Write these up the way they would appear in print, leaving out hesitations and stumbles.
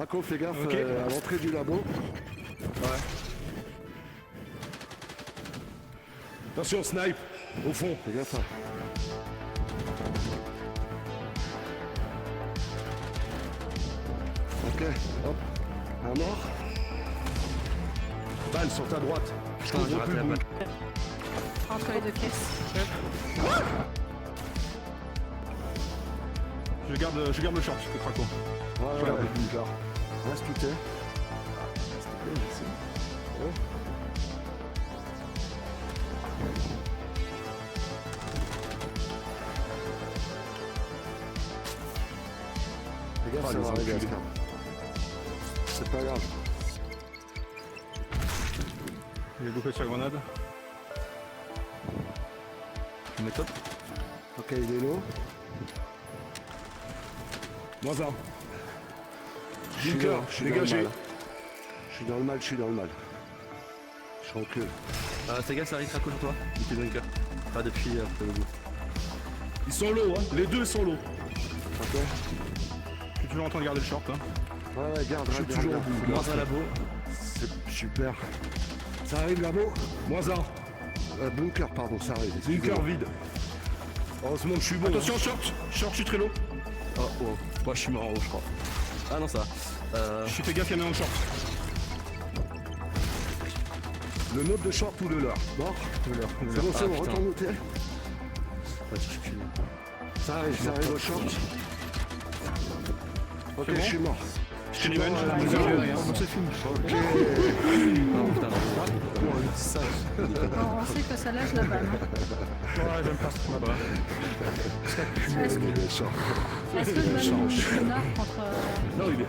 Craco, fais gaffe Ok. à l'entrée du labo. Ouais. Attention, snipe, au fond. Fais gaffe. Ok, hop. Un mort. Balle sur ta droite. Putain, j'ai raté la balle. Entre les deux caisses. Je garde le short, le Craco. Ouais, Je garde ouais. le bunker. Reste tout est. Merci. Oh. Fais gaffe, Ah, ça les va arriver à enculés. ce cas. C'est pas grave. Il est bouffé sa grenade. Je mets top. Ok, il est low. Moins un. Je suis Bunker, dans- je suis dans le dégagé. mal. Je suis dans le mal, je suis dans le mal. Je recule. Fais gaffe, ça arrive, Craco, toi. Depuis bunker. Pas depuis après le bout. Ils sont low, hein. Les deux sont low. Ok. Je suis toujours en train de garder le short. Hein. Ouais, ouais, garde, Je suis toujours au bout. Moins un labo. C'est super. Ça arrive là-bas. Moins un. Bunker, pardon, ça arrive. excusez-moi. Bunker vide. Heureusement que je suis bon. Attention, short. Short, je suis très low. Oh, oh. Moi, je suis mort en haut, je crois. Ah non, ça va. Je suis fait gaffe, il y en a un en short. Le note de short ou le leurre? Mort. Le leurre. C'est bon, c'est bon, putain. retourne au thé. Ouais, je suis Ça arrive au short. Ok, C'est bon je suis mort. Je suis niveau dans la Vous zone. avez rien, c'est fini. Ok. Oh putain, non. On sait que ça lâche la balle. Ouais, j'aime pas ce combat. Est-ce que, Il est short. est-ce que je donne une arc contre... Non, il est.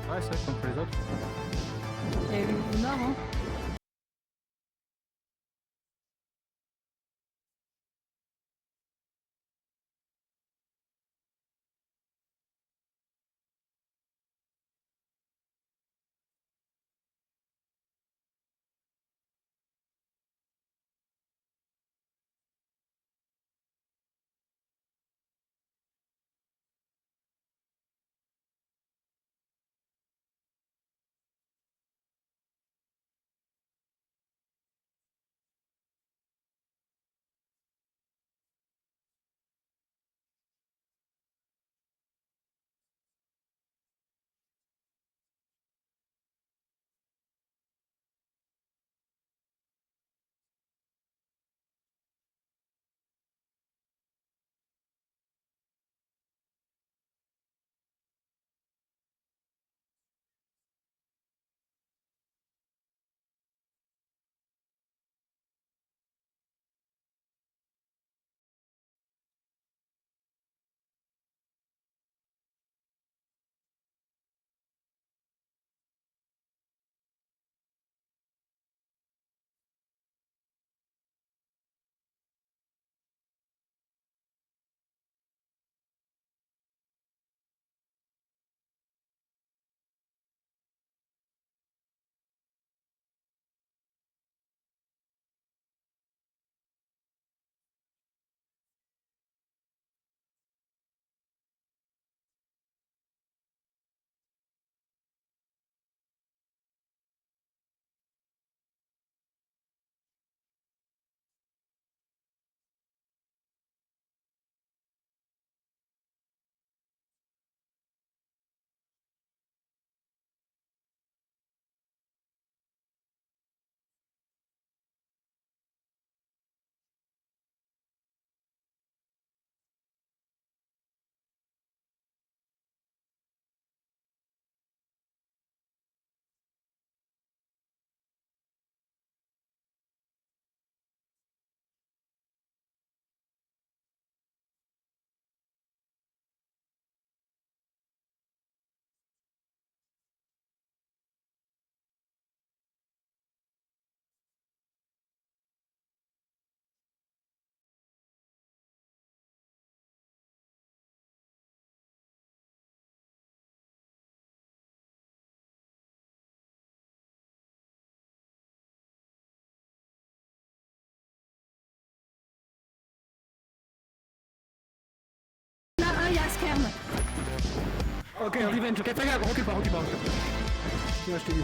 Ouais, c'est vrai, contre les autres. Il y a eu une Lunar, hein. Ok, revenge, ok, fais gaffe, recule pas. Tiens, je t'ai dit.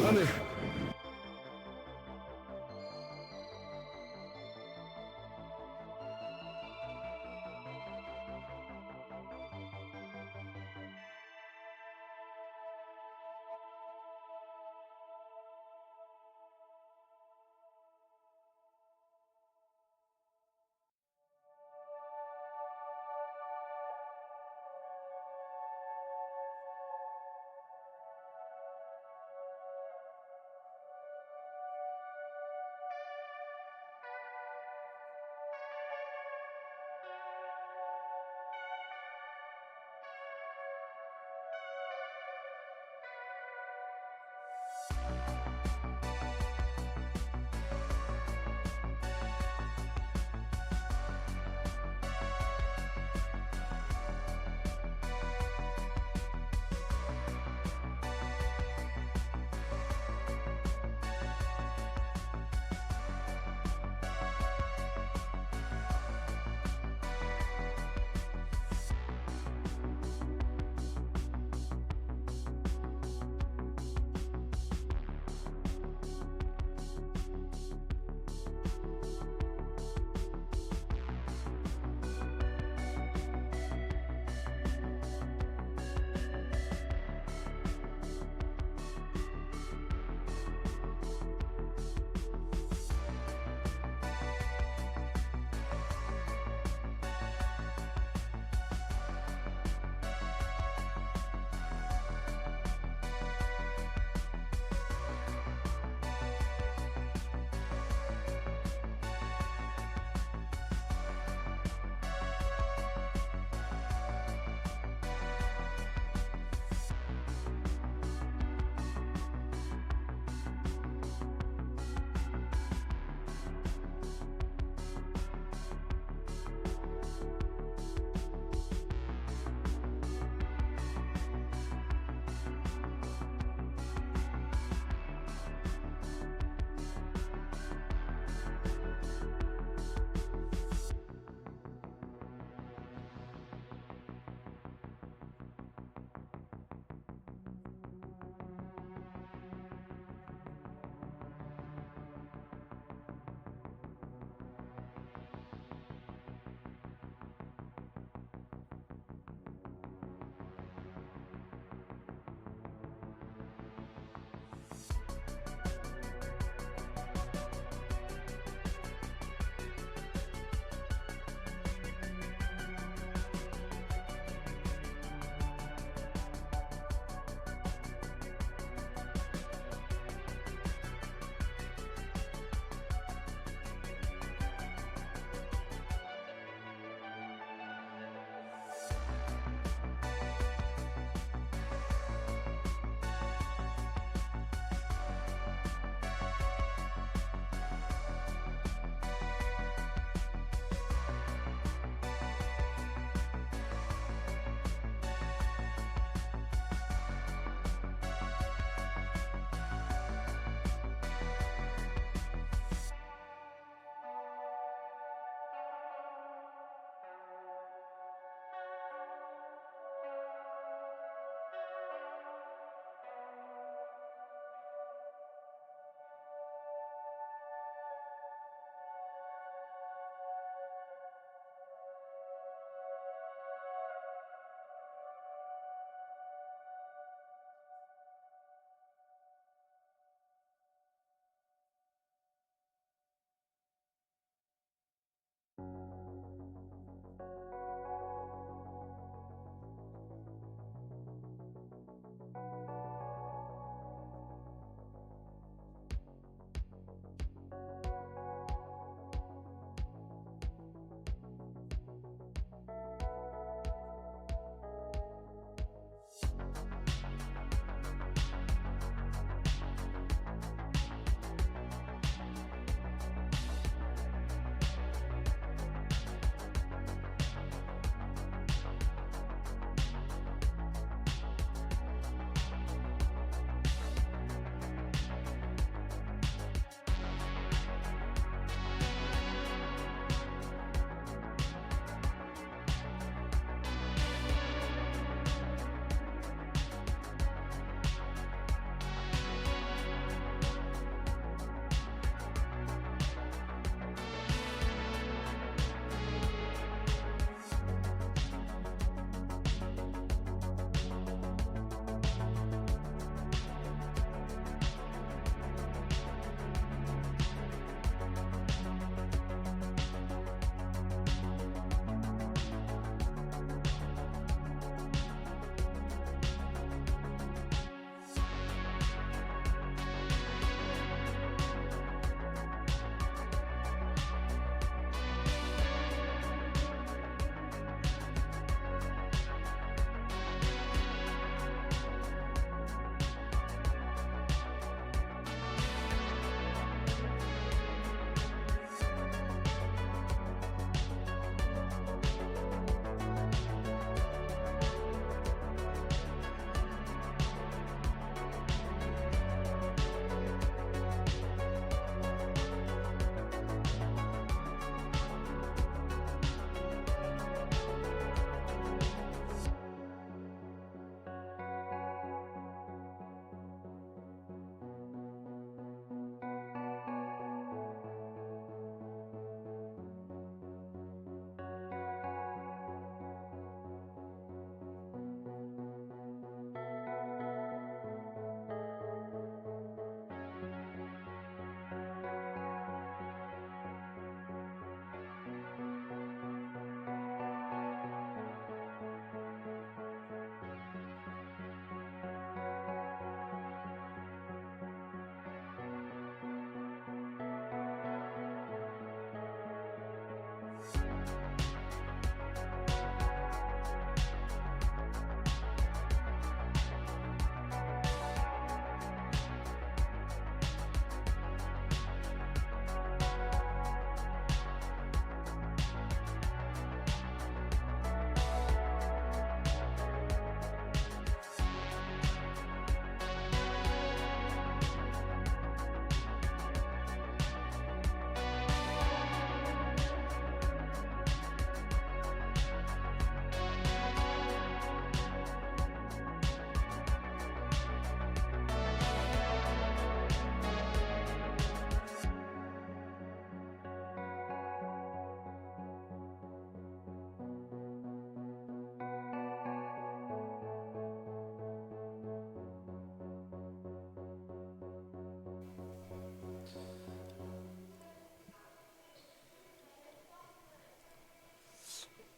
Ah mais...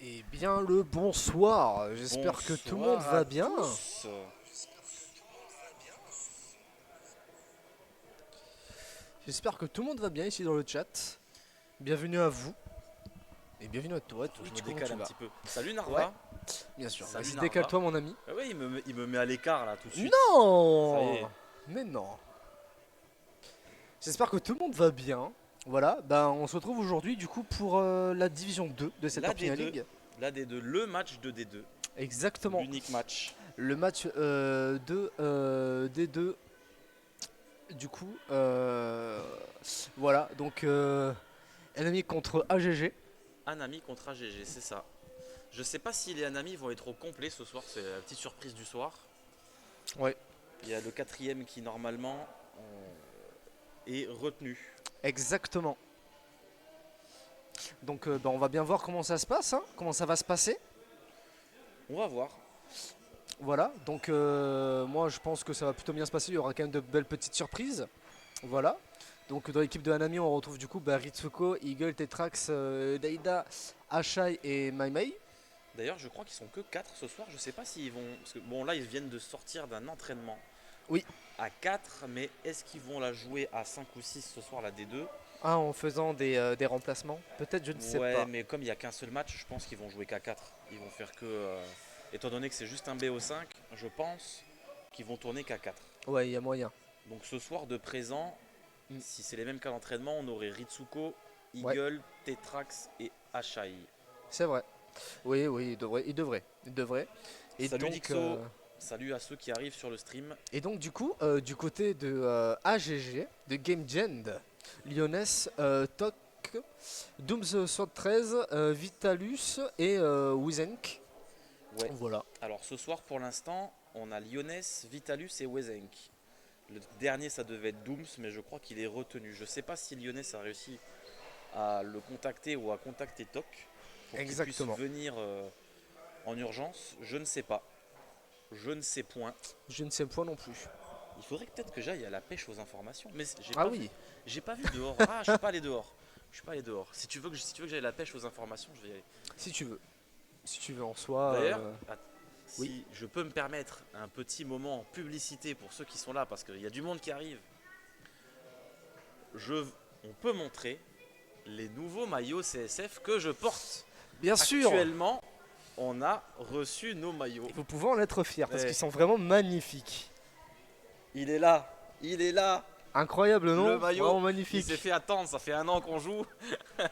Eh bien le bonsoir, j'espère que tout le monde Bonsoir va à bien. tous. J'espère que tout le monde va bien ici dans le chat. Bienvenue à vous. Et bienvenue à toi, Je Twitch, me comment décale tu un vas? petit peu. Salut Narva. Ouais. Bien sûr, Salut, vas-y Narva. décale-toi mon ami. Ah ouais, il me met à l'écart là tout de suite. Non Ça y est. Mais non. J'espère que tout le monde va bien. Voilà, ben on se retrouve aujourd'hui du coup pour la division 2 de cette La Premier D2. League. La D2, le match de D2. Exactement. L'unique match. Le match de D2. Du coup, voilà, donc ennemi contre AGG. Anami contre AGG, c'est ça. Je sais pas si les Anami vont être au complet ce soir, c'est la petite surprise du soir. Ouais. Il y a le 4ème qui normalement est retenu. Exactement. Donc ben, on va bien voir comment ça se passe, hein, comment ça va se passer. On va voir. Voilà, donc moi je pense que ça va plutôt bien se passer, il y aura quand même de belles petites surprises. Voilà. Donc dans l'équipe de Hanami on retrouve du coup Ritsuko, Eagle, Tetrax, Daida, Ashai et Maimei. D'ailleurs, je crois qu'ils sont que 4 ce soir. Je sais pas s'ils vont. Parce que bon, là, ils viennent de sortir d'un entraînement. Oui. À 4, mais est-ce qu'ils vont la jouer à 5 ou 6 ce soir, la D2? Ah, en faisant des remplacements. Peut-être, je ne sais Ouais, pas. mais comme il n'y a qu'un seul match, je pense qu'ils vont jouer qu'à 4. Ils vont faire que. Étant donné que c'est juste un BO5, je pense qu'ils vont tourner qu'à 4. Ouais, il y a moyen. Donc ce soir de présent, si c'est les mêmes qu'à l'entraînement, on aurait Ritsuko, Ouais. Eagle, Tetrax et Ashai. C'est vrai. Oui, oui, il devrait. Et Salut donc, Dixo. Salut à ceux qui arrivent sur le stream. et donc du coup, du côté de AGG, de Game Gend, Lyonès, Tok, Dooms73, Vitalus et Wizenk. Ouais. Voilà. Alors ce soir pour l'instant, on a Lyonès, Vitalus et Wezenk. Le dernier ça devait être Dooms, mais je crois qu'il est retenu. Je sais pas si Lyonès a réussi à le contacter ou à contacter Tok pour qu'il puisse Exactement. venir en urgence. Je ne sais pas. Je ne sais point. Je ne sais point non plus. Il faudrait peut-être que j'aille à la pêche aux informations. Mais j'ai Ah pas oui. vu. J'ai pas vu dehors. Ah, je suis pas allé dehors. Je suis pas allé dehors. Si tu veux que j'aille à la pêche aux informations, je vais y aller. Si tu veux. Si tu veux en soi. D'ailleurs, si oui. je peux me permettre un petit moment publicité pour ceux qui sont là, parce qu'il y a du monde qui arrive, on peut montrer les nouveaux maillots CSF que je porte. Bien sûr. Actuellement, on a reçu nos maillots. Vous pouvez en être fiers parce Ouais. qu'ils sont vraiment magnifiques. Il est là, il est là. Incroyable, non? Le maillot, Vraiment Il magnifique. s'est fait attendre, ça fait 1 an qu'on joue.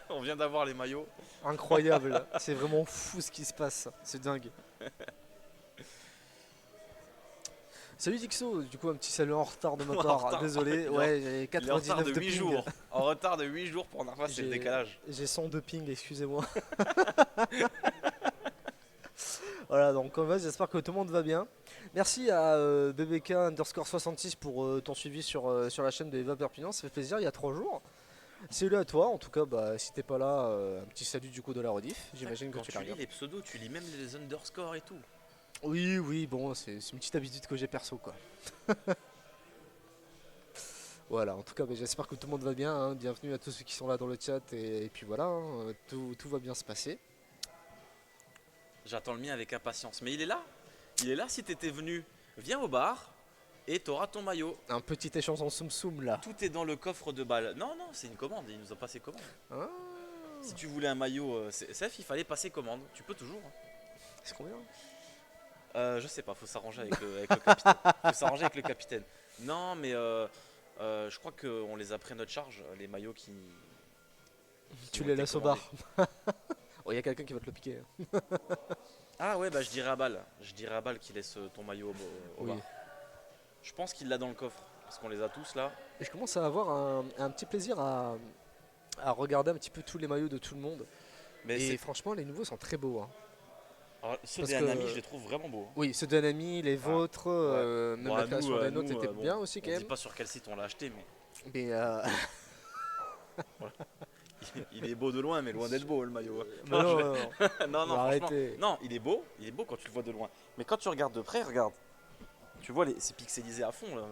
On vient d'avoir les maillots. Incroyable. C'est vraiment fou ce qui se passe. C'est dingue. Salut Dixo, du coup un petit salut en retard de ma En part, retard. désolé, ouais j'ai Il est en 99 retard de de 8 ping. jours. En retard de 8 jours pour Narva, c'est le J'ai- décalage. J'ai 100 de ping, excusez-moi. Voilà, donc on va, j'espère que tout le monde va bien. Merci à BBK_66 pour ton suivi sur la chaîne de Eva Perpignan, ça fait plaisir, il y a 3 jours. Salut à toi, en tout cas, bah, si t'es pas là, un petit salut du coup de la rediff, j'imagine que Quand tu tu l'as lis regardé. les pseudos, tu lis même les underscores et tout. Oui, oui, bon, c'est une petite habitude que j'ai perso, quoi. Voilà, en tout cas, bah, j'espère que tout le monde va bien, hein. Bienvenue à tous ceux qui sont là dans le chat, et puis voilà, hein, tout va bien se passer. J'attends le mien avec impatience. Mais il est là. Il est là si t'étais venu. Viens au bar et t'auras ton maillot. Un petit échange en soum soum là. Tout est dans le coffre de balles. Non, non, c'est une commande. Il nous a passé commande. Ah, Si tu voulais un maillot CSF, il fallait passer commande. Tu peux toujours. Hein. c'est combien? Je sais pas, faut s'arranger avec le capitaine. Faut s'arranger avec le capitaine. Non, mais je crois qu'on les a pris à notre charge, les maillots qui. Tu ont les été laisses au commandés. bar. Oh, il y a quelqu'un qui va te le piquer. Ah ouais, bah je dirais à balle. Je dirais à balle qu'il laisse ton maillot au Oui. bar. Je pense qu'il l'a dans le coffre. Parce qu'on les a tous là. Et je commence à avoir un petit plaisir à regarder un petit peu tous les maillots de tout le monde. Mais Et c'est. franchement, les nouveaux sont très beaux, hein. Alors, ceux parce des que- Hanami, je les trouve vraiment beaux. Oui, ceux d'Anami, les vôtres, même Bon, la à création nous, des nôtres nous, était bon, bien aussi quand On dit même. pas sur quel site on l'a acheté, mais Mais il est beau de loin, mais loin d'être beau le maillot. mais non, non, non. non, non, Arrêtez. franchement. Non, il est beau quand tu le vois de loin. Mais quand tu regardes de près, regarde. Tu vois, c'est pixelisé à fond là.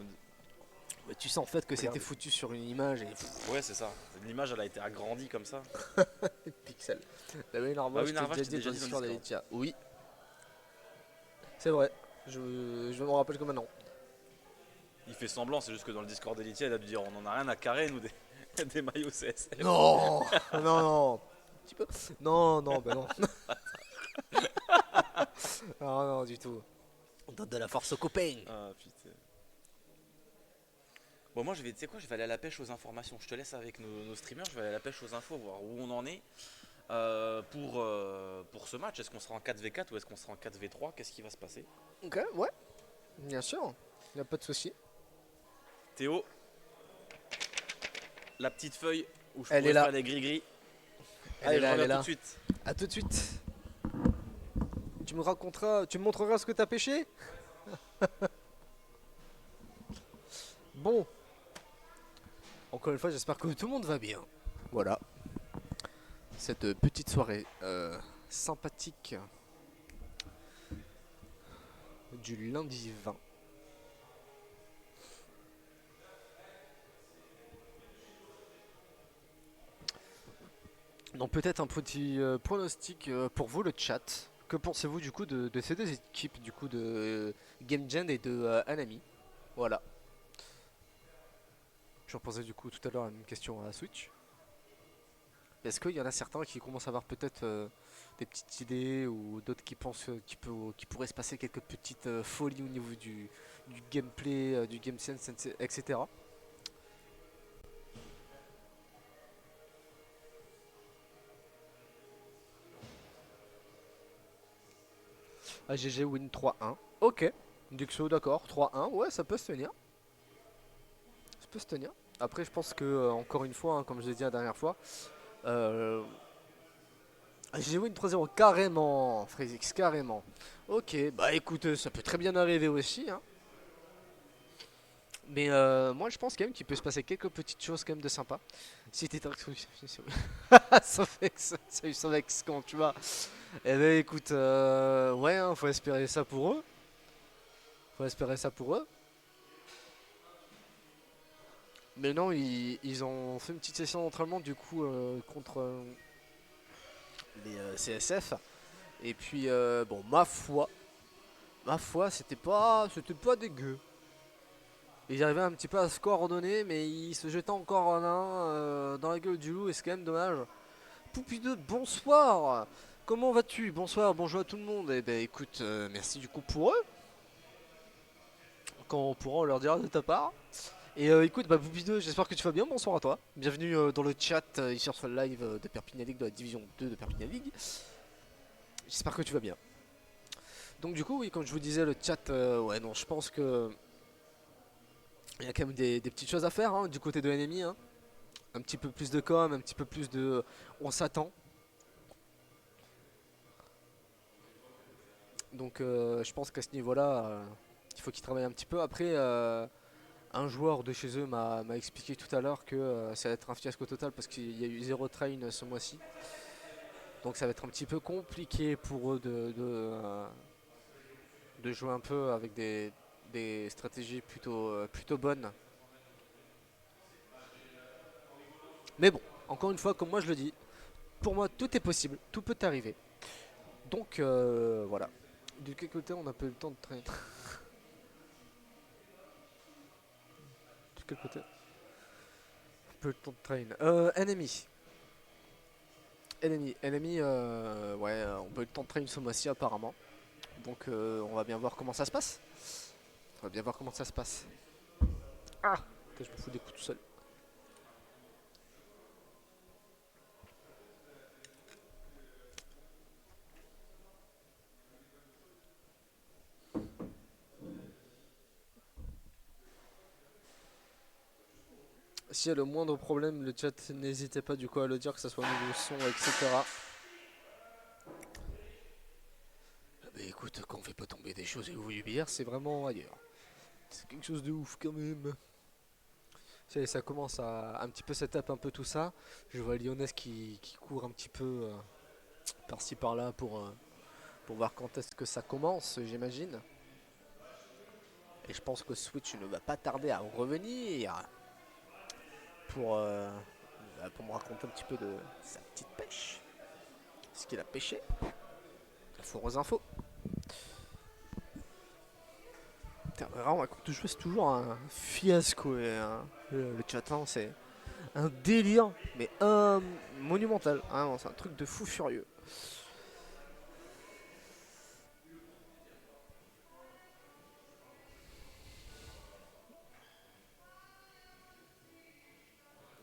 Mais tu sais en fait que c'était Regarde. foutu sur une image et Ouais, c'est ça. L'image, elle a été agrandie comme ça. pixels. Bah oui, Narva, Bah oui, je t'ai Narva, déjà je t'ai dit dans déjà dit dans l'histoire le d'Elitia. Oui. C'est vrai. Je me rappelle que maintenant. Il fait semblant, c'est juste que dans le Discord d'Elitier, elle a dû dire on en a rien à carrer, nous, des, des maillots CSF. Non non, non. Un petit peu. Non, non, bah non. Non, non, du tout. On donne de la force aux copains. Ah putain. Bon, moi, tu sais quoi, je vais aller à la pêche aux informations. Je te laisse avec nos streamers, je vais aller à la pêche aux infos, voir où on en est pour ce match. Est-ce qu'on sera en 4v4 ou est-ce qu'on sera en 4v3? Qu'est-ce qui va se passer? Ok, ouais. Bien sûr. Y a pas de souci. Théo, la petite feuille où je Elle pourrais est là. faire les gris-gris. Elle Allez, est là, je elle est reviens là. tout de suite. A tout de suite. Tu me raconteras, tu me montreras ce que t'as pêché. Bon. Encore une fois, j'espère que tout le monde va bien. Voilà. Cette petite soirée sympathique du lundi 20. Donc peut-être un petit pronostic pour vous le chat. Que pensez-vous du coup de ces deux équipes du coup de Game Gen et de Anami? Voilà. Je reposais du coup tout à l'heure une question à Switch. Est-ce qu'il y en a certains qui commencent à avoir peut-être des petites idées ou d'autres qui pensent qu'il pourrait se passer quelques petites folies au niveau du gameplay, du game sense, etc. AGG win 3-1. Ok. Duxo d'accord, 3-1. Ouais, ça peut se tenir. Ça peut se tenir. Après, je pense que, encore une fois, hein, comme je l'ai dit la dernière fois, AGG win 3-0. Carrément, Frezix, carrément. Ok, bah écoute, ça peut très bien arriver aussi. Hein. Mais moi, je pense quand même qu'il peut se passer quelques petites choses quand même de sympa. Si t'es ça vexe quand tu vas. Eh ben écoute, ouais, hein, faut espérer ça pour eux. Faut espérer ça pour eux. Mais non, ils ont fait une petite session d'entraînement du coup contre les CSF. Et puis bon, ma foi, c'était pas dégueu. Ils arrivaient un petit peu à se coordonner, mais ils se jetaient encore en un dans la gueule du loup et c'est quand même dommage. Poupi 2, bonsoir. Comment vas-tu? Bonsoir, bonjour à tout le monde. Eh ben écoute, merci du coup pour eux. Quand on pourra, on leur dira de ta part. Et écoute, bah Poupi 2, j'espère que tu vas bien. Bonsoir à toi. Bienvenue dans le chat ici sur le live de Perpignan League, de la division 2 de Perpignan League. J'espère que tu vas bien. Donc du coup, oui, comme je vous disais, le chat, ouais, non, je pense que il y a quand même des petites choses à faire hein, du côté de l'ennemi. Hein. Un petit peu plus de com, un petit peu plus de... On s'attend. Donc je pense qu'à ce niveau-là, il faut qu'ils travaillent un petit peu. Après, un joueur de chez eux m'a expliqué tout à l'heure que ça va être un fiasco total parce qu'il y a eu 0 train ce mois-ci. Donc ça va être un petit peu compliqué pour eux de jouer un peu avec des stratégies plutôt bonnes. Mais bon, encore une fois, comme moi je le dis, pour moi tout est possible, tout peut arriver. Donc voilà. De quel côté on a peu le temps de traîner? De quel côté? Un peu le temps de train. Enemy. Ouais, on peut le temps de train ce mois-ci apparemment. Donc on va bien voir comment ça se passe. On va bien voir comment ça se passe. Ah, je me fous des coups tout seul. S'il y a le moindre problème, le chat, n'hésitez pas du coup à le dire, que ce soit au niveau son, etc. Mais écoute, quand on fait pas tomber des choses et vous du bière, c'est vraiment ailleurs. C'est quelque chose de ouf quand même. Ça commence à un petit peu setup un peu tout ça. Je vois Lyonès qui court un petit peu par-ci par-là pour voir quand est-ce que ça commence, j'imagine. Et je pense que Switch ne va pas tarder à revenir pour me raconter un petit peu de sa petite pêche. Ce qu'il a pêché. La foireuse info. Putain, vraiment, quand tu joues, c'est toujours un fiasco. Et le chat, hein, c'est un délire, mais un monumental. Vraiment, c'est un truc de fou furieux.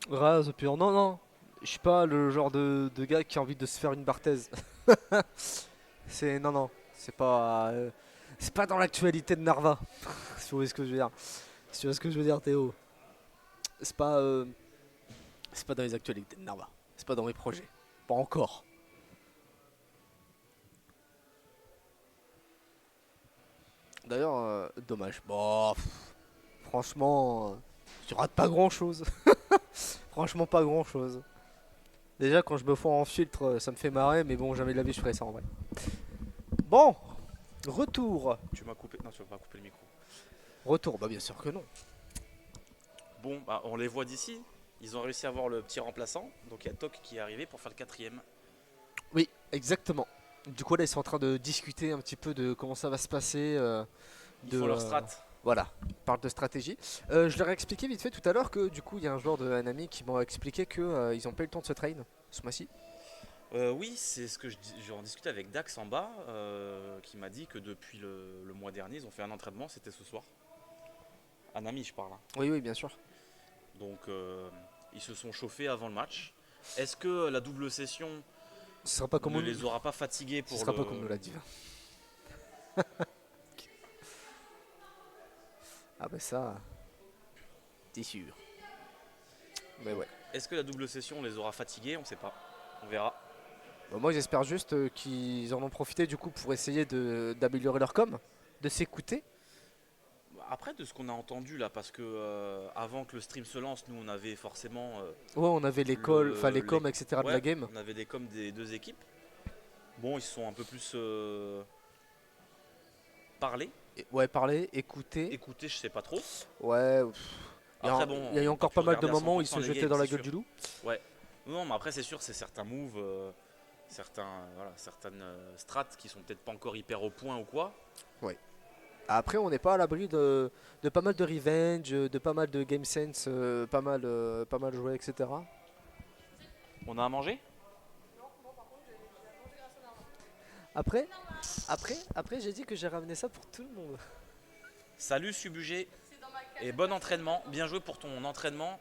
Raz pur, non, non. Je suis pas le genre de gars qui a envie de se faire une barthèse. C'est non, non. C'est pas dans l'actualité de Narva. Si vous voyez ce que je veux dire. Si tu vois ce que je veux dire, Théo. C'est pas dans les actualités de Narva. C'est pas dans mes projets. Pas encore. D'ailleurs, dommage. Bon, franchement, tu rates pas grand chose. Franchement, pas grand chose. Déjà, quand je me foire en filtre, ça me fait marrer, mais bon, jamais de la vie je ferais ça en vrai. Bon, retour. Tu m'as coupé. Non, tu vas pas couper le micro. Retour, bah bien sûr que non. Bon, bah, on les voit d'ici. Ils ont réussi à avoir le petit remplaçant. Donc il y a Tok qui est arrivé pour faire le 4ème. Oui, exactement. Du coup, là, ils sont en train de discuter un petit peu de comment ça va se passer. Ils font leur strat. Voilà, ils parlent de stratégie. Je leur ai expliqué vite fait tout à l'heure que du coup, il y a un joueur de Hanami qui m'a expliqué que ils ont pas eu le temps de se train ce mois-ci. Oui, c'est ce que j'en discutais avec Dax en bas, qui m'a dit que depuis le mois dernier, ils ont fait un entraînement, c'était ce soir. Hanami, je parle. Hein. Oui, oui, bien sûr. Donc, ils se sont chauffés avant le match. Est-ce que la double session Ce sera pas comme ne on les aura pas fatigués pour Ce sera pas comme nous l'a dit. Ah bah ça, t'es sûr. Mais ouais. Est-ce que la double session les aura fatigués? On sait pas. On verra. Bah moi j'espère juste qu'ils en ont profité du coup pour essayer d'améliorer leur com, de s'écouter. Après, de ce qu'on a entendu là, parce que avant que le stream se lance, nous on avait forcément. Ouais, on avait l'école, enfin les coms, les- etc. de ouais, la game. On avait des coms des deux équipes. Bon, ils se sont un peu plus parlé. Ouais, parler, écouter. Écouter, je sais pas trop. Ouais. Après, bon, Il y a eu encore tu pas mal de regardais à moments où ils 100% se les jetaient games, dans la c'est gueule sûr. du loup. Non, mais après, c'est sûr, c'est certains moves, certaines strats qui sont peut-être pas encore hyper au point ou quoi. Après, on n'est pas à l'abri de pas mal de revenge, de pas mal de game sense, pas mal joué, etc. On a à manger? Après, j'ai dit que j'ai ramené ça pour tout le monde. Salut Subuget et bon entraînement. Bien joué pour ton entraînement.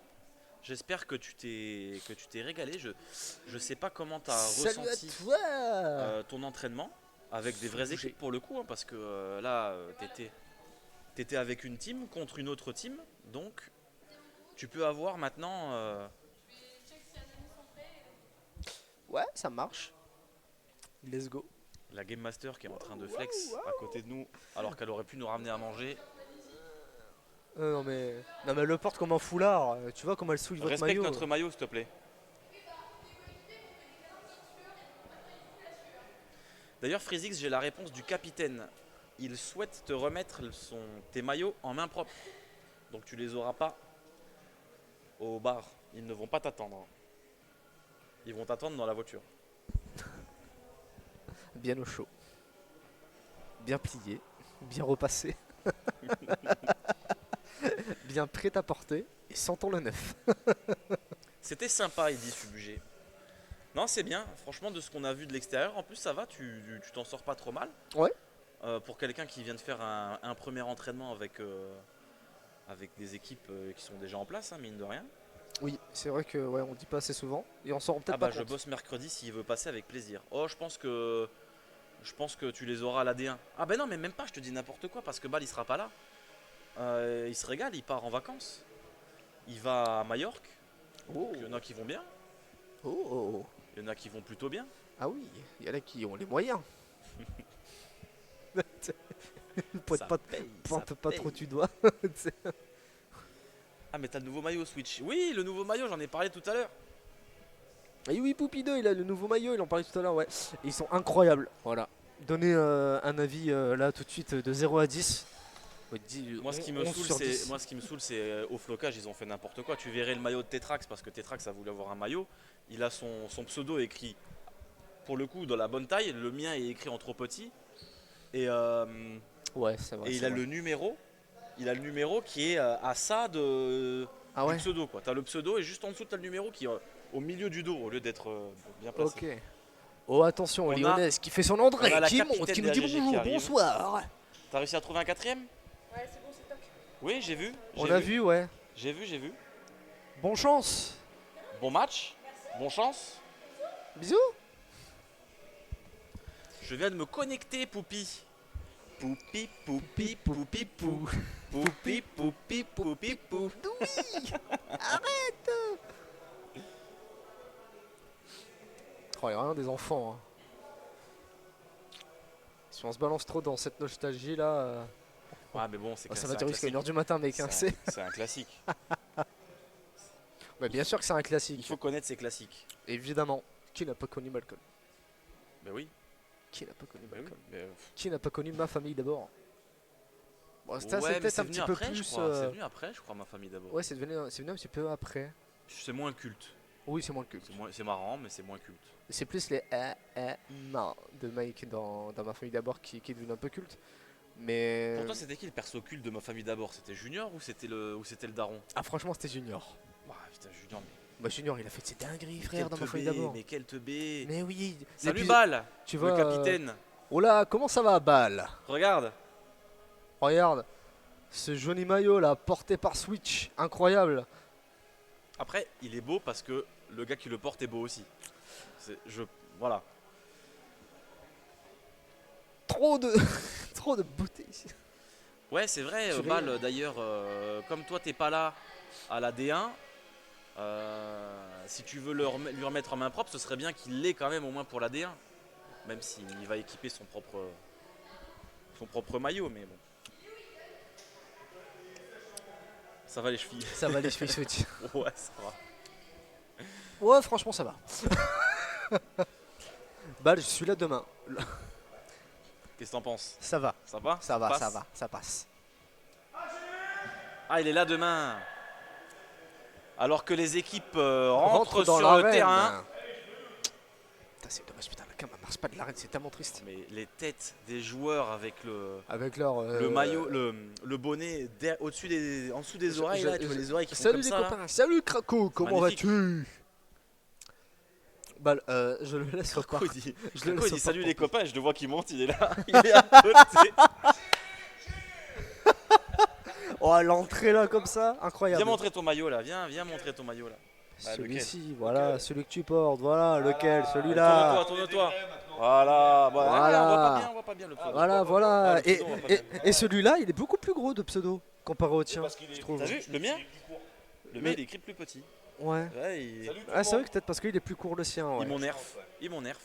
J'espère que tu t'es régalé. Je sais pas comment tu as Salut ressenti à toi. ton entraînement avec des vraies équipes pour le coup, hein, parce que là, t'étais avec une team contre une autre team, donc tu peux avoir maintenant. Ouais, ça marche. Let's go. La Game Master qui est en train de flex à côté de nous, alors qu'elle aurait pu nous ramener à manger. Non mais le porte comme un foulard. Tu vois comment elle souille votre Respecte maillot. notre maillot, s'il te plaît. D'ailleurs, Freezix, j'ai la réponse du capitaine. Il souhaite te remettre tes maillots en main propre. Donc tu les auras pas au bar. Ils ne vont pas t'attendre. Ils vont t'attendre dans la voiture. Bien au chaud. Bien plié. Bien repassé. Bien prêt à porter. Et sentons le neuf. C'était sympa, il dit Subuget. Non, c'est bien. Franchement, de ce qu'on a vu de l'extérieur, en plus, ça va. Tu t'en sors pas trop mal. Ouais. Pour quelqu'un qui vient de faire un premier entraînement avec des équipes qui sont déjà en place, hein, mine de rien. Oui, c'est vrai que ouais, on dit pas assez souvent. Et on s'en rend peut-être Ah bah pas je compte. bosse mercredi s'il veut passer avec plaisir. Oh, je pense que tu les auras à la D1. Ah bah non, mais même pas, je te dis n'importe quoi parce que Bal il sera pas là. Il se régale, il part en vacances. Il va à Majorque. Oh. Il y en a qui vont bien, Oh. il y en a qui vont plutôt bien. Ah oui, il y en a qui ont les moyens. Pointe Ça pas, paye, pointe ça pas paye. trop tu dois. Ah mais t'as le nouveau maillot Switch. Oui, le nouveau maillot, j'en ai parlé tout à l'heure. Et oui, Poupideux, il a le nouveau maillot, il en parlait tout à l'heure, ouais. Et ils sont incroyables, voilà. Donnez un avis là tout de suite de 0 à 10. Moi, ce qui me saoule, c'est au flocage, ils ont fait n'importe quoi. Tu verrais le maillot de Tetrax parce que Tetrax a voulu avoir un maillot. Il a son pseudo écrit, pour le coup, dans la bonne taille. Le mien est écrit en trop petit. Et, Ouais, c'est vrai. et il c'est a vrai. le numéro. Il a le numéro qui est à ça du pseudo, quoi. T'as le pseudo et juste en dessous, t'as le numéro qui est au milieu du dos au lieu d'être bien placé. Ok. Oh, attention, On a- Lyonnaise qui fait son entrée, on a la qui capitaine monte, qui de nous dit la GG qui bonjour, arrive. bonsoir. T'as réussi à trouver un quatrième? Ouais, c'est bon, c'est toc. Oui, j'ai vu. On a vu, ouais. J'ai vu. Bonne chance. Bon match. Bon chance. Bisous. Je viens de me connecter, Poupi. Poupi, poupi, poupi, pou. Poupi, poupi, poupi, pou. Oh, il y a rien des enfants. Hein. Si on se balance trop dans cette nostalgie là, Ouais, mais bon, c'est ça va durer jusqu'à 1h du matin, mec. Hein, C'est un classique. Ouais, bien sûr que c'est un Il classique. faut connaître ces classiques. Évidemment. Qui n'a pas connu Malcolm? Ben oui. Qui n'a pas connu Ben oui. Malcolm? Mais, Qui n'a pas connu ma famille d'abord? Bon, ça ouais, c'est mais peut-être c'est un venu petit peu après, je plus. crois. C'est venu après, je crois, ma famille d'abord. Ouais, c'est venu un petit peu après. C'est moins culte. Oui, c'est moins le culte. C'est marrant, mais c'est moins culte. C'est plus les non de Mike dans ma famille d'abord qui est devenu un peu culte. Mais. Pour toi, c'était qui le perso culte de ma famille d'abord? C'était Junior ou c'était le daron? Ah, franchement, c'était Junior. Bah, putain, Junior, mais. Bah, Junior, il a fait ses dingueries, frère, dans ma quel famille teubé, d'abord. mais quel teubé. Mais oui. Salut l'épisode- Bal, Tu le vois. capitaine. Oh là, comment ça va, Bal? Regarde. Regarde. Ce joli maillot là, porté par Switch. Incroyable. Après, il est beau parce que le gars qui le porte est beau aussi. Voilà. Trop de. Trop de beauté ici. Ouais, c'est vrai, Tu Bal, rigoles. d'ailleurs, comme toi, t'es pas là à la D1, si tu veux lui remettre en main propre, ce serait bien qu'il l'ait quand même au moins pour la D1. Même s'il va équiper son propre maillot, mais bon. Ça va les chevilles. Ça va les chevilles Switch. Ouais, ça va. Ouais, franchement, ça va. Bal, je suis là demain. Qu'est-ce que t'en penses? Ça va. Ça va? Ça va, passe ça va, ça passe. Ah, il est là demain. Alors que les équipes rentrent dans sur le l'arène. terrain. Putain, c'est dommage, putain, la cam elle marche pas de l'arène, c'est tellement triste. Mais les têtes des joueurs avec le Avec le maillot, le bonnet en dessous des oreilles, là, tu vois les oreilles qui font Salut comme les ça. Là. copains, salut Krakow, comment Magnifique. vas-tu? Bal, je le laisse Krakow, repartir. il dit, Je le Krakow, il laisse dit salut repartir. les copains, je le vois qui monte, il est là, il est à côté. Oh, l'entrée là comme ça, incroyable. Viens montrer ton maillot là, viens montrer ton maillot là. Ah, Celui-ci, voilà, celui que tu portes, voilà, lequel, Tourne-toi, celui-là. tourne-toi. Voilà, Voilà. on voit pas bien le pseudo. Voilà, Ah, voilà. le pseudo, on voit pas bien. Et celui-là, il est beaucoup plus gros de pseudo comparé au tien, je trouve. T'as vu le mien? Le mien il est écrit plus petit. Ouais. Ouais, il... Ah, c'est vrai que peut-être parce qu'il est plus court le sien. Ouais. Ils m'ont nerf. Ils m'ont nerf.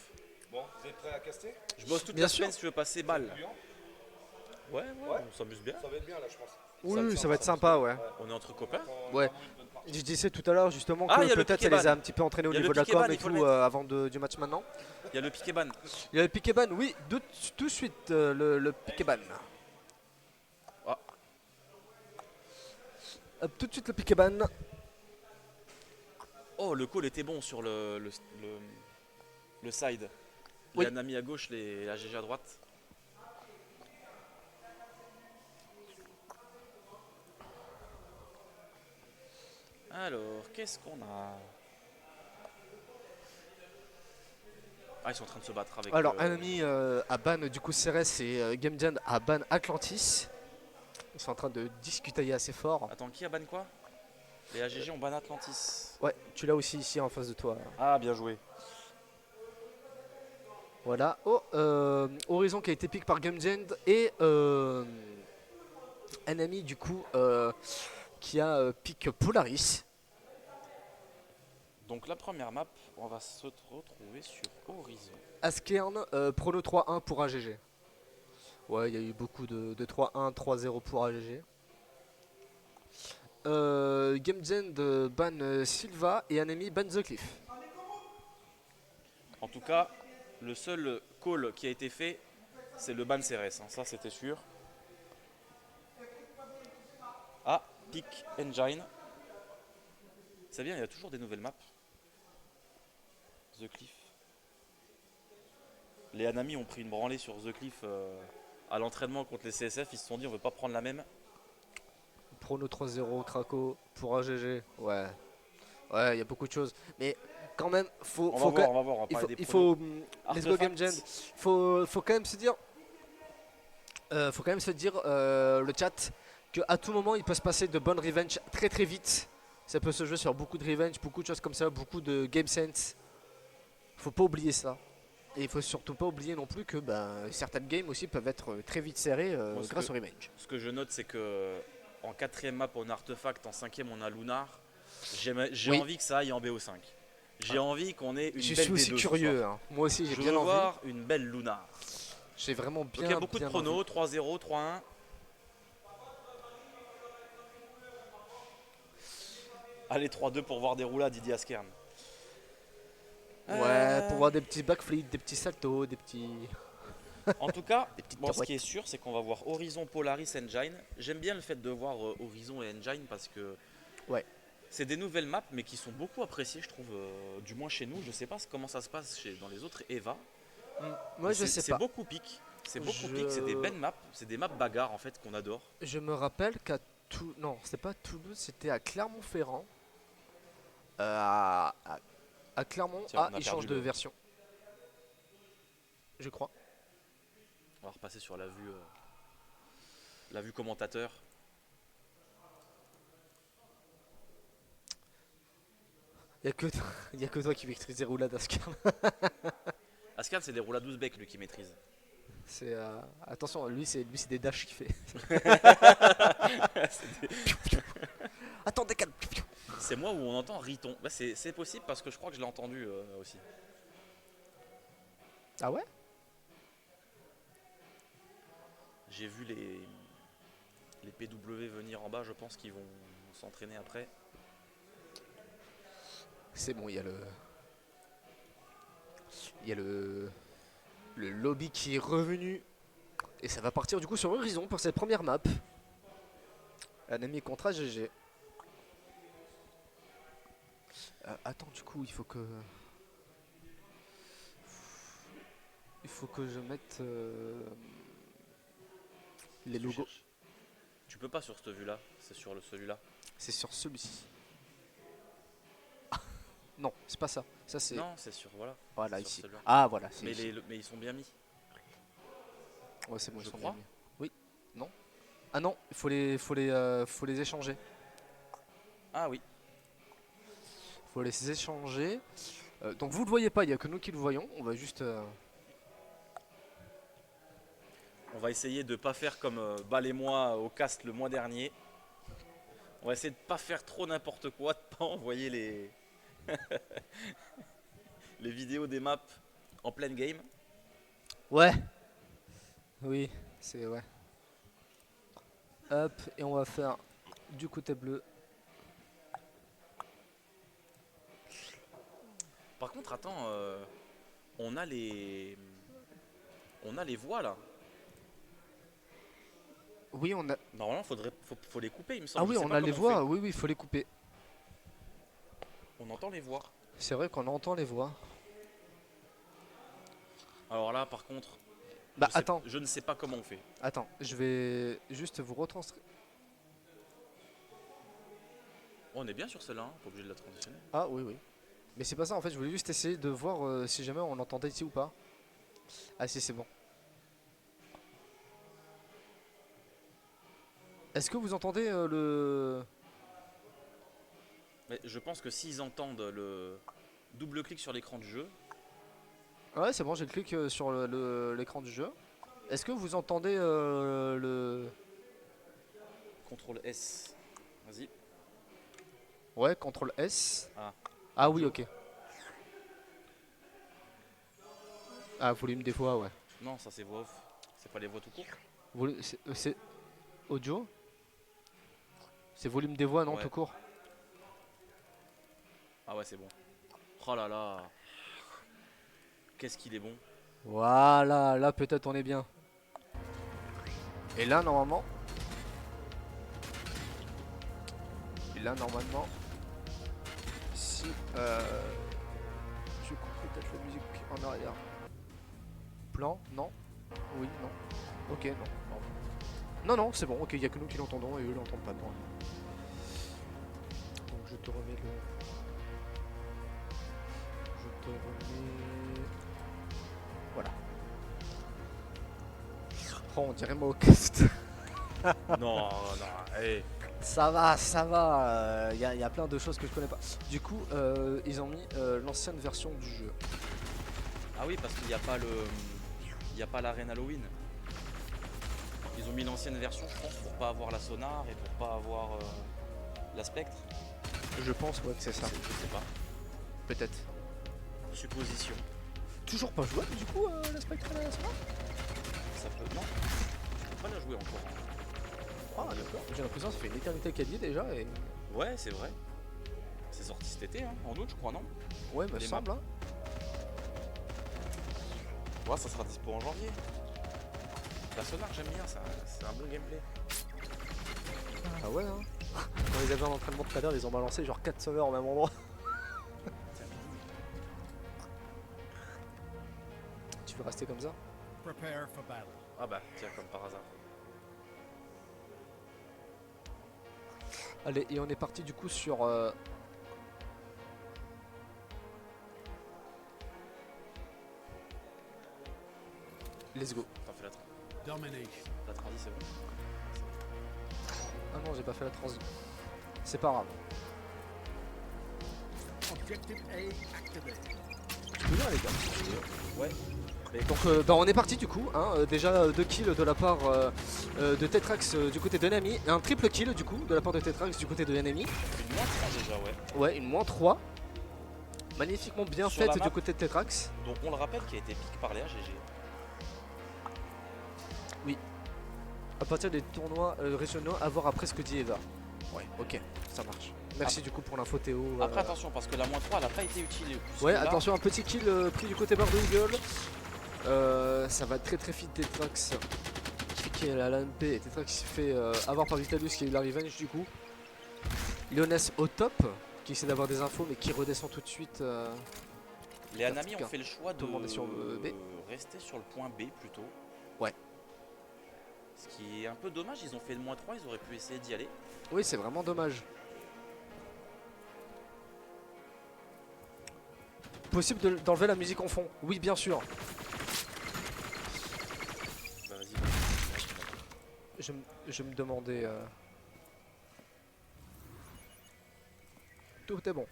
Bon, vous êtes prêts à caster? Je bosse toute Bien la sûr. semaine si je veux passer balle. Ouais, on s'amuse bien. Ça va être bien là, je pense. Oui, ça va être sympa, ouais. On est entre copains. Ouais. Je disais tout à l'heure justement Ah, que il y a le peut-être piqué ça les ban. a un petit peu entraînés au Il y a niveau le de la piqué com ban, et il faut tout le mettre. avant du match maintenant. Il y a le piqué ban. Il y a le piqué ban, oui, tout de suite le piqué ban. Ah. Hop, tout de suite le piqué ban. Oh, le call était bon sur le side. Oui. Les Nami à gauche, la GG à droite. Alors, qu'est-ce qu'on a? Ah, ils sont en train de se battre avec. Alors, un ami à ban du coup Ceres et Game Jam à ban Atlantis. Ils sont en train de discuter assez fort. Attends, qui a ban quoi? Les AGG ont ban Atlantis. Ouais, tu l'as aussi ici en face de toi. Ah, bien joué. Voilà. Oh, Horizon qui a été pick par Game Jam et un ami du coup qui a pick Polaris. Donc, la première map, on va se retrouver sur Horizon. Askern, prono 3-1 pour AGG. Ouais, il y a eu beaucoup de 3-1, 3-0 pour AGG. Game Jam de ban Silva et un ami ban The Cliff. En tout cas, le seul call qui a été fait, c'est le ban CRS. Hein. Ça, c'était sûr. Ah, Peak Engine. C'est bien, il y a toujours des nouvelles maps. The Cliff. Les Hanami ont pris une branlée sur The Cliff à l'entraînement contre les CSF. Ils se sont dit on veut pas prendre la même. Prono 3-0, Krakow pour AGG. Ouais. Ouais, il y a beaucoup de choses. Mais quand même, faut On va quand- voir, on va il parler faut, des il pronos. faut let's go Game Jam. Artefacts. Faut quand même se dire, le chat, que à tout moment il peut se passer de bonnes revenge très très vite. Ça peut se jouer sur beaucoup de revenge, beaucoup de choses comme ça, beaucoup de game sense. Faut pas oublier ça. Et il faut surtout pas oublier non plus que certaines games aussi peuvent être très vite serrées Moi, ce grâce que- au revenge. Ce que je note, c'est que en 4ème map on a Artefact, en 5ème on a Lunar. J'ai Oui. envie que ça aille en BO5. J'ai envie qu'on ait une Je belle suis aussi D2 ce curieux. soir. Hein. Moi aussi j'ai Je bien veux envie. voir une belle Lunar. J'ai vraiment bien. Donc il y a beaucoup de bien pronos, envie. 3-0, 3-1. Allez, 3-2 pour voir des roulades, Didier Askern. Ouais, pour voir des petits backflips, des petits saltos, des petits. En tout cas, Des petites moi, ce pirouettes. qui est sûr, c'est qu'on va voir Horizon, Polaris, Engine. J'aime bien le fait de voir Horizon et Engine parce que Ouais. c'est des nouvelles maps, mais qui sont beaucoup appréciées, je trouve, du moins chez nous. Je sais pas comment ça se passe dans les autres EVA. Moi je sais C'est pas. beaucoup pique. C'est beaucoup Je- pique, c'est des belles maps, c'est des maps bagarres en fait qu'on adore. Je me rappelle qu'à non, c'était pas Toulouse, c'était à Clermont-Ferrand. À Clermont, Tiens, on a ils changent perdu de le- version. Je crois. On va repasser sur la vue commentateur. Il y a que toi qui maîtrise les roulades Ascar. Ascal, c'est des roulades 12 becs lui qui maîtrise. C'est attention, lui c'est des dashs qu'il fait. Attends, décale. C'est moi où on entend Riton. Bah, c'est possible parce que je crois que je l'ai entendu aussi. Ah ouais? J'ai vu les PW venir en bas, je pense qu'ils vont s'entraîner après. C'est bon, il y a le lobby qui est revenu. Et ça va partir du coup sur Horizon pour cette première map. Un ami contre GG. Attends, du coup, il faut que je mette les Tu logos. cherches. Tu peux pas sur cette vue là, c'est sur celui-là. C'est sur celui-ci. Ah, non, c'est pas ça. Ça c'est Non, c'est sur voilà. voilà c'est sur ici. celui-là. Ah voilà. c'est Mais, ici. mais ils sont bien mis. Ouais, c'est bon, ils je sont crois. bien mis. Oui. Non. Ah non, il faut les échanger. Ah oui. Faut les échanger. Donc vous le voyez pas, il y a que nous qui le voyons. On va juste. On va essayer de pas faire comme Bal et moi au cast le mois dernier. On va essayer de pas faire trop n'importe quoi, de pas envoyer les les vidéos des maps en pleine game. Ouais. Oui, c'est ouais. Hop, et on va faire du côté bleu. Par contre, attends, on a les voix là. Oui, on a. Normalement, faut les couper, il me semble. Ah oui, Je sais on pas a les comment on voix. fait. Oui, oui, il faut les couper. On entend les voix. C'est vrai qu'on entend les voix. Alors là, par contre, Bah je sais- attends, je ne sais pas comment on fait. attends, je vais juste vous retranscrire. Oh, on est bien sur celle-là, hein, pas obligé de la transitionner. Ah oui, oui. Mais c'est pas ça, en fait, je voulais juste essayer de voir si jamais on entendait ici ou pas. Ah si, c'est bon. Est-ce que vous entendez le... Mais je pense que s'ils entendent le double-clic sur l'écran du jeu, Ouais, c'est bon, j'ai le clic sur l'écran du jeu. Est-ce que vous entendez le... CTRL S. Vas-y. Ouais, CTRL S. Ah. Ah oui, ok. Ah, volume des voix, ouais. Non, ça c'est voix off. C'est pas les voix tout court. C'est audio. C'est volume des voix, non, Ouais. tout court. Ah ouais, c'est bon. Oh là là. Qu'est-ce qu'il est bon. Voilà, là peut-être on est bien. Et là, normalement... puis là normalement, si je coupe peut-être la musique en arrière. Plan, non. Oui, non. Ok, non. Non, non, c'est bon, ok, il n'y a que nous qui l'entendons et eux l'entendent pas. Non. Donc je te remets le... Je te remets... Voilà. Oh, on dirait Mawcast. Non, non, hey. Ça va, il y a plein de choses que je connais pas. Du coup, ils ont mis l'ancienne version du jeu. Ah oui, parce qu'il n'y a pas le... Il n'y a pas l'arène Halloween. Ils ont mis l'ancienne version, je pense, pour pas avoir la sonar et pour pas avoir la spectre. Je pense ouais, que c'est ça. Je sais pas. Peut-être. Supposition. Toujours pas jouable du coup la spectre à la sonar. Ça peut... Non, je peux pas la jouer encore. Ah d'accord. J'ai l'impression que ça fait une éternité qu'elle y est déjà et... Ouais, c'est vrai. C'est sorti cet été, hein, en août, je crois, non? Ouais, me Les semble. Hein. Ouais, ça sera dispo en janvier. La sonar, j'aime bien, c'est un bon gameplay. Ah ouais hein. Quand ils avaient un entraînement tout à l'heure, ils ont balancé genre 4 serveurs au même endroit. Tu veux rester comme ça? Prepare for battle. Ah bah, tiens, comme par hasard. Allez, et on est parti du coup sur... Let's go. T'as fait Domination. la transi, c'est bon? Ah non, j'ai pas fait la transi. C'est pas grave. Objective A activated. Je peux bien les gars. Ouais. Donc bah, on est parti du coup, hein, déjà 2 kills de la part de Tetrax du côté de Nami, et un triple kill du coup de la part de Tetrax du côté de Nami. Une moins 3 déjà, ouais. Ouais, une moins 3. Magnifiquement bien Sur la faite map. du côté de Tetrax. Donc on le rappelle qui a été piqué par les AGG. À partir des tournois régionaux, à voir après ce que dit Eva. Ouais, ok, ça marche. Merci du coup pour l'info Théo. Après attention, parce que la moins 3 elle a pas été utile. Ouais, attention, un petit kill pris du côté barre de Eagle. Ça va très très vite Tetrax qui est à la MP et Tetrax qui se fait avoir par Vitalus qui a eu la revenge du coup. Lyonès au top qui essaie d'avoir des infos mais qui redescend tout de suite. Les Anami ont fait le choix de tout le monde est sur, B. rester sur le point B plutôt. Ouais. Ce qui est un peu dommage, ils ont fait le moins 3, ils auraient pu essayer d'y aller. Oui, c'est vraiment dommage. Possible d'enlever la musique en fond? Oui, bien sûr. Bah, vas-y. Je me demandais... Tout est bon.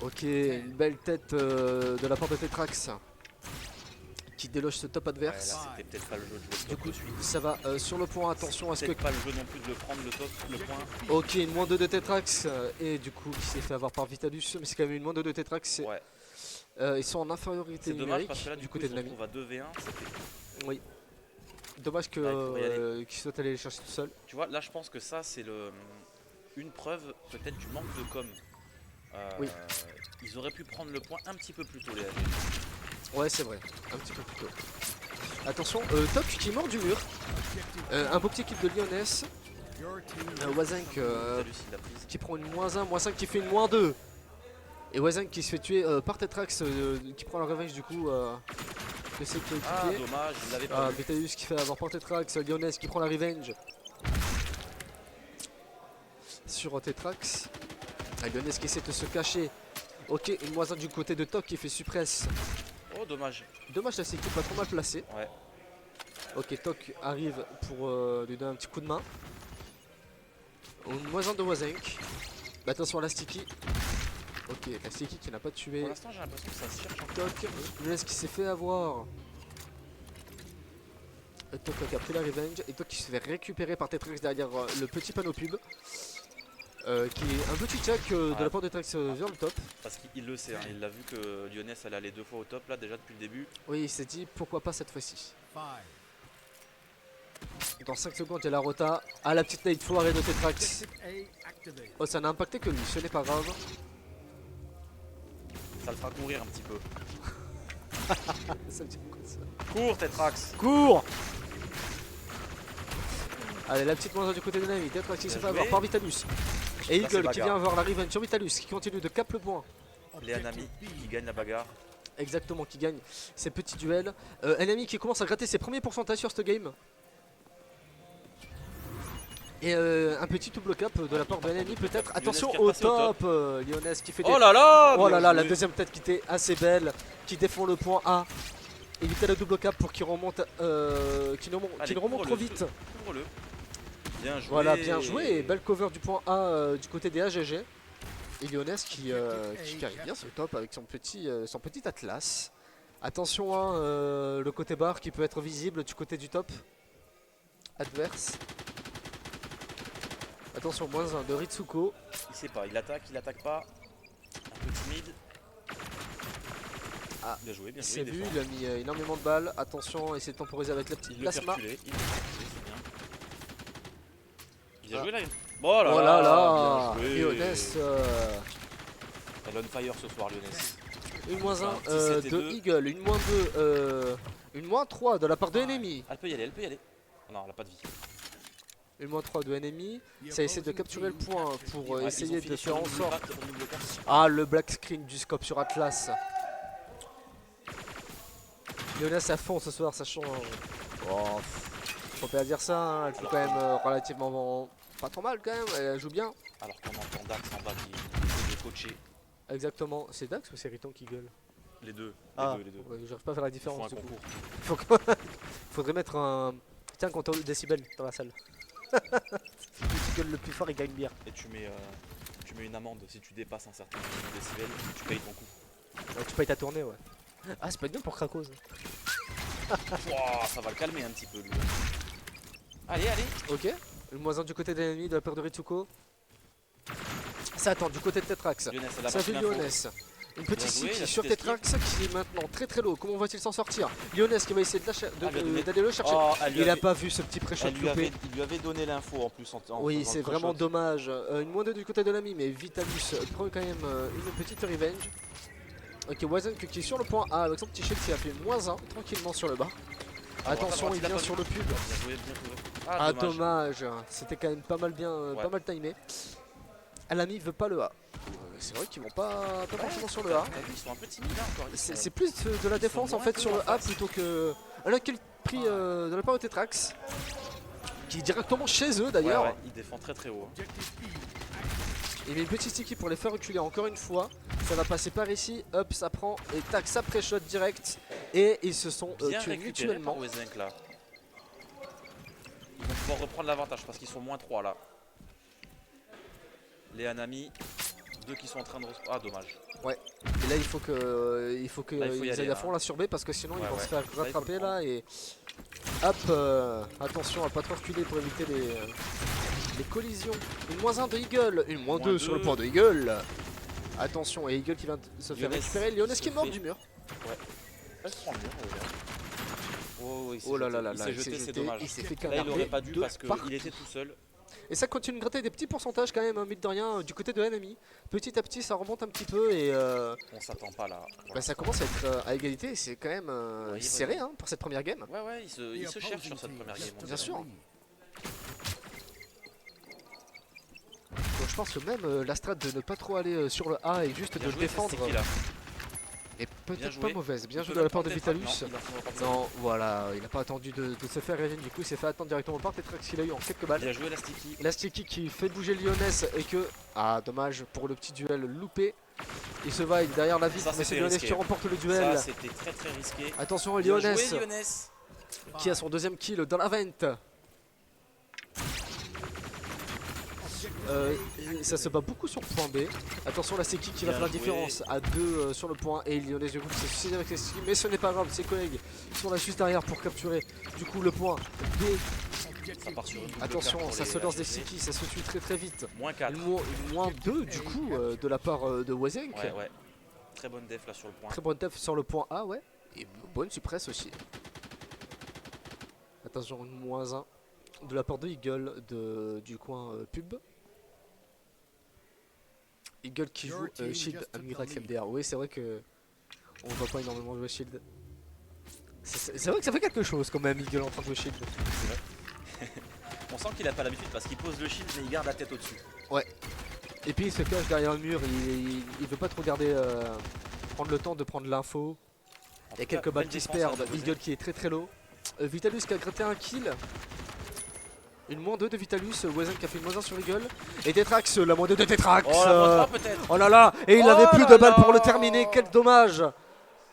Ok, une belle tête de la part de Tetrax qui déloge ce top Ouais, adverse. là c'était peut-être pas le jeu de jouer le Du top coup, de suite. ça va sur le point. Attention à ce que... Peut-être pas le jeu non plus de le prendre le top, le point. Ok, une moins 2 de Tetrax et du coup qui s'est fait avoir par Vitalus, mais c'est quand même une moins 2 de Tetrax. Ouais. Ils sont en infériorité C'est dommage numérique parce que là du du coup côté ils de se Nami. retrouvent à 2v1. Oui. Dommage que Ouais, il faut y aller. qu'il soit allé les chercher tout seul. Tu vois, là je pense que ça c'est une preuve peut-être du manque de com. Oui. Ils auraient pu prendre le point un petit peu plus tôt les AG. Ouais, c'est vrai, un petit peu plus tôt. Attention, Top qui mord du mur. Un beau petit kill de Lyonès. Your team Wazenk Vitalus, il l'a prise. qui prend une moins 1, moins 5 qui fait une moins 2. Et Wazenk qui se fait tuer par Tetrax qui prend la revenge du coup de ses Ah coéquipiers. dommage, il l'avait pas vu. Vitalus qui fait avoir par Tetrax, Lyonès qui prend la revenge sur Tetrax. Lyonès qui essaie de se cacher. Ok, une moins 1 du côté de Top qui fait suppresse. Oh dommage. Dommage, là, c'est équipe pas trop mal placée. Ouais. Ok, Tok arrive pour lui donner un petit coup de main. Une moins 1 de Wazenk. Attention à la Sticky. Ok, la Sticky qui n'a pas tué Pour l'instant j'ai l'impression que ça se cherche encore. Tok. Lyonès qui s'est fait avoir. Tok a pris la revenge. Et Tok qui se fait récupérer par Tetrax derrière le petit panneau pub. Qui est un petit check de la part de Tetrax vers le top. Parce qu'il le sait, hein, il l'a vu que Lyonès elle allait 2 fois au top là déjà depuis le début. Oui, il s'est dit pourquoi pas cette fois-ci. 5. Dans 5 secondes, il y a la rota. Ah, la petite nade foirée de Tetrax. Objective A activated. Oh, ça n'a impacté que lui, ce n'est pas grave. Ça le fera courir un petit peu. Ça veut dire quoi ça? Cours Tetrax. Cours! Allez, la petite moins du côté de l'ennemi. Tetrax qui se Bien fait avoir joué. par Vitalus. Et Là, c'est Eagle qui bagarre. vient avoir la revenge sur Vitalus qui continue de cap le point. Les Anami qui gagnent la bagarre. Exactement, qui gagne ces petits duels. Enemy qui commence à gratter ses premiers pourcentages sur ce game. Et un petit double cap de la part de Enemy peut-être. Attention qui est au repassé au top, Lyonès qui fait des... Oh là là Oh là bien là, la joué. deuxième tête qui était assez belle, qui défend le point A. Éviter le double cap pour qu'il remonte, qu'il ne Allez, remonte trop couvre-le, vite. Couvre-le. Bien joué. Voilà, bien joué. Belle cover du point A du côté des AGG. Et Lyonès qui arrive bien sur le top avec son petit Atlas. Attention, hein, le côté barre qui peut être visible du côté du top adverse. Attention, moins 1 de Ritsuko. Il sait pas, il attaque pas. Un peu timide. Ah, bien joué, bien Il joué. s'est vu, défend. il a mis énormément de balles. Attention, essaie de temporiser avec la petite Il le fait plasma. reculer, il le fait reculer, c'est bien. Bien joué là. Oh là Oh là là, bien joué. Lyonès, Elle est on fire ce soir, Lyonès. une moins 1 Enfin, 17 et de 2. Eagle, une moins 2, une moins 3 de la part de Enemy. Elle peut y aller, elle peut y aller. Oh non, elle a pas de vie. Une moins 3 de Enemy. Ça essaie de capturer le point pour Ouais, ils essayer ont de fini sur faire en le double sorte. cap, le double cap. Ah, le black screen du scope sur Atlas. Lyonès à fond ce soir, ça change. Oh, faut pas dire ça, hein, elle joue quand même relativement pas trop mal quand même, elle joue bien. Alors qu'on entend Dax en bas qui est coaché. Exactement, c'est Dax ou c'est Riton qui gueule? Les deux. Ah, Les deux. ouais, j'arrive pas à faire la Ils font différence un du coup. concours. Faut que- Faudrait mettre un... Tiens, compteur de décibels dans la salle. Celui qui gueule le plus fort, il gagne bien. Et tu mets une amende si tu dépasses un certain nombre de décibels, tu payes ton coup. Ouais, tu payes ta tournée, ouais. Ah, c'est pas bien pour Krakos. Wouah, ça va le calmer un petit peu lui. Allez, allez. Ok, le moins 1 du côté de l'ennemi de la peur de Ritsuko. Ça attend du côté de Tetrax. Lyonès, elle a Ça pas fait l'info. Lyonès. Une petite Bien joué, sticky la sur petite Tetrax qui est maintenant très très low. Comment va-t-il s'en sortir? Lyonès qui va essayer Ah, lui a donné- d'aller le chercher. Oh, elle lui Il a avait- pas vu ce petit pré-shot il lui avait donné l'info en plus. Oui, faisant c'est le vraiment pré-shot. dommage. Une moins 2 du côté de l'ami, mais Vitalus prend quand même une petite revenge. Ok, Wazen qui est sur le point A avec son petit shield qui a fait moins 1 tranquillement sur le bas. Attention, il vient sur le pub. Bien joué, bien joué. Ah, dommage. C'était quand même pas mal Ouais. pas mal timé. Alami veut pas le A. C'est vrai qu'ils vont pas forcément sur le A. T'as vu, ils sont un peu timides là encore. Ils C'est sont- c'est plus de la défense en moins fait que sur en le A face. plutôt que. Elle a quel prix de la part de Tetrax qui est directement chez eux Ouais, d'ailleurs. ouais, il défend très très haut. Il met une petite sticky pour les faire reculer encore une fois. Ça va passer par ici, hop, ça prend et tac, ça pré-shot direct. Et ils se sont Bien tués récupéré mutuellement. par Wezenk là. Ils vont pouvoir reprendre l'avantage parce qu'ils sont moins 3 là. Les Anami, 2 qui sont en train de... Ah dommage. Et là il faut que Là, il faut y ils aller, aillent à là. fond là sur B parce que sinon ils Ouais, vont ouais. se faire Là, il faut rattraper le là et hop, attention à pas trop reculer pour éviter les collisions. Une moins 1 de Eagle, une moins Moins 2 sur le deux. point de Eagle. Attention, et Eagle qui vient de se faire Lyonès récupérer. Lyonès qui est se mort fait- du mur. Elle se prend bien. Oh, il s'est Oh là jeté. là là Il là, s'est il s'est jeté, c'est jeté, dommage. il s'est fait Là il canarder aurait pas dû de parce partout. qu'il était tout seul. Et ça continue de gratter des petits pourcentages quand même, hein, mine de rien, du côté de l'ennemi. Petit à petit, ça remonte un petit peu et On s'attend pas là. bah, ça commence à être à égalité. Et c'est quand même Oui, serré oui. hein, pour cette première game. Ouais, ouais, il se cherche sur cette première game. on Bien dirait. sûr. Donc je pense que même la strat de ne pas trop aller sur le A et juste Bien de joué, le défendre Sticky, là. est Bien peut-être joué. pas mauvaise. Bien Il joué peut de la la part de prendre, Vitalus. non, il va prendre la Non, voilà, il n'a pas attendu de se faire réveiller, du coup il s'est fait attendre directement par Tetrax qu'il a eu en quelques balles. Bien joué la Sticky. La sticky qui fait bouger Lyonès et que... Ah dommage pour le petit duel loupé. Il se va derrière la vitre Ça, mais c'est c'était Lyonès risqué. qui remporte le Ça duel. c'était très très risqué. Attention Bien Lyonès joué Lyonès. qui a son deuxième kill dans la vente. Ça se bat beaucoup sur le point B. Attention la Seki qui va Bien faire la joué. différence à 2 sur le point et Lyonès du coup qui s'est suicidé avec ses skis, mais ce n'est pas grave, ses collègues sont là juste derrière pour capturer du coup le point B. Ça part sur une double Attention, carte pour ça les se lance des AGG. Seki, ça se tue très très vite. Moins 4. Une moins 2 du coup de la part de Wazenk. Ouais, ouais. Très bonne def là sur le point. Très bonne def sur le point A, ouais. Et bonne suppresse aussi. Attention, une moins 1 de la part de Eagle du coin pub. Eagle qui joue Shield à Miracle MDR. Oui, c'est vrai que on voit pas énormément jouer Shield. C'est vrai que ça fait quelque chose quand même, Eagle en train de jouer Shield. On sent qu'il a pas l'habitude parce qu'il pose le shield mais il garde la tête au-dessus. Et puis il se cache derrière le mur, il veut pas trop regarder, prendre le temps de prendre l'info. Il y a quelques balles qui se perdent, Eagle qui est très low. Vitalus qui a gratté un kill. Une moins 2 de Vitalus, Wezen qui a fait une moins 1 sur Eagle. Et Tetrax, la moins 2 de Tetrax. Oh, la moins 3 peut-être. Oh là là, et il Oh avait plus là de balles là. pour le terminer, quel dommage.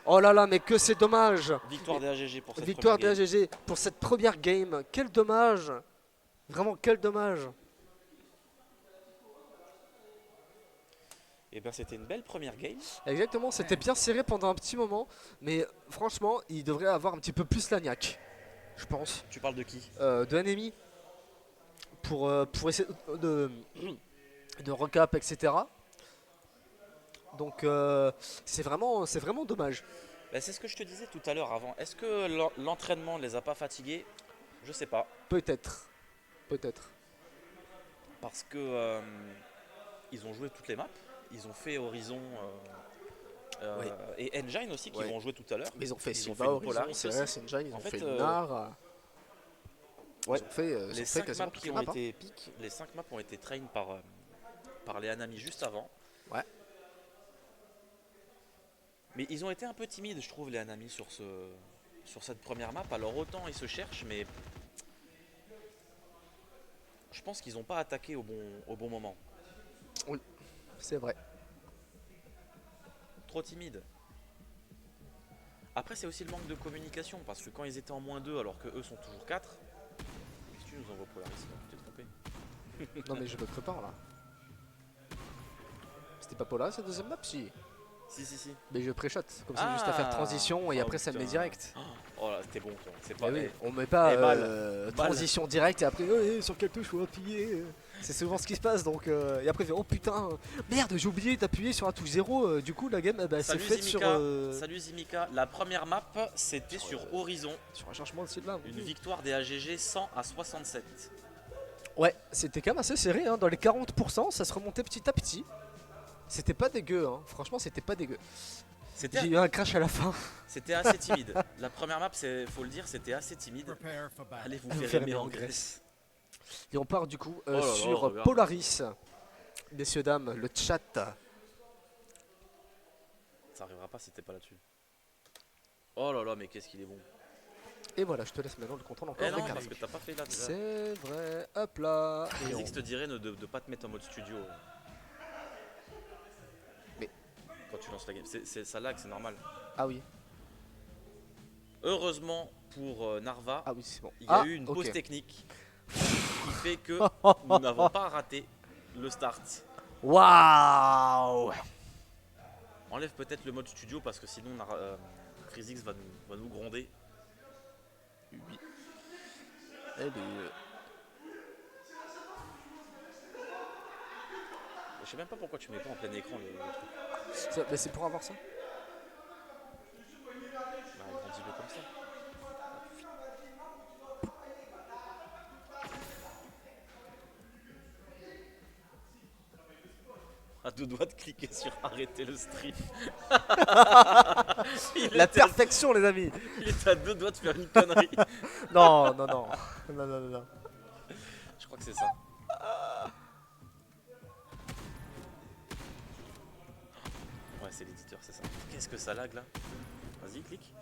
Oh là là, mais que c'est dommage. Victoire des AGG pour cette Victoire des première game. AGG pour cette première game, quel dommage. Vraiment quel dommage. Et ben c'était une belle première game. Exactement, c'était bien serré pendant un petit moment, mais franchement, il devrait avoir un petit peu plus la niaque, je pense, Tu parles de qui? de Enemy, pour essayer de recap, etc. Donc c'est vraiment dommage. Bah, c'est ce que je te disais tout à l'heure avant. Est-ce que l'entraînement ne les a pas fatigués? Je sais pas. Peut-être. Parce que ils ont joué toutes les maps. Ils ont fait Horizon Oui. et Engine aussi qui Ouais. vont jouer tout à l'heure. Mais ils ont fait Ils ont Silva, fait une Horizon, Polaris CRS, aussi. Engine, ils En ont fait, fait Lunar. ouais. Ils ont fait, Les 5 quasiment maps toutes qui les ont maps, hein. été piques, les 5 maps ont été train par les Hanami juste avant. Ouais. Mais ils ont été un peu timides, je trouve, les Hanami sur cette première map. Alors autant ils se cherchent, mais je pense qu'ils n'ont pas attaqué au bon moment. C'est vrai. Trop timide. Après, c'est aussi le manque de communication parce que quand ils étaient en -2 alors que eux sont toujours 4, qu'est-ce que tu nous envoies Polaris là? Tu t'es trompé. Non mais je me prépare là. C'était pas Pola cette deuxième map si. Si. Mais je pré-shot, comme ça juste à faire transition et Oh, après ça me met putain. direct. Oh là, c'était bon toi. C'est Eh pas oui, eh, on met pas eh, balle. transition directe et après sur quelle touche faut appuyer. C'est souvent ce qui se passe donc et après oh putain merde j'ai oublié d'appuyer sur la touche 0 du coup la game c'est Salut faite sur Zimika. Salut Zimika. La première map, c'était sur Horizon. sur un changement de Sylvain. Une victoire des AGG 100 à 67. Ouais, c'était quand même assez serré hein. Dans les 40%, ça se remontait petit à petit. C'était pas dégueu hein. Franchement, c'était pas dégueu. J'ai C'était eu un crash à la fin. assez timide. La première map, faut le dire, c'était assez timide. Allez vous faire aimer en Grèce. Et on part du coup Oh là là, sur regarde. Polaris. Messieurs, dames, le chat. Ça arrivera pas si t'es pas là-dessus. Oh là là, mais qu'est-ce qu'il est bon. Et voilà, je te laisse maintenant le contrôle encore Eh des non, cartes. parce que t'as pas fait là déjà. C'est vrai, hop là. Et on- Kha'Zix te dirait de pas te mettre en mode studio. Mais- quand tu lances la game, ça lag, c'est normal. Ah oui, Heureusement pour Narva, ah oui, c'est bon. il y a Ah, eu une ok. pause technique qui fait que nous n'avons pas raté le start. Waouh. Enlève peut-être le mode studio parce que sinon Kha'Zix va nous gronder. Oui. Eh bien, Je sais même pas pourquoi tu mets pas en plein écran le truc. mais c'est pour avoir ça. Bah, agrandis-le comme ça. À deux doigts de cliquer sur arrêter le stream. La perfection, les amis. Il est à deux doigts de faire une connerie. Non. Je crois que c'est ça. Ouais, c'est l'éditeur, c'est ça. Qu'est-ce que ça lag là? Vas-y, clique.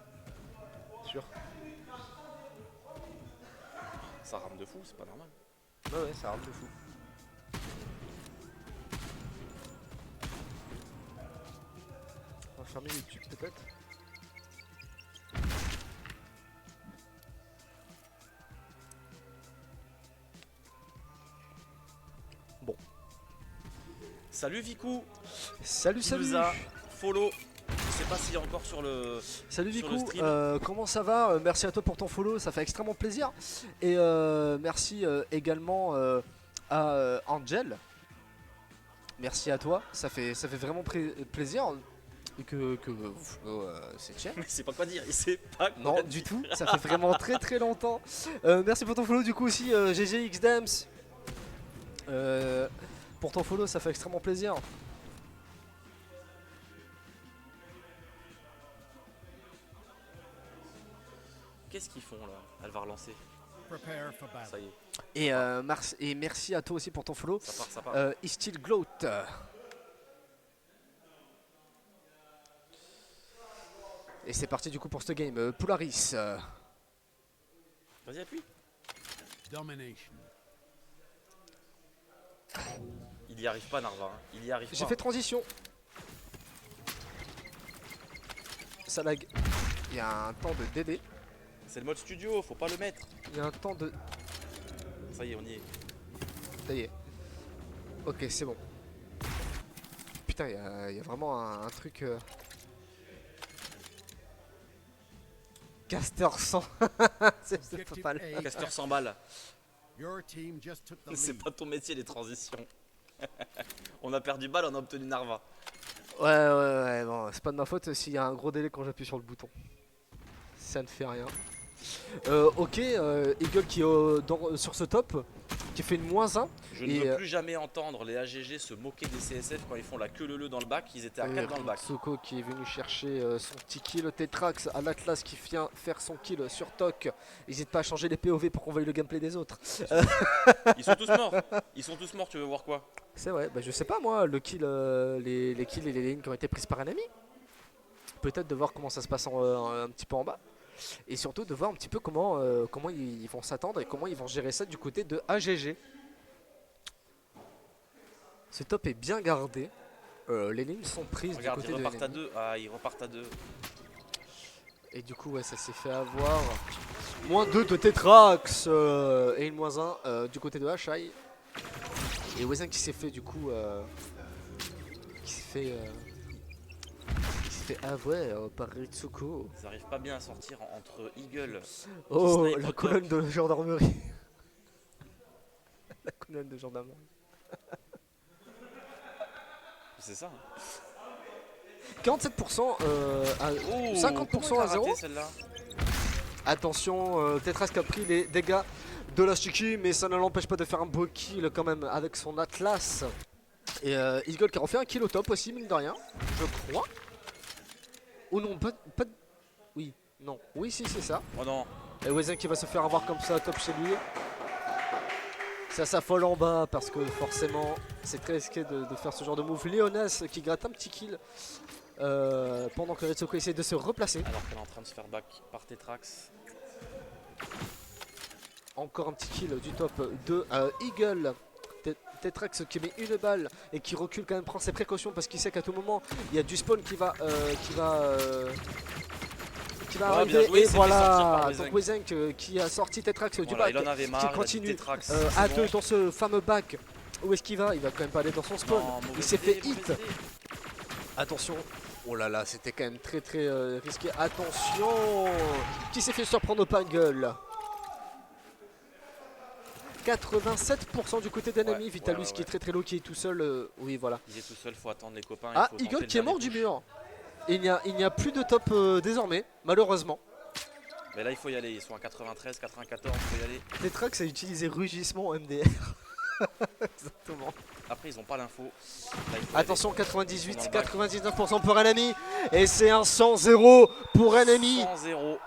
Sûr. Ça rame de fou, c'est pas normal. Ouais, ça rame de fou. On va fermer YouTube peut-être. Salut Vicou, Salut, qui nous a follow. Je sais pas s'il est encore sur le. Salut sur le Vicou, stream. comment ça va? Merci à toi pour ton follow, ça fait extrêmement plaisir. Et merci également à Angel. Merci à toi, ça fait vraiment plaisir. Et que c'est cher. Il sait pas quoi dire, il sait pas quoi Non, dire. du tout, ça fait vraiment très longtemps. Merci pour ton follow du coup aussi, GGX Dams. Pour ton follow, ça fait extrêmement plaisir. Qu'est-ce qu'ils font là? Elle va relancer. Ça y est. Et, et merci à toi aussi pour ton follow. Ça part. Is still gloat. Et c'est parti du coup pour ce game. Polaris. Vas-y, appuie. Domination. Il y arrive pas, Narva. Hein. Il y arrive pas. J'ai fait transition. Ça lag. Il y a un temps de DD. C'est le mode studio, faut pas le mettre. Il y a un temps de... Ça y est, on y est. Ça y est. Ok, c'est bon. Putain, il y a vraiment un truc... Caster 100. c'est pas mal. Caster 100 balles. Your team just took the C'est lead. pas ton métier, les transitions. On a perdu balle, on a obtenu Narva. Ouais, bon, c'est pas de ma faute s'il y a un gros délai quand j'appuie sur le bouton. Ça ne fait rien. Ok, Eagle qui est sur ce top, qui fait une -1. Je ne veux plus jamais entendre les AGG se moquer des CSF quand ils font la queue leu dans le bac. Ils étaient à 4 dans le bac. Soko qui est venu chercher son petit kill. Tetrax à l'Atlas qui vient faire son kill sur Tok. N'hésite pas à changer les POV pour qu'on voie le gameplay des autres. Ils sont tous morts. Ils sont tous morts, tu veux voir quoi? C'est vrai, bah je sais pas moi, le kill, les kills et les lignes qui ont été prises par un ami. Peut-être de voir comment ça se passe un petit peu en bas. Et surtout de voir un petit peu comment ils vont s'attendre et comment ils vont gérer ça du côté de AGG. Ce top est bien gardé. Les lignes sont prises Regarde, du ils côté repartent de à 2. Ah, ils repartent à 2. Et du coup ouais, ça s'est fait avoir. -2 de Tetrax et une -1 du côté de HI. Et Wezen qui s'est fait du coup qui s'est fait avoir par Ritsuko. Ils arrivent pas bien à sortir entre Eagle. Oh, snipe la au colonne top. de gendarmerie. La colonne de gendarmerie. C'est ça. 47% à Oh, 50% à 0. Celle-là. Attention, Tetrax qui a pris les dégâts de la Shiki, mais ça ne l'empêche pas de faire un beau kill quand même avec son Atlas. Et Eagle qui a refait un kill au top aussi, mine de rien, je crois. Oh non, pas de... Oui, non. Oui, si, c'est ça. Oh non. Et Wezen qui va se faire avoir comme ça, top chez lui. Ça s'affole en bas parce que forcément, c'est très risqué de faire ce genre de move. Léonès qui gratte un petit kill pendant que Retsoko essaie de se replacer. Alors qu'elle est en train de se faire back par Tetrax. Encore un petit kill du top de Eagle. Tetrax qui met une balle et qui recule quand même, prend ses précautions parce qu'il sait qu'à tout moment il y a du spawn qui va arriver. Bien joué, Et c'est fait sortir voilà, par donc Wezenk. Wezenk qui a sorti Tetrax du Voilà, bac, il en avait marre, qui il a dit continue Tetrax, à c'est deux bon. dans ce fameux bac. Où est-ce qu'il va? Il va quand même pas aller dans son spawn. Non, Il mauvaise s'est fait idée, hit. mauvaise idée. Attention. Oh là là, c'était quand même très risqué. Attention. Qui s'est fait surprendre au pangle? 87% du côté d'ennemi. Ouais, Vitalus ouais. qui est très low, qui est tout seul. Oui, voilà. Il est tout seul, faut attendre les copains. Ah, il faut Eagle tenter qui est le mort dernier du push. mur. Et il n'y a plus de top désormais, malheureusement. Mais là, il faut y aller. Ils sont à 93, 94, il faut y aller. Tetrax a utilisé rugissement MDR. Exactement. Après, ils ont pas l'info. Là, il faut y Attention, aller. 98, Ils sont dans le bac. 99% pour Enemy. Et c'est un 100-0 pour Enemy. 100-0.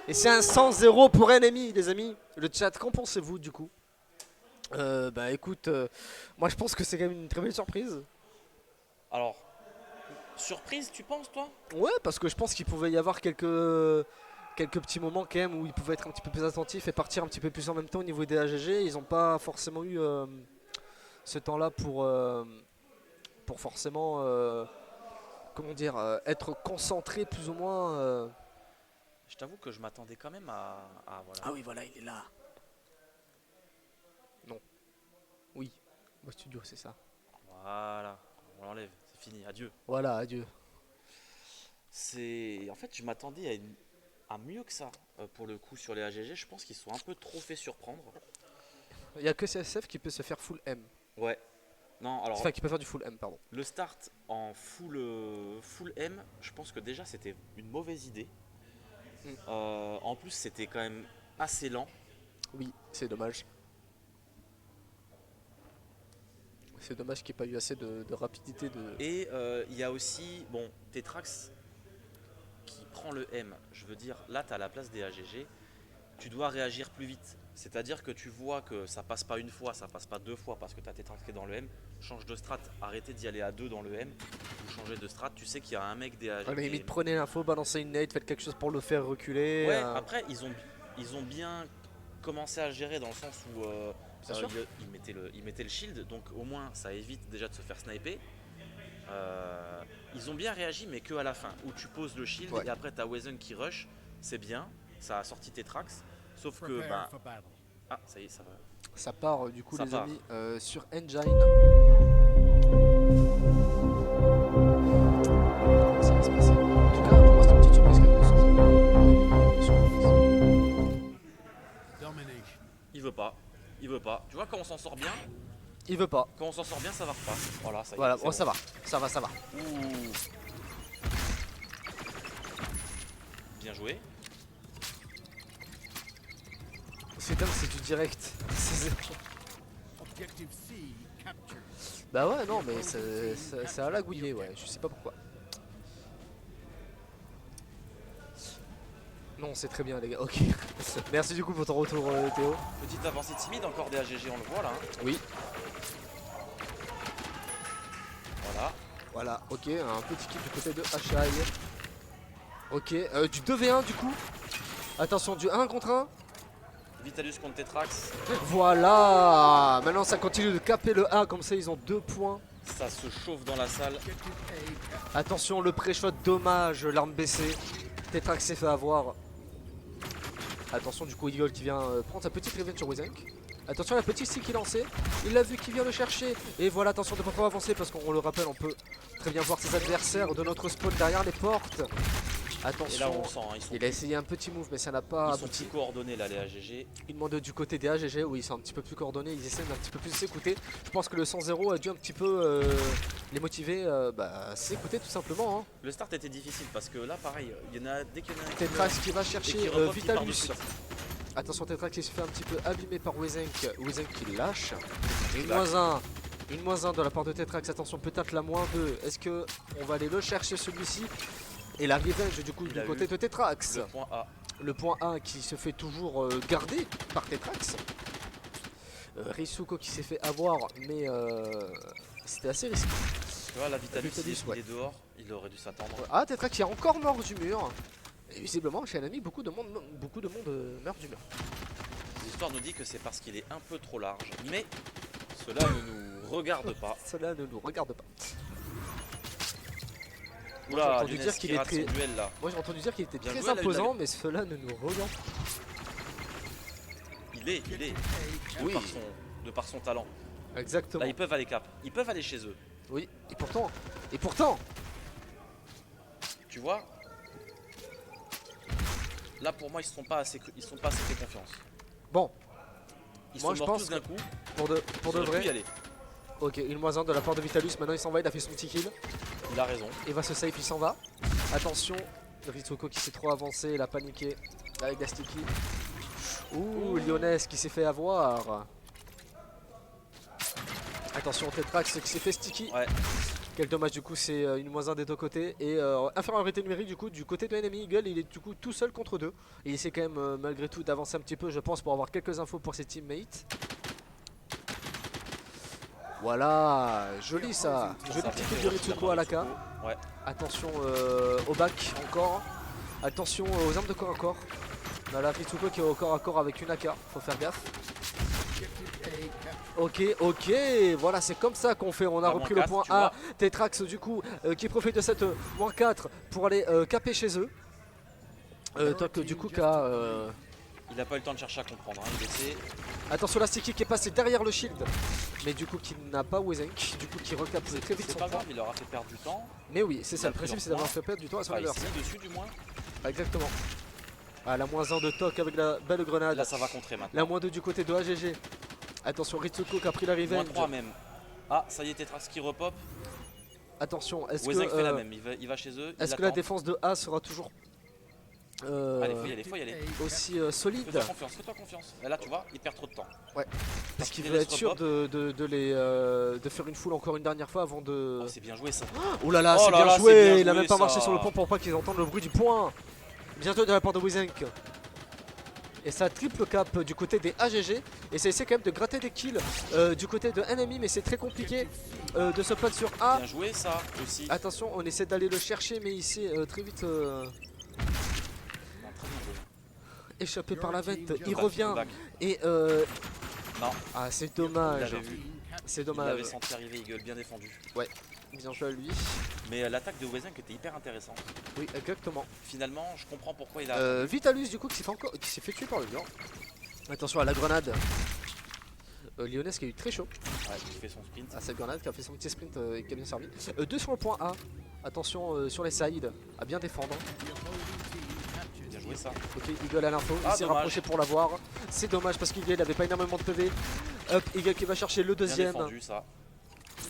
Et c'est un 100-0 pour Enemy, les amis. Le chat, qu'en pensez-vous du coup? Bah écoute, moi je pense que c'est quand même une très belle surprise. Alors, surprise, tu penses, toi? Ouais, parce que je pense qu'il pouvait y avoir quelques petits moments quand même où ils pouvaient être un petit peu plus attentifs et partir un petit peu plus en même temps au niveau des AGG. Ils n'ont pas forcément eu ce temps-là pour forcément, comment dire, être concentrés plus ou moins. Je t'avoue que je m'attendais quand même à voilà. Ah oui, voilà, il est là. Non. Oui, au studio, c'est ça. Voilà, on l'enlève, c'est fini, adieu. Voilà, adieu. En fait, je m'attendais à mieux que ça pour le coup sur les AGG. Je pense qu'ils sont un peu trop fait surprendre. Il n'y a que CSF qui peut se faire full M. Ouais. Non, alors Enfin, qui peut faire du full M, pardon. le start en full M, je pense que déjà c'était une mauvaise idée. En plus, c'était quand même assez lent. Oui, c'est dommage. C'est dommage qu'il n'y ait pas eu assez de rapidité de... Et il y a aussi, bon, Tetrax qui prend le M. Je veux dire, là, tu as la place des AGG. tu dois réagir plus vite. C'est-à-dire que tu vois que ça passe pas une fois, ça passe pas deux fois parce que tu as Tetrax qui est dans le M. Change de strat, arrêtez d'y aller à deux dans le M. Ou changer de strat, tu sais qu'il y a un mec des À la limite, prenez l'info, balancez une nade, faites quelque chose pour le faire reculer. Ouais, après, ils ont bien commencé à gérer dans le sens où Bien sûr. ils mettaient le shield, donc au moins ça évite déjà de se faire sniper. Ils ont bien réagi, mais que à la fin, où tu poses le shield Ouais. et après t'as Wezen qui rush, c'est bien, ça a sorti tes tracks, sauf que Prepare bah, for battle. ah ça y est, ça va. Ça part du coup Ça les part. amis sur Engine. Comment ça va se passer? En tout cas pour moi c'est une petite surprise quand même. Domination. Il veut pas. Tu vois quand on s'en sort bien, Il veut pas. quand on s'en sort bien, ça va repas. Voilà, ça y est. Voilà, c'est oh, bon. ça va. Ça va. Ouh. Bien joué. C'est dingue, c'est du direct. Objective C captured. Bah ouais, non, mais c'est à la gouiller, ouais. Je sais pas pourquoi. Non, c'est très bien, les gars. Ok. Merci du coup pour ton retour, Théo. Petite avancée timide encore des AGG, on le voit là. Hein. Oui. Voilà. Voilà, ok. Un petit kill du côté de HI. Ok. Du 2v1 du coup. Attention, du 1 contre 1. Vitalus contre Tetrax, Voilà. Maintenant, ça continue de caper le A. Comme ça, ils ont 2 points. ça se chauffe dans la salle. Objective A captured. Attention, le pré-shot, dommage. L'arme baissée. Tetrax s'est fait avoir. Attention, du coup, Eagle qui vient prendre sa petite revenge sur Wezenk. Attention, la petite stick qui est lancée. Il l'a vu qui vient le chercher. Et voilà, attention de ne pas trop avancer parce qu'on le rappelle, on peut très bien voir ses adversaires de notre spawn derrière les portes. Et là Attention. on sent, hein, ils sont, Il a essayé un petit move, mais ça n'a pas ils sont abouti. plus coordonnés là les AGG. Il demande du côté des AGG, oui, ils sont un petit peu plus coordonnés, ils essaient d'un petit peu plus s'écouter. Je pense que le 100-0 a dû un petit peu les motiver s'écouter tout simplement. Hein. Le start était difficile parce que là pareil, il y en a dès qu'il y en a un qui Tetrax qui va meurt et chercher qui repop, il part de Vitalus. suite. Attention, Tetrax qui se fait un petit peu abîmer par Wezenk. Wezenk qui lâche. Une Lâche. moins 1 de la part de Tetrax. Attention, peut-être la moins 2. Est-ce que on va aller le chercher celui-ci? Et la revenge du coup Il du a côté eu de Tetrax. Le point A. Le point A qui se fait toujours garder par Tetrax. Risuko qui s'est fait avoir, mais c'était assez risqué. Tu vois la Vitalus, Vitalus, il est dehors, il aurait dû s'attendre. Ah, Tetrax qui est encore mort du mur. Et visiblement, chez Anami, beaucoup de monde meurt du mur. L'histoire nous dit que c'est parce qu'il est un peu trop large, mais cela ne nous regarde pas. Cela ne nous regarde pas. J'ai Oula, entendu Younes dire qu'il qui rate était- son duel là. Moi j'ai entendu dire qu'il était Bien très joué, là, imposant, mais cela ne nous regarde pas. Il est, Oui, de par son talent. exactement. Là ils peuvent aller cap, ils peuvent aller chez eux. Oui, et pourtant, Tu vois. Là pour moi ils sont pas assez fait confiance. bon, Ils Moi, sont je morts pense tous d'un coup. pour de Ils auraient pu vrai. y aller. Ok, une moins 1 de la part de Vitalus, maintenant il s'en va, il a fait son petit kill. Il a raison. Il va se safe, il s'en va. Attention, Ritsuko qui s'est trop avancé, il a paniqué avec la sticky. Ouh, Lyonès qui s'est fait avoir. Attention, Tetrax qui s'est fait sticky. Ouais. Quel dommage, du coup, c'est une moins 1 des deux côtés. Et infériorité numérique, du coup, du côté de l'ennemi. Eagle, il est du coup tout seul contre deux. Et il essaie quand même, malgré tout, d'avancer un petit peu, je pense, pour avoir quelques infos pour ses teammates. Voilà, joli ça. Joli Ça petit vient coup de de Ritsuko à l'AK. Ouais. Attention au back encore. Attention aux armes de corps à corps. Voilà, Ritsuko qui est au corps à corps avec une AK. Faut faire gaffe. Ok, voilà, c'est comme ça qu'on fait. On a La repris moins le point 4, tu A. vois. Tetrax, du coup, qui profite de cette moins 4 pour aller caper chez eux. Tant que du coup, Il a pas eu le temps de chercher à comprendre. Hein. Il essaie. attention, la sticky qui est passée derrière le shield. Mais du coup, qui n'a pas Wezenk. Du coup, qui recapte très vite C'est son pas point. grave, il leur a fait perdre du temps. Mais oui, c'est Il ça. a Le pris principe, leur c'est d'avoir point. fait perdre du temps à son Enfin, il adversaire. s'est mis dessus du moins. Exactement. Ah, la moins 1 de Tok avec la belle grenade. Là ça va contrer maintenant. La moins 2 du côté de AGG. Attention, Ritsuko qui a pris la Moins revenge. 3 même. Ah, ça y est, Tetrax qui repop. Attention, est-ce Wezenk fait la que, même, il va chez eux. est-ce que la défense de A sera toujours Allez, faut y aller. aussi solide? Fais-toi confiance. Et là, tu vois, il perd trop de temps. Parce qu'il qu'il veut laisse être sûr repop. de faire une foule encore une dernière fois avant de... Oh, c'est bien joué ça. Oh là là, Oh c'est là bien là, joué. c'est bien Il a joué, même pas marché ça. sur le pont pour pas qu'ils entendent le bruit du point. Bientôt de la part de Wezenk. Et ça triple cap du côté des AGG. Et ça essaie quand même de gratter des kills du côté de Enemy, mais c'est très compliqué de se prendre sur A. Bien joué ça aussi. Attention, on essaie d'aller le chercher, mais il s'est très vite Non, très bien joué. échappé par la vente. Il Back, revient back. et Non, ah, c'est il dommage. l'avait vu. C'est Il dommage. l'avait senti arriver, Eagle, bien défendu. Bien joué à lui. Mais l'attaque de Wezeng était hyper intéressante. Oui, exactement. Finalement, je comprends pourquoi il a. Vitalus du coup qui s'est fait tuer par le mur. Attention à la grenade. Lyonès qui a eu très chaud Ouais, il fait son sprint. à cette grenade, qui a fait son petit sprint et qui a bien servi. 2 sur le point A. Attention sur les sides, à bien défendre. Bien joué ça. Ok, Eagle à l'info, Ah, il s'est dommage. rapproché pour l'avoir. C'est dommage parce qu'Eagle n'avait pas énormément de PV. Hop, Eagle qui va chercher le Bien deuxième, défendu ça.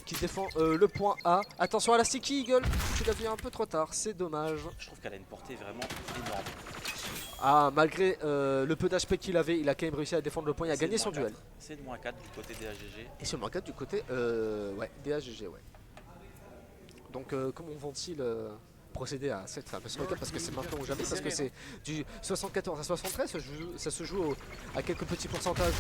qui défend le point A. Attention à la sticky Eagle, tu l'as vu un peu trop tard, c'est dommage. Je trouve qu'elle a une portée vraiment énorme. Ah, malgré le peu d'HP qu'il avait, il a quand même réussi à défendre le point, il a C'est gagné le son moins duel. 4. C'est le moins 4 du côté des AGG. Et sur le moins 4 du côté ouais, DAGG, ouais. Donc comment vont-ils procéder à cette fameuse requête, parce que c'est maintenant ou jamais, parce que c'est du 74 à 73, ça se joue à quelques petits pourcentages.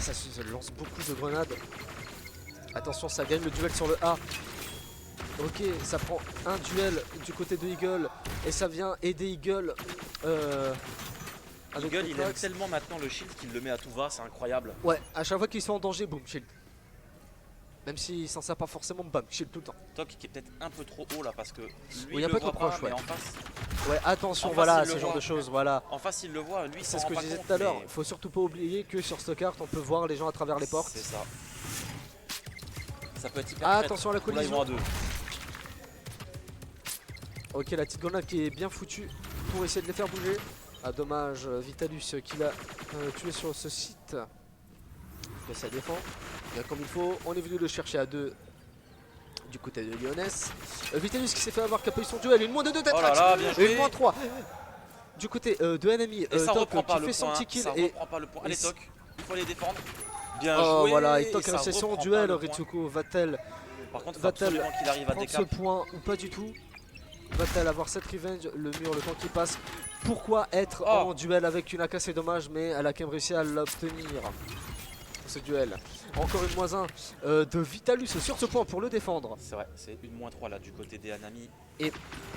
Ça se lance beaucoup de grenades. Attention, ça gagne le duel sur le A. Ok, ça prend un duel du côté de Eagle et ça vient aider Eagle. Avec Eagle, le il aime Pax. tellement maintenant le shield qu'il le met à tout va, c'est incroyable. Ouais, à chaque fois qu'ils sont en danger, boom, shield. Même s'il s'en sert pas forcément, bam, shield tout le temps. Toc qui est peut-être un peu trop haut là parce que lui Oui, il un le peu voit trop pas, proche, mais ouais. en face, Ouais, attention, En face, voilà, il le ce genre voit. de choses, voilà. en face il le voit, lui il C'est s'en ce que rend je pas disais compte, tout à l'heure. mais Faut surtout pas oublier que sur cette carte, on peut voir les gens à travers les portes. C'est ça. Ça peut être hyper Ah, traître. attention à la Oula, ils vont collision. à deux. Ok, la petite grenade qui est bien foutue pour essayer de les faire bouger. Ah, dommage, Vitalus qui l'a tué sur ce site. Mais ça défend bien comme il faut. On est venu le chercher à 2 du côté de Lyonès. Vitalus qui s'est fait avoir, qui a pas eu son duel. Une moins de 2 Oh là là, bien et joué. une moins 3 du côté de Enemy. Et ça Top reprend pas qui le fait son point. petit kill. Ça Et reprend pas le point. Allez et Toc, il faut les défendre. Bien oh joué. voilà, et et Toc a ça réussi son reprend duel. pas le point. Ritsuko va-t-elle Par contre, il faut va-t-elle absolument qu'il arrive à prendre ce décap. point ou pas du tout? Va-t-elle avoir cette revenge? Le mur, le temps qui passe. Pourquoi être Oh. en duel avec une AK? C'est dommage, mais elle a quand même réussi à l'obtenir. Ce duel. Encore une moins 1 de Vitalus sur ce point pour le défendre. C'est vrai, c'est une moins 3 là du côté des Anami.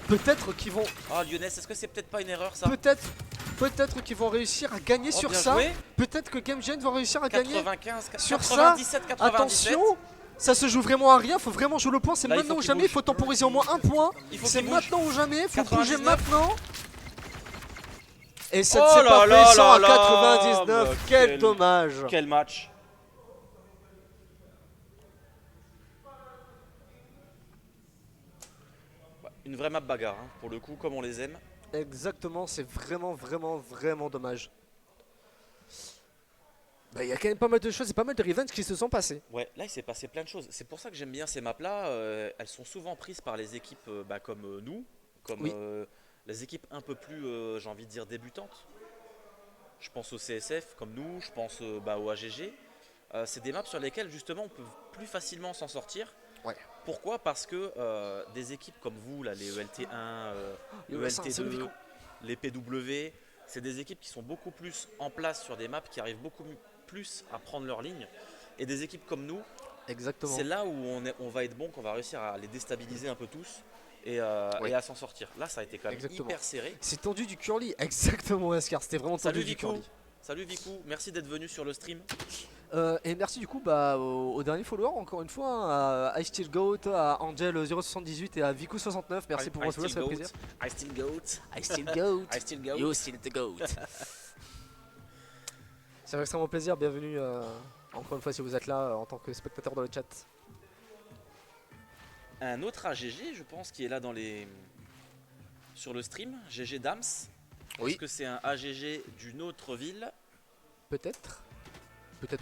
Peut-être qu'ils vont, Oh Lyonès, est-ce que c'est peut-être pas une erreur ça? peut-être qu'ils vont réussir à gagner Oh, sur bien ça. joué. Peut-être que GameGen va réussir à gagner. 95, Sur ça, 97, 97. Attention, ça se joue vraiment à rien. Faut vraiment jouer le point. C'est Là, il maintenant faut ou qu'il jamais. Il bouge. faut temporiser au moins un point. Il faut C'est qu'il bouge. maintenant ou jamais. Faut bouger 99. maintenant. Et ça ne Oh s'est pas là fait là 199. là, Quel quel- dommage. Quel match. Bah, une vraie map bagarre, hein, pour le coup, comme on les aime. Exactement, c'est vraiment dommage. Bah, il y a quand même pas mal de choses et pas mal de revenge qui se sont passées. Ouais, là il s'est passé plein de choses. C'est pour ça que j'aime bien ces maps là. Elles sont souvent prises par les équipes comme nous, comme Oui. les équipes un peu plus, j'ai envie de dire, débutantes. Je pense au CSF comme nous, je pense au AGG. C'est des maps sur lesquelles justement on peut plus facilement s'en sortir. Ouais. Pourquoi? Parce que des équipes comme vous, là, les ELT1, salut, ELT2, Vico. les PW, c'est des équipes qui sont beaucoup plus en place sur des maps, qui arrivent beaucoup plus à prendre leur ligne. Et des équipes comme nous, Exactement. c'est là où on va être bon, qu'on va réussir à les déstabiliser un peu tous et Oui. à s'en sortir. Là, ça a été quand même Exactement. hyper serré. C'est tendu du curly. Exactement, Escar. C'était vraiment tendu Salut du Vicou. curly. Salut Vicou, merci d'être venu sur le stream. Et merci du coup au dernier follower encore une fois, hein, à iStillGoat, à Angel078 et à Viku69. Merci pour votre follow, ça fait plaisir. I still goat. iStillGoat. I still goat. You still the goat. Ça fait extrêmement plaisir, bienvenue encore une fois si vous êtes là en tant que spectateur dans le chat. Un autre AGG, je pense, qui est là sur le stream, GG Dams. Oui. Est-ce que c'est un AGG d'une autre ville? Peut-être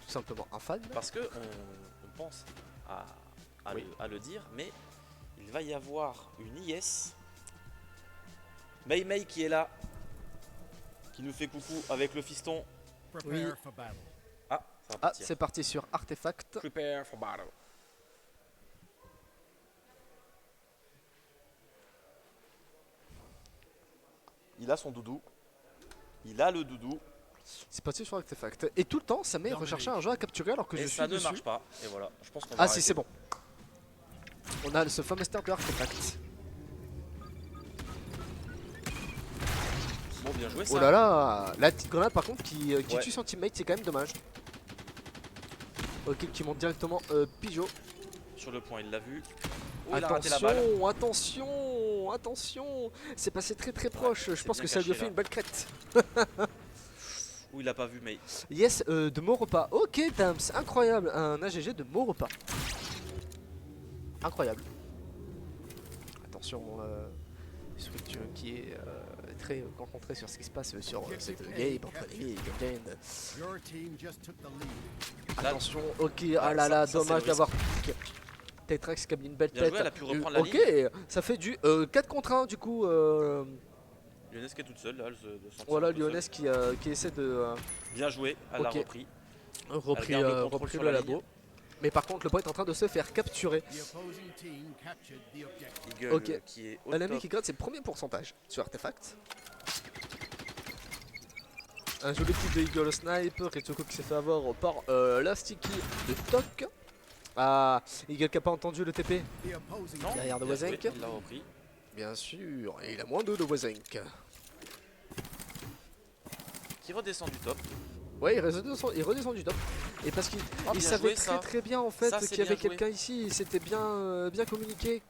tout simplement un fan. Parce que on pense à Oui. le dire, mais il va y avoir une IS. Mei Mei qui est là, qui nous fait coucou avec le fiston. Oui. Ah, ça va Ah, partir. c'est parti sur Artefact. Prepare for battle. Il a son doudou. Il a le doudou. C'est parti sur Artefact. Et tout le temps, ça met rechercher un jeu à capturer alors que Et je ça suis ne dessus. marche pas. Et voilà, je pense qu'on va Ah arrêter. si, c'est bon. On a ce fameux start de Artefact. Bon, bien joué ça. Oh là là, la petite grenade par contre qui Ouais. tue son teammate, c'est quand même dommage. Ok, qui monte directement Pigeot. Sur le point, il l'a vu. Oh, il a raté la balle. Attention, attention, attention. C'est passé très très proche. Je c'est pense bien que ça lui a caché, fait là. une belle crête. Ou il a pas vu, mais Yes, de Maurepas. Ok, Dams, incroyable. Un AGG de Maurepas. Incroyable. Attention, structure qui est très concentré sur ce qui se passe sur cette game entre les Galen. Attention, ok, ah là là, ça, c'est dommage le d'avoir Tetrax qui a mis une belle Bien tête. joué, elle a pu reprendre la ok, ça fait du 4 contre 1 du coup. Lyonnaise qui est toute seule là, elle se sentit Voilà, un peu seule. Lyonnaise qui essaie de Bien joué, elle l'a Ok. repris. repris, garde le contrôle repris sur le la labo. ligne. Mais par contre, le point est en train de se faire capturer. Eagle Ok. qui est au Un ami top. qui gratte ses premiers pourcentages sur Artefact. Un joli petit de Eagle Snipe, Retsuko qui s'est fait avoir par la sticky de Tok. Ah, Eagle qui a pas entendu le TP. Non, derrière de bien joué, Wazenk. il l'a repris. Bien sûr, et il a moins 2 de Wazenk. Qui redescend du top. Ouais, il redescend du top. Et parce qu'il Ah, il bien savait joué, très ça. très bien en fait Ça, c'est qu'il y avait bien joué. quelqu'un ici. Il s'était bien, bien communiqué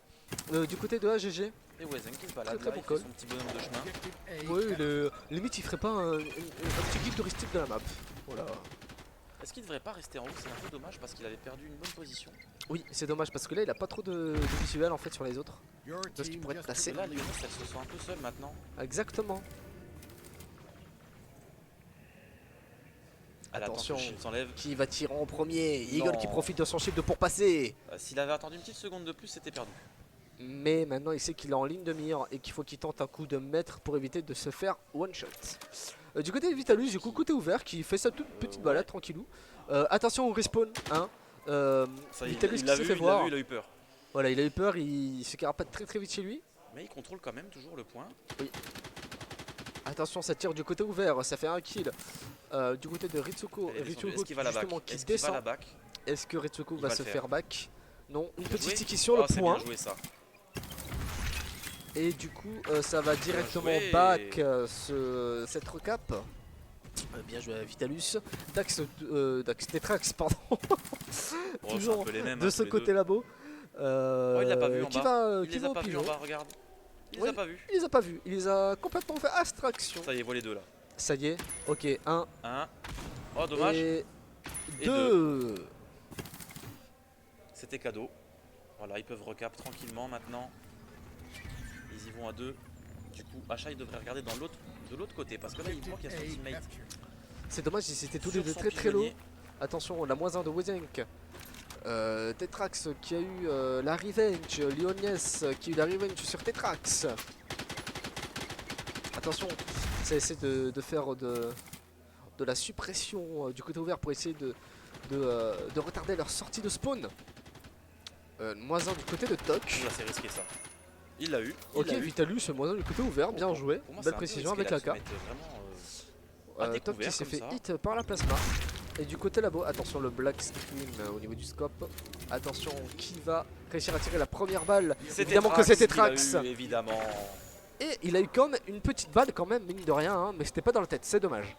du côté de AGG. Et Wazenk qui se balade Très, très là, bon il call. fait son petit bonhomme de chemin. Ouais, limite il ferait pas un petit guide touristique de la map. Voilà. Est-ce qu'il devrait pas rester en haut? C'est un peu dommage parce qu'il avait perdu une bonne position. Oui, c'est dommage parce que là il a pas trop de visuel en fait sur les autres. Parce qu'il pourrait être Et placé. là, Lyonnaise, elle se sent un peu seule maintenant. Exactement. Elle attend que Attention. le shield s'enlève. Qui va tirer en premier? Eagle Non. qui profite de son shield pour passer. S'il avait attendu une petite seconde de plus, c'était perdu. Mais maintenant il sait qu'il est en ligne de mire et qu'il faut qu'il tente un coup de maître pour éviter de se faire one shot. Du côté de Vitalus, du coup côté ouvert qui fait sa toute petite balade tranquillou. Attention au respawn, hein. Ça, Vitalus il qui l'a s'est vu, fait il l'a voir. vu, il a eu peur. Voilà, il a eu peur, il se carapate très très vite chez lui. Mais il contrôle quand même toujours le point. Attention, ça tire du côté ouvert, ça fait un kill. Du côté de Ritsuko, Elle est descendue. Ritsuko Est-ce qu'il va la back? justement qui Est-ce qu'il va descend. la back? Est-ce que Ritsuko Il va va se le faire faire. back? Non, une Bien petite joué. sticky sur Ah, le c'est point. bien joué ça. Et du coup, ça va directement joué. back cette recap. Bien joué à Vitalus. Dax Tetrax, pardon. Oh, c'est Toujours un peu les mêmes, de hein, ce tous les deux. côté labo. Oh, il l'a pas vu en qui bas. va, Il qui les va a au pas vus pigeon. en bas, regarde. Il les Oui. a pas vus. Il les a pas vus, il les a complètement fait abstraction. Ça y est, voit les deux là. Ça y est, ok, 1 Un. Oh, dommage. et Et 2. C'était cadeau. Voilà, ils peuvent recap tranquillement maintenant. Ils y vont à deux. Du coup, Achat il devrait regarder de l'autre côté parce que là il voit qu'il y a son teammate. C'est dommage, ils étaient tous les sur deux son très très low. pigeonnier. Attention, la -1 de Wezenk. Tetrax qui a eu la revenge. Lyonnaise qui a eu la revenge sur Tetrax. Attention, ça essaie de faire de la suppression du côté ouvert pour essayer de retarder leur sortie de spawn. -1 du côté de Tok. Oula, c'est risqué ça. Il l'a eu. il Ok, l'a eu. Vitalus, -1 du côté ouvert, bien joué. Pour moi, Belle c'est un peu précision risqué, avec là, la de K. se mettre vraiment, à Tok qui découvert s'est comme fait ça. hit par la plasma. Et du côté labo, attention le black screen au niveau du scope. Attention, qui va réussir à tirer la première balle? Évidemment que c'était Trax. Évidemment. Et il a eu quand même une petite balle quand même, mine de rien, hein, mais c'était pas dans la tête, c'est dommage.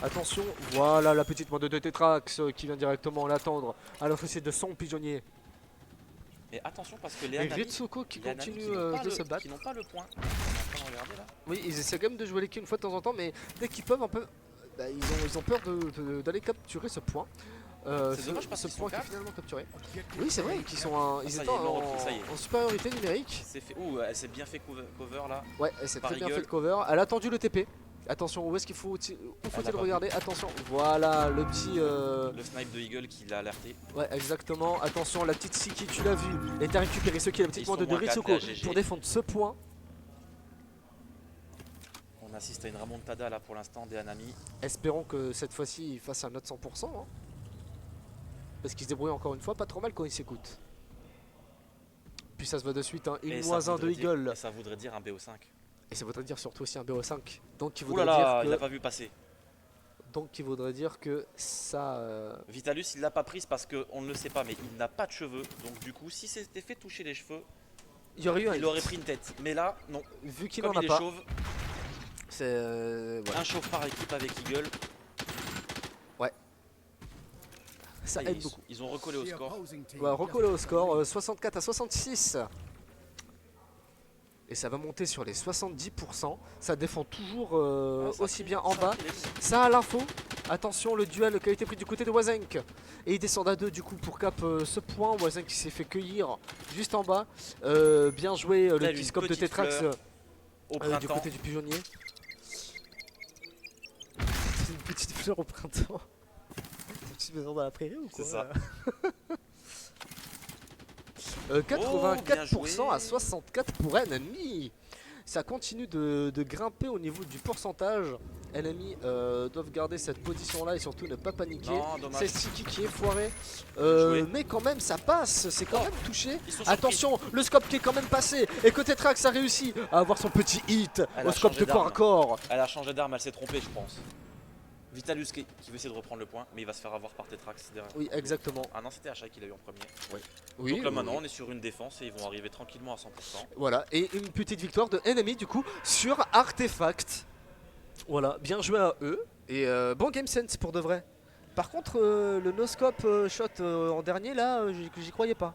Attention, voilà la petite main de Tetrax qui vient directement l'attendre à la fossée de son pigeonnier. Mais attention parce que les Et Hanami, Ritsuko qui les Hanami continue qui n'ont pas de le- se battre. qui n'ont pas le point. On est en train de regarder là. Oui, ils essaient quand même de jouer les kills une fois de temps en temps, mais dès qu'ils peuvent un peu, bah, ils ont peur d'aller capturer ce point. C'est dommage parce ce qu'ils point sont qui est quatre. finalement capturé. Oui, c'est vrai qu'ils sont ils ça y étaient est, ils l'ont repris, ça y est. en supériorité numérique. C'est fait. Ouh, elle s'est bien fait cover là. Ouais, elle s'est Par très bien Eagle. fait le cover. Elle a attendu le TP. Attention, où est-ce qu'il faut, où Elle faut-il l'a pas regarder? Attention, voilà le petit. Le snipe de Eagle qui l'a alerté. Ouais, exactement. Attention, la petite Siki, tu l'as vu. Elle t'a récupéré ce qui est la petite Ils main sont de moins quatre, Ritsuko la GG. pour défendre ce point. On assiste à une remontada là pour l'instant des Hanami. Espérons que cette fois-ci il fasse un autre 100%. Hein. Parce qu'il se débrouille encore une fois pas trop mal quand il s'écoute. Puis ça se voit de suite, hein. Et Une ça moins 1 de voudrait dire- Eagle. et ça voudrait dire un BO5. Et ça voudrait dire surtout aussi un BO5. Donc il Ouh voudrait là là, il dire l'a que... pas vu passer. Donc il voudrait dire que ça... Vitalus, il l'a pas prise parce qu'on ne le sait pas, mais il n'a pas de cheveux. Donc du coup, si c'était fait toucher les cheveux, Il y aurait eu un il hit. aurait pris une tête. Mais là, non. Vu qu'il Comme n'en a il est pas, chauve, c'est... voilà. un chauve par équipe avec Eagle. Ça Et aide ils, beaucoup. ils ont recollé au score. Ouais, recoller au score, 64 à 66. Et ça va monter sur les 70%. Ça défend toujours aussi bien en bas. Ça a l'info. Attention, le duel qui a été pris du côté de Wazenk. Et ils descendent à 2 du coup pour cap ce point. Wazenk qui s'est fait cueillir juste en bas. Bien joué le Telle petit une scope de petite Tetrax fleur Au du printemps. côté du pigeonnier. C'est une petite fleur au printemps. C'est une petite maison dans la prairie ou quoi? C'est ça. 84% à 64 pour Enemy. Ça continue de grimper au niveau du pourcentage. Enemy doivent garder cette position là et surtout ne pas paniquer. Non, dommage. C'est Siki qui est foiré. Joué. Mais quand même ça passe, c'est quand Oh. même touché. Ils sont surpris. Attention, le scope qui est quand même passé. Et côté Trax a réussi à avoir son petit hit Elle au a scope changé de corps à d'arme. corps. Elle a changé d'arme, elle s'est trompée, je pense. Vitalus qui veut essayer de reprendre le point, mais il va se faire avoir par Tetrax derrière. Oui, exactement. Ah non, c'était Achat qui l'a eu en premier. Oui, Donc là oui, maintenant, oui. on est sur une défense et ils vont arriver tranquillement à 100%. Voilà, et une petite victoire de Enemy du coup sur Artefact. Voilà, bien joué à eux. Et bon game sense pour de vrai. Par contre, le no-scope shot en dernier là, j'y croyais pas.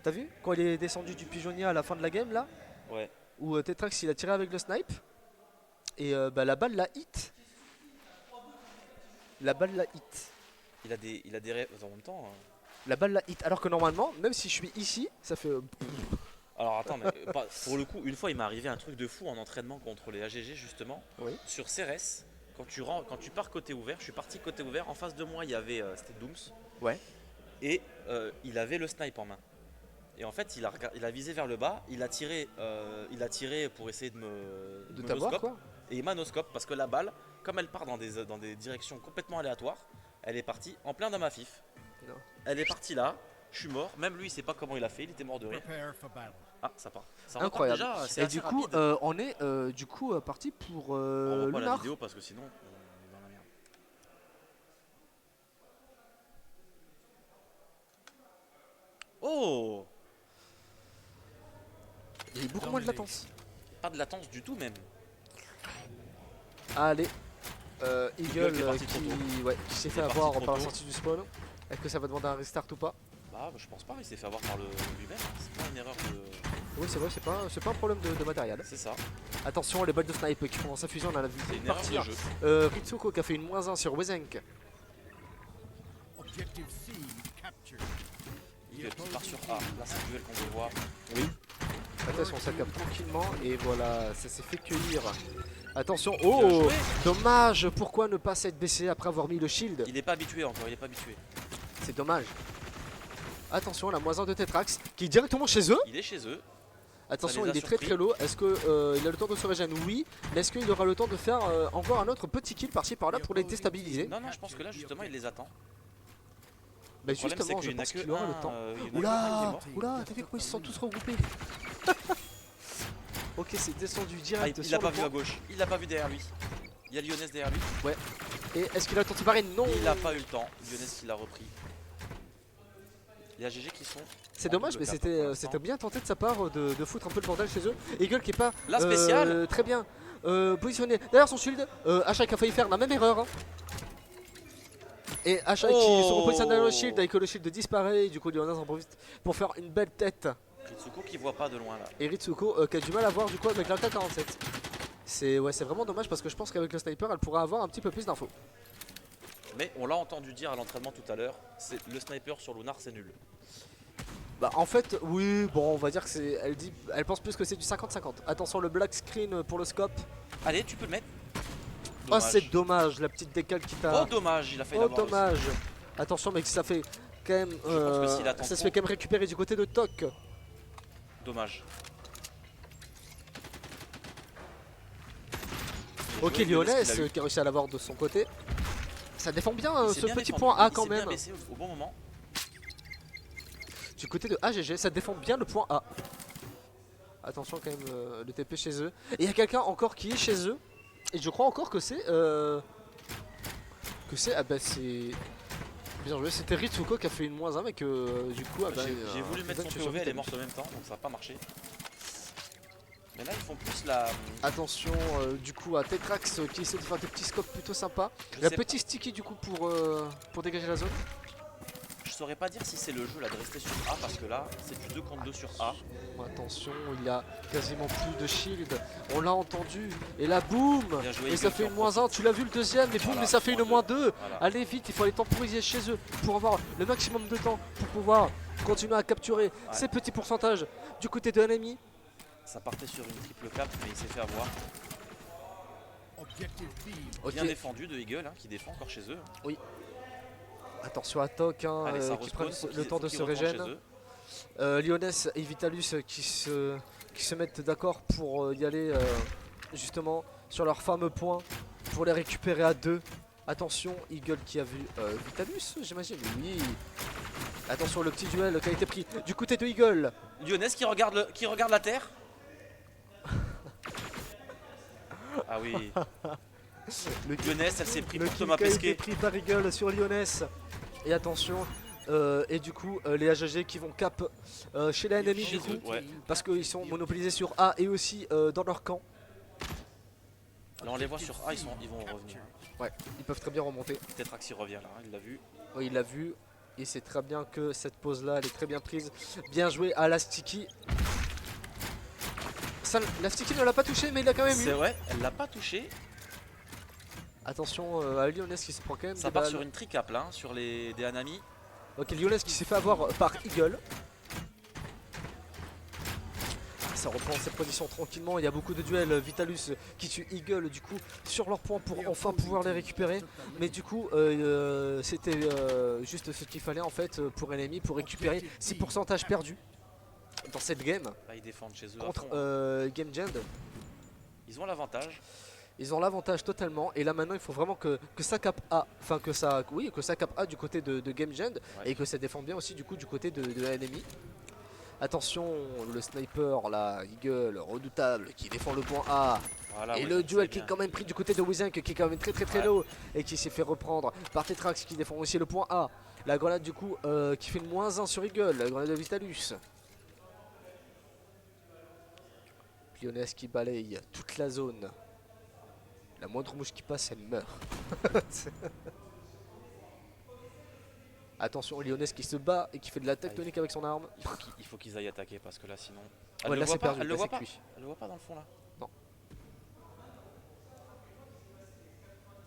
T'as vu? Quand il est descendu du pigeonnier à la fin de la game là, Ouais. où Tetrax il a tiré avec le snipe. Et bah, la balle l'a hit. La balle l'a hit. Il a des rêves en même temps. La balle l'a hit. Alors que normalement, même si je suis ici, ça fait... Alors attends, mais pour le coup, une fois il m'est arrivé un truc de fou en entraînement contre les AGG justement. Oui. Sur CRS, quand tu pars côté ouvert, je suis parti côté ouvert, en face de moi il y avait c'était Dooms. Ouais. Et il avait le snipe en main. Et en fait il a visé vers le bas, il a tiré pour essayer de me t'avoir no-scope. quoi. Et il m'a no-scope parce que la balle, comme elle part dans des directions complètement aléatoires, elle est partie en plein dans ma fif. Non. Elle est partie là, je suis mort, même lui il sait pas comment il a fait, il était mort de rire. Ah ça part. Ça repart Incroyable. déjà, c'est Et assez du coup, rapide. on est du coup parti pour On voit pas la Lunar. vidéo parce que sinon on est dans la merde. Oh, Il y a eu beaucoup moins de latence. pas de latence du tout même. Allez, Eagle qui est parti qui s'est Il fait est parti avoir trop par la tôt. sortie du spawn. Est-ce que ça va demander un restart ou pas? Bah je pense pas, il s'est fait avoir par lui-même. C'est pas une erreur de. Oui, c'est vrai, c'est pas un problème de matériel. C'est ça, Attention, les balles de snipe qui font sa fusion, on en a vu c'est une erreur partir. de jeu. Ritsuko qui a fait une -1 sur Wezenk. Il part sur A. Là c'est le duel qu'on veut voir. Attention, ça capte tranquillement et voilà, ça s'est fait cueillir. Attention, Bien oh, joué. dommage, pourquoi ne pas s'être baissé après avoir mis le shield? Il est pas habitué encore, il est pas habitué. C'est dommage. Attention, la -1 de Tetrax qui est directement chez eux. Il est chez eux. Attention, les a il est très surpris. très low. Est-ce qu'il a le temps de se régénérer? Oui. Mais est-ce qu'il aura le temps de faire encore un autre petit kill par-ci par-là pour les déstabiliser? Non, non, je pense que là justement il les attend. Bah Le problème, justement, c'est je qu'il y en a pense que qu'il aura le un, temps. il y en a que un qui est Oula, mort. oula, t'as vu comment ils se sont tous regroupés? Ok, c'est descendu Ah, direct il sur a pas le vu à point. gauche, il l'a pas vu derrière lui. Il y a Lyonès derrière lui. Et est-ce qu'il a le temps de se barrer? Non. Il a pas eu le temps. Lyonès qui l'a repris. Il y a GG qui sont. C'est en dommage, double mais cap c'était pour l'instant. c'était bien tenté de sa part de foutre un peu le bordel chez eux. Eagle qui est pas La spéciale. très bien positionné derrière son shield. Achat qui a failli faire la même erreur. Et Achat qui se repositionne derrière le shield avec le shield disparaît. Et du coup, Lyonès en profite pour faire une belle tête. Ritsuko qui voit pas de loin là. Et Ritsuko qui a du mal à voir du coup avec l'AK-47. C'est vraiment dommage parce que je pense qu'avec le sniper, elle pourra avoir un petit peu plus d'infos. Mais on l'a entendu dire à l'entraînement tout à l'heure, c'est le sniper sur Lunar c'est nul. Bah en fait, oui, bon, on va dire que c'est. Elle pense plus que c'est du 50-50. Attention, le black screen pour le scope. Allez, tu peux le mettre. Oh, Dommage. c'est dommage, la petite décale qui t'a. Oh dommage, il a failli Oh, l'avoir. dommage. Attention, mec, ça fait quand même. pense que s'il attend ça se trop- fait quand même récupérer du côté de Tok. Aussi. Dommage. Ok, Joué, Lyonès Lyonès qui l'a eu. qui a réussi à l'avoir de son côté. Ça défend bien Il s'est ce bien petit défendu, point A il quand s'est bien même. baissé au bon moment. du côté de AGG, ça défend bien le point A. Attention quand même le TP chez eux. Et il y a quelqu'un encore qui est chez eux. Et je crois encore que c'est... ah bah c'est... Bien joué, c'était Ritsuko qui a fait une -1 mais que du coup... Ah bah, J'ai voulu mettre son POV, elle est morte en même temps, donc ça n'a pas marché. Mais là ils font plus la... Attention du coup à Tetrax qui essaie de faire des petits scopes plutôt sympas. Je Le sais petit sticky du coup pour dégager la zone. Je saurais pas dire si c'est le jeu là de rester sur A parce que là c'est du 2 contre 2 sur A. Attention, il y a quasiment plus de shield. On l'a entendu. Et là, boum. Bien joué, Et ça Eagle fait qui une en -1. Tu l'as vu le deuxième. Et boum, Voilà, mais ça fait une -2. -2. Voilà. Allez vite, il faut aller temporiser chez eux pour avoir le maximum de temps pour pouvoir continuer à capturer ces petits pourcentages du côté de l'ennemi. Ça partait sur une triple cap mais il s'est fait avoir. Ok. Bien défendu de Eagle hein, qui défend encore chez eux. Attention à Tok hein, Allez, ça qui respawn, prennent faut le temps de qu'ils se retournent régène. chez eux. Lyonès et Vitalus qui se mettent d'accord pour y aller justement sur leur fameux point pour les récupérer à 2. Attention, Eagle qui a vu Vitalus, j'imagine. Oui. Attention, le petit duel qui a été pris du côté de Eagle. Lyonès qui regarde la terre. Ah oui. Lyonès elle s'est pris Le pour kill Thomas qui a été Pesquet. pris par Eagle sur Lyonès. Et attention, et du coup, les AGG qui vont cap chez la ennemie du coup. Ouais. Parce qu'ils sont monopolisés sur A et aussi dans leur camp. Là on les voit sur A, ils vont revenir. Ouais, ils peuvent très bien remonter. Peut-être Axi revient là, hein, il l'a vu. Oui, il l'a vu. Et c'est très bien que cette pause là, elle est très bien prise. Bien joué à la Sticky. Ça, la Sticky ne l'a pas touché, mais il l'a quand même C'est eu. vrai, elle l'a pas touché. Attention à Lyonès qui se prend quand même Ça des part balles. sur une tricap là, hein, sur des Hanami. Ok, Lyonès qui s'est fait avoir par Eagle. Ça reprend ses positions tranquillement, il y a beaucoup de duels, Vitalus qui tue Eagle du coup sur leur point pour enfin pouvoir les récupérer. Mais du coup c'était juste ce qu'il fallait en fait pour l'ennemi pour récupérer 6 pourcentages perdus dans cette game Là ils défendent chez eux. à contre fond, hein. Game Gend. Ils ont l'avantage. Ils ont l'avantage totalement et là maintenant il faut vraiment que ça cap A, enfin que ça cap A du côté de Game Gend et que ça défende bien aussi du coup du côté de l'ennemi. Attention, le sniper là, Eagle, redoutable, qui défend le point A. Voilà, Et ouais, le c'est duel qui bien. est quand même pris du côté de Wizenk, qui est quand même très low et qui s'est fait reprendre par Tetrax qui défend aussi le point A. La grenade du coup qui fait une -1 sur Eagle, la grenade de Vitalus. Lyonès qui balaye toute la zone. La moindre mouche qui passe, elle meurt. Attention, Lyonès qui se bat et qui fait de la tectonique avec son arme. Il faut qu'ils aillent attaquer parce que là sinon. Ouais, là c'est perdu, Elle le là, voit c'est pas. cuit. Elle le voit pas dans le fond là.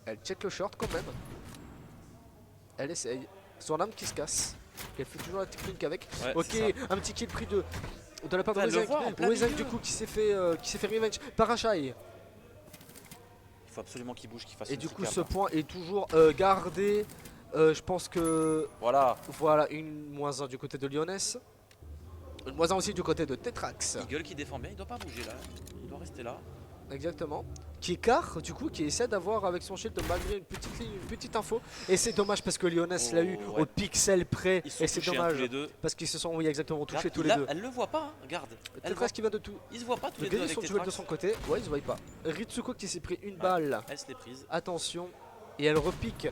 Elle check le short quand même. Elle essaye. Son arme qui se casse. Elle fait toujours la technique avec. Ouais, Ok, c'est un petit kill pris de la part de Elle le voit en plein Wizenk milieu. du coup qui s'est fait revenge par Ashai. Il faut absolument qu'il bouge, qu'il fasse Et une du coup tricap, ce là. point est toujours gardé. Je pense que Voilà. voilà une -1 du côté de Lyonès. Une -1 aussi du côté de Tetrax. Eagle qui défend bien, il doit pas bouger là. Il doit rester là. Exactement. Qui écarte du coup, qui essaie d'avoir avec son shield malgré une petite ligne, une petite info. Et c'est dommage parce que Lyonès l'a eu ouais. au pixel près. Ils sont Et c'est touchés, hein, dommage tous les deux. parce qu'ils se sont oui exactement touchés Regarde, tous les deux. Elle le voit pas, hein. Regarde. Elle voit- Tetrax qui va de tout. Ils se voient pas tous De les deux gagner avec son duel de Tetrax. son côté. Ouais, ils se voient pas. Ritsuko qui s'est pris une balle. Elle se l'est prise. Attention. Et elle repique.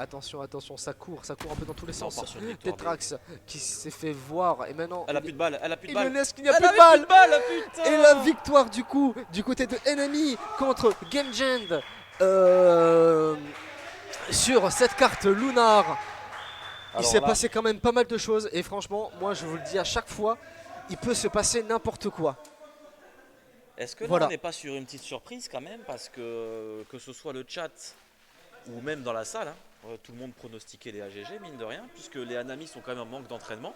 Attention, attention, ça court un peu dans tous les Ça, on sens. part sur une victoire Tetrax qui s'est fait voir et maintenant. Elle a plus de balles, elle a plus de Et balles. Lyonès qui n'a Elle plus de avait balle. balles, putain. Et la victoire du coup du côté de Enemy contre Game Gend sur cette carte Lunar. Il Alors s'est là- passé quand même pas mal de choses et franchement moi je vous le dis à chaque fois il peut se passer n'importe quoi. Est-ce que là Voilà. on n'est pas sur une petite surprise quand même parce que ce soit le chat ou même dans la salle, hein, tout le monde pronostiquait les AGG mine de rien puisque les Hanami sont quand même en manque d'entraînement.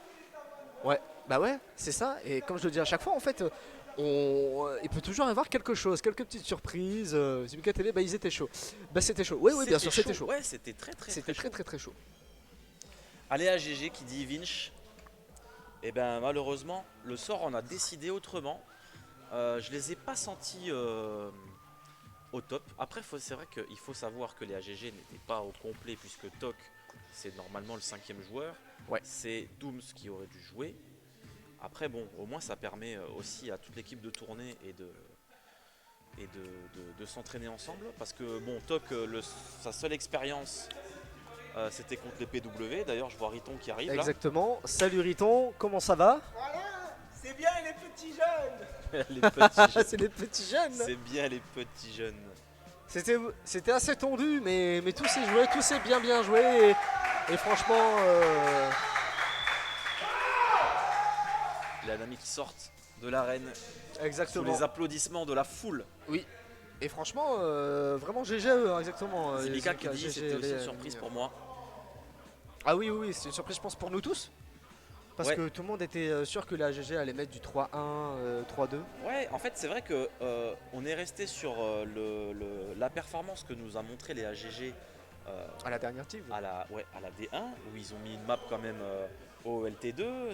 Ouais, bah ouais, c'est ça. Et comme je le dis à chaque fois, en fait, il peut toujours y avoir quelque chose, quelques petites surprises. Zibika Télé, bah ils étaient chauds. Bah c'était chaud. Oui, bien sûr, c'était chaud. Ouais, c'était très C'était chaud. très chaud. Allez AGG qui dit Vinch. Et ben malheureusement le sort en a décidé autrement. Je les ai pas sentis au top. Après c'est vrai qu'il faut savoir que les AGG n'étaient pas au complet puisque Tok c'est normalement le 5e joueur. Ouais. C'est Dooms qui aurait dû jouer. Après, bon, au moins ça permet aussi à toute l'équipe de tourner et de s'entraîner ensemble. Parce que, bon, Toc, sa seule expérience, c'était contre les PW. D'ailleurs, je vois Riton qui arrive là. Exactement. Salut Riton, comment ça va? C'est bien les petits jeunes. Les petits jeunes. C'est les petits jeunes. C'est bien les petits jeunes. C'était assez tendu, mais tout s'est joué, tout s'est bien joué. Et franchement, Les Anami qui sortent de l'arène sous exactement. les applaudissements de la foule. Et franchement, vraiment GG à eux, hein, exactement. Zilika qui dit GG, c'était aussi les- une surprise pour moi. Ah oui, c'est une surprise, je pense, pour nous tous. Parce Ouais. que tout le monde était sûr que la GG allait mettre du 3-1, 3-2. Ouais, en fait, c'est vrai que on est resté sur la performance que nous a montré les AGG À la dernière team. à la D1, où ils ont mis une map quand même au LT2.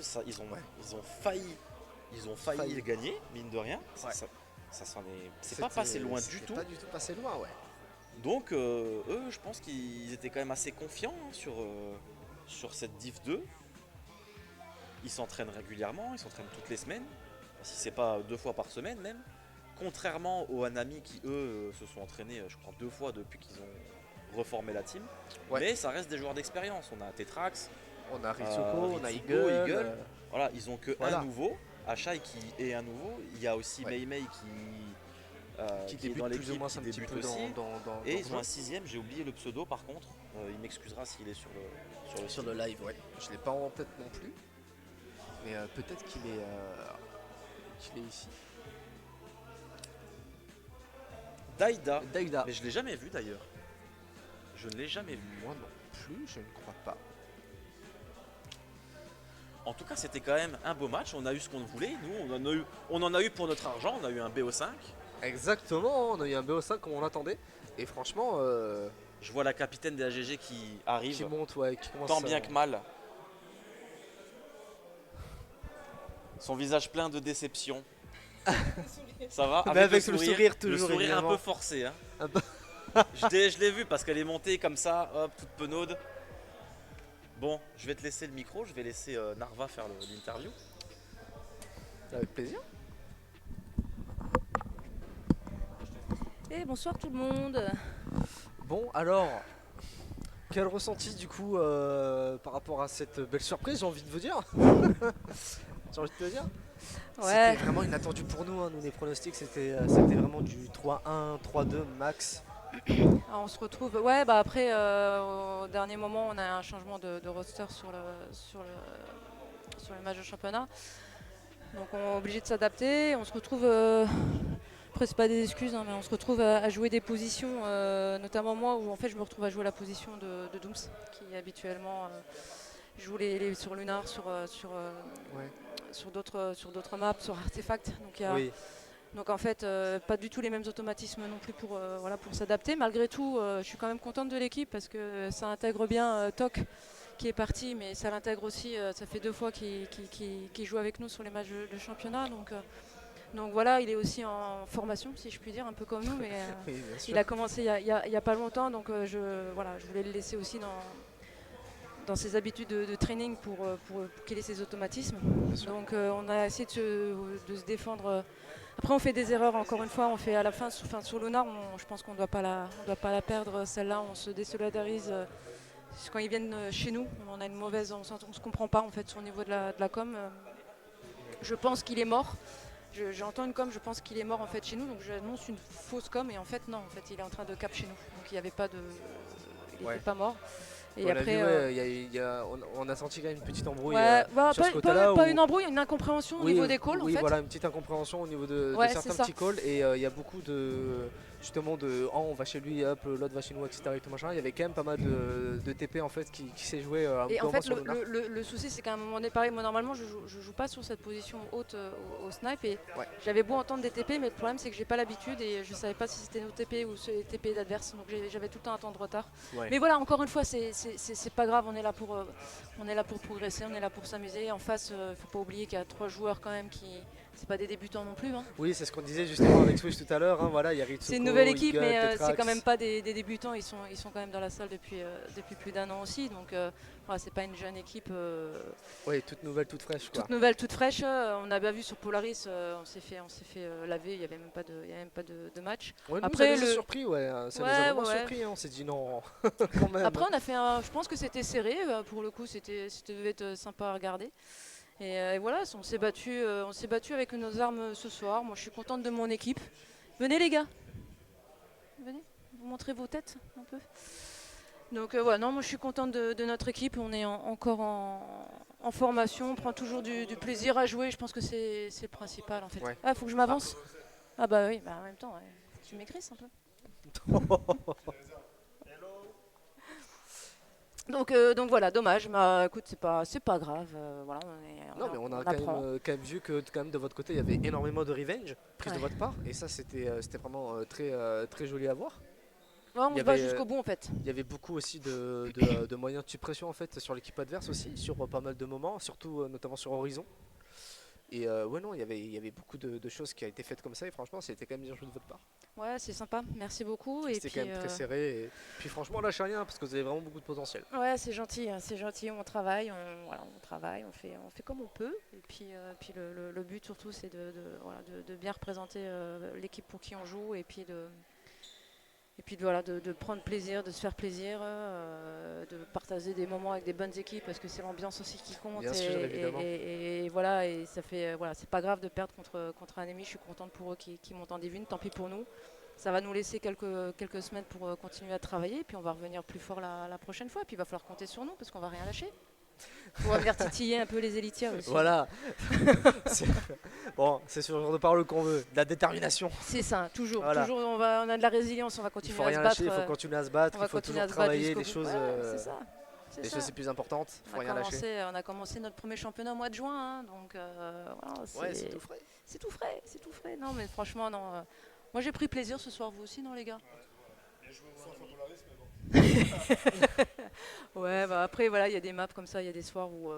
Ils ont failli gagner, mine de rien. Ouais. C'est pas passé loin du tout. Pas du tout passé loin, ouais. Donc, eux, je pense qu'ils étaient quand même assez confiants hein, sur cette Div 2. Ils s'entraînent régulièrement, ils s'entraînent toutes les semaines, si c'est pas 2 fois par semaine même. Contrairement aux Anami qui eux se sont entraînés je crois 2 fois depuis qu'ils ont reformé la team. Ouais. Mais ça reste des joueurs d'expérience. On a Tetrax, On a Ritsuko, on a Ritsuko, Eagle. Eagle. Voilà, ils ont que Voilà. un nouveau. Ashai qui est un nouveau. Il y a aussi Ouais. Mei Mei qui est débute dans plus l'équipe, ou moins qui un petit débute peu aussi. dans Et le ils jeu. ont un 6ème, j'ai oublié le pseudo par contre. Il m'excusera s'il est sur le Sur site. le live, ouais. Je l'ai pas en tête non plus. Mais peut-être qu'il est ici. Daida. Daida. Mais je l'ai jamais vu d'ailleurs. Je ne l'ai jamais vu. Moi non plus, je ne crois pas. En tout cas, c'était quand même un beau match. On a eu ce qu'on voulait. Nous, on en a eu pour notre argent. On a eu un BO5. Exactement, on a eu un BO5 comme on l'attendait. Et franchement, Je vois la capitaine des AGG qui arrive, qui monte, ouais, qui commence tant bien que mal. Son visage plein de déception. Ça va Mais avec le sourire toujours, Le sourire un évidemment. peu forcé. Hein. Un peu. Je l'ai vu parce qu'elle est montée comme ça, hop, toute penaude. Bon, je vais te laisser le micro. Je vais laisser Narva faire l'interview. Avec plaisir. Et bonsoir tout le monde. Bon, alors, quel ressenti du coup par rapport à cette belle surprise, j'ai envie de vous dire. J'ai envie de te dire. Ouais, C'était vraiment inattendu pour nous, hein. Nous les pronostics c'était vraiment du 3-1, 3-2 max. on se retrouve. Ouais, bah après, au dernier moment, on a un changement de roster sur le match de championnat. Donc on est obligé de s'adapter. On se retrouve. Après, c'est pas des excuses, hein, mais on se retrouve à jouer des positions, notamment moi, où en fait je me retrouve à jouer la position de Dooms, qui habituellement joue sur Lunar, sur d'autres maps, sur Artefact. Donc, Oui, donc en fait, pas du tout les mêmes automatismes non plus pour s'adapter. Malgré tout, je suis quand même contente de l'équipe parce que ça intègre bien Toc qui est parti, mais ça l'intègre aussi. Ça fait 2 fois qu'il joue avec nous sur les matchs de championnat. Donc voilà, il est aussi en formation, si je puis dire, un peu comme nous, mais oui, bien sûr. il a commencé il y a pas longtemps, donc je voulais le laisser aussi dans ses habitudes de training pour qu'il ait ses automatismes. Donc on a essayé de se défendre. Après on fait des erreurs, encore une fois, on fait à la fin sur Lunar, je pense qu'on ne doit pas la perdre, celle-là, on se désolidarise. Quand ils viennent chez nous, on a une mauvaise, on ne se comprend pas en fait au niveau de la com. Je pense qu'il est mort. J'entends une com, je pense qu'il est mort en fait chez nous, donc j'annonce une fausse com et en fait non, en fait il est en train de cap chez nous, donc il n'y avait pas de, il Ouais. n'était pas mort. Et On l'a après, vu, ouais, on a senti quand même une petite embrouille ouais, bah, sur ce pas côté-là. pas où- une embrouille, une incompréhension au Oui, niveau des calls oui, en fait. voilà, une petite incompréhension au niveau de Ouais, certains c'est ça. petits calls et il y a beaucoup de on va chez lui, hop, l'autre va chez nous, etc. et tout machin. Il y avait quand même pas mal de TP en fait qui s'est joué un Et peu en avant fait, sur Lunar. le souci, c'est qu'à un moment donné, pareil, moi normalement, je joue pas sur cette position haute au snipe. Et Ouais. j'avais beau entendre des TP, mais le problème, c'est que j'ai pas l'habitude et je savais pas si c'était nos TP ou les TP d'adverse. Donc j'avais tout le temps un temps de retard. Ouais. Mais voilà, encore une fois, c'est pas grave. On est là pour progresser, on est là pour s'amuser. En face, faut pas oublier qu'il y a 3 joueurs quand même qui. C'est pas des débutants non plus. Hein. Oui, c'est ce qu'on disait justement avec Switch tout à l'heure. Hein, voilà, il y a Ritsuko, C'est nouvelle équipe, Eagle, mais c'est Tetrax. quand même pas des débutants. Ils sont quand même dans la salle depuis plus d'1 an aussi. Donc voilà, c'est pas une jeune équipe Oui, toute nouvelle, toute fraîche quoi. toute nouvelle, toute fraîche. On a bien vu sur Polaris, on s'est fait laver. Il n'y avait même pas de match. Ouais, nous, Après, ça nous a le- surpris, ouais. Ça nous Ouais, a vraiment ouais. surpris. Hein. On s'est dit non, quand même. Après, on a fait je pense que c'était serré. Pour le coup, c'était devait être sympa à regarder. Et voilà, on s'est battu avec nos armes ce soir. Moi, je suis contente de mon équipe. Venez les gars, venez, vous montrez vos têtes un peu. Donc voilà, non, moi je suis contente de notre équipe. On est encore en formation, on prend toujours du plaisir à jouer. Je pense que c'est le principal en fait. Ouais. Ah, faut que je m'avance. Ah bah oui, bah en même temps, ouais. Faut que tu m'écrisses un peu. Donc voilà, dommage. Mais écoute, c'est pas grave. Voilà, Non, mais on a apprend. quand même vu que quand même de votre côté, il y avait énormément de revenge prise de Ouais. votre part. Et ça, c'était vraiment très joli à voir. Ouais, on il y va avait, jusqu'au bout en fait. Il y avait beaucoup aussi de moyens de suppression en fait sur l'équipe adverse aussi, sur pas mal de moments, surtout notamment sur Horizon. Et ouais, non, il y avait beaucoup de choses qui ont été faites comme ça. Et franchement, c'était quand même bien joué de votre part. Ouais, c'est sympa. Merci beaucoup. Et C'était puis, quand même très serré. Et puis franchement, lâchez rien parce que vous avez vraiment beaucoup de potentiel. ouais, c'est gentil, hein, c'est gentil. On travaille, on travaille, on fait comme on peut. Et puis le but surtout, c'est de bien représenter l'équipe pour qui on joue et puis de prendre plaisir, de se faire plaisir, de partager des moments avec des bonnes équipes parce que c'est l'ambiance aussi qui compte. Bien sûr, évidemment. Et voilà, et ça fait c'est pas grave de perdre contre un ennemi. Je suis contente pour eux qui montent en Divine. Tant pis pour nous. Ça va nous laisser quelques semaines pour continuer à travailler, puis on va revenir plus fort la prochaine fois. Puis il va falloir compter sur nous parce qu'on va rien lâcher. On va venir titiller un peu les élitières aussi. Voilà. Bon, c'est ce genre de parole qu'on veut. De la détermination. C'est ça, toujours. Voilà. Toujours, on a de la résilience, on va Il continuer faut à se rien battre. lâcher, il faut continuer à se battre, on va il faut continuer toujours à se battre travailler les jusqu'au bout. choses, Ouais, c'est ça. C'est les ça. choses les plus importantes. Il faut rien lâcher. On a commencé notre premier championnat au mois de juin, hein, donc voilà, Ouais, c'est tout frais. C'est tout frais, c'est tout frais. Non, mais franchement, non. Moi, j'ai pris plaisir ce soir, vous aussi, non, les gars? Ouais, bah après, voilà, il y a des maps comme ça, il y a des soirs où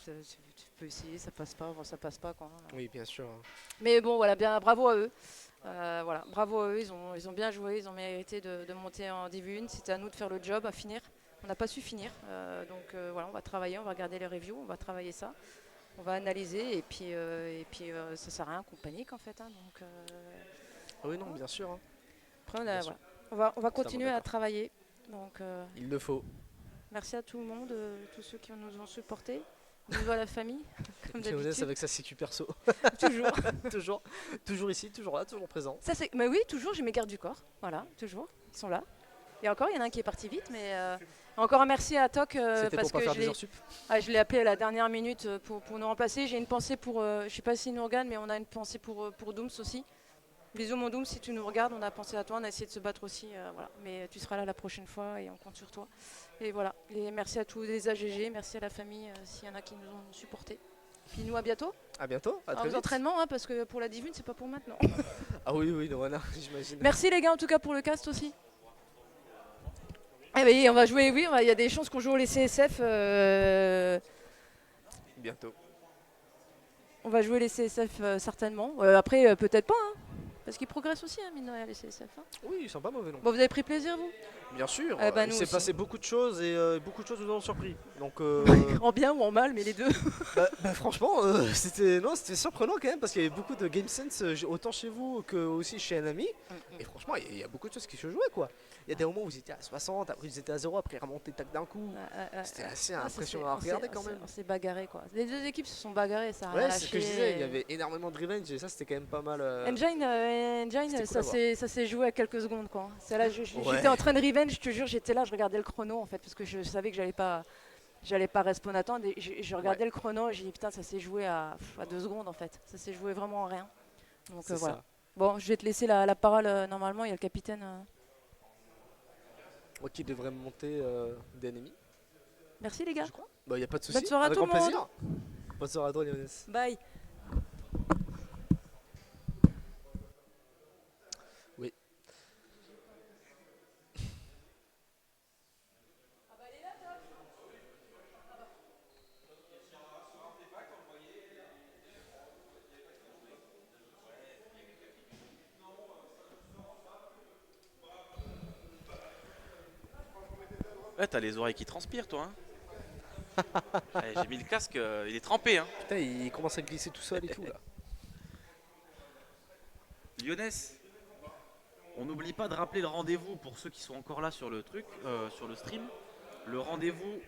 tu peux essayer, ça passe pas, ça passe pas. Quoi. Oui, bien sûr. Mais bon, voilà, bien, bravo à eux. Voilà, bravo à eux, ils ont bien joué, ils ont mérité de monter en Div 1. C'était à nous de faire le job, à finir. On n'a pas su finir, donc voilà, on va travailler, on va regarder les reviews, on va travailler ça, on va analyser et puis ça sert à rien qu'on panique en fait. Hein, donc, Oui, non, bien sûr. Hein. après, Bien sûr. voilà, on va continuer à d'accord. travailler. Donc, Il le faut. merci à tout le monde, tous ceux qui nous ont supportés. Bisous à la famille, comme Jonas d'habitude. avec sa sécu perso. Toujours. toujours ici, toujours là, toujours présent. Ça, mais oui, toujours, j'ai mes gardes du corps. Voilà, toujours. Ils sont là. Et encore, il y en a un qui est parti vite, mais encore un merci à Toc C'était parce pour pas que faire des heures sup. je l'ai appelé à la dernière minute pour nous remplacer. J'ai une pensée pour, je sais pas s'il nous regarde, mais on a une pensée pour Dooms aussi. Bisous mon Dooms, si tu nous regardes, on a pensé à toi, on a essayé de se battre aussi. Voilà. Mais tu seras là la prochaine fois et on compte sur toi. Et voilà, et merci à tous les AGG, merci à la famille s'il y en a qui nous ont supportés. Puis nous à bientôt. À bientôt, à très Aux vite. entraînements, hein, parce que pour la Divine, c'est pas pour maintenant. Ah oui, oui, non, voilà, j'imagine. Merci les gars en tout cas pour le cast aussi. Eh ben, on va jouer, oui, il y a des chances qu'on joue les CSF. Bientôt. On va jouer les CSF certainement. Après, peut-être pas, hein, parce qu'ils progressent aussi, hein, mine de rien, les CSF. Hein. Oui, ils sont pas mauvais non. Bon, vous avez pris plaisir, vous? Bien sûr, Eh ben, il nous s'est aussi. passé beaucoup de choses et beaucoup de choses nous ont surpris. Donc, En bien ou en mal, mais les deux. franchement, c'était surprenant quand même parce qu'il y avait beaucoup de game sense autant chez vous que aussi chez un ami. Et franchement, il y a beaucoup de choses qui se jouaient quoi. Il y a des moments où vous étiez à 60, après vous étiez à 0, après remonter tac d'un coup. C'était assez impressionnant à regarder quand même. On s'est bagarré quoi. Les deux équipes se sont bagarées, ça a Ouais, rien c'est ce que je lâché. disais, il y avait énormément de revenge et ça c'était quand même pas mal. Engine, C'était ça cool à s'est joué à quelques secondes quoi. C'est là, j'étais Ouais. en train de revenge, je te jure, j'étais là, je regardais le chrono en fait parce que je savais que j'allais pas respawn attendre. Et je regardais le chrono, et j'ai dit putain ça s'est joué à 2 secondes en fait. Ça s'est joué vraiment à rien. Donc C'est voilà. ça. Bon, je vais te laisser la parole normalement. Il y a le capitaine. Moi qui devrais me monter d'ennemis, Merci les gars. je crois. Bah, y a pas de souci. Bonne soirée à avec tout grand le monde. plaisir. Bonne soirée à toi, Lionel. Bye. Oui. Ouais, t'as les oreilles qui transpirent, toi. Hein. Ouais, j'ai mis le casque, il est trempé. Hein. Putain, il commence à glisser tout seul et tout là. Lyonès, on n'oublie pas de rappeler le rendez-vous pour ceux qui sont encore là sur le truc, sur le stream. Le rendez-vous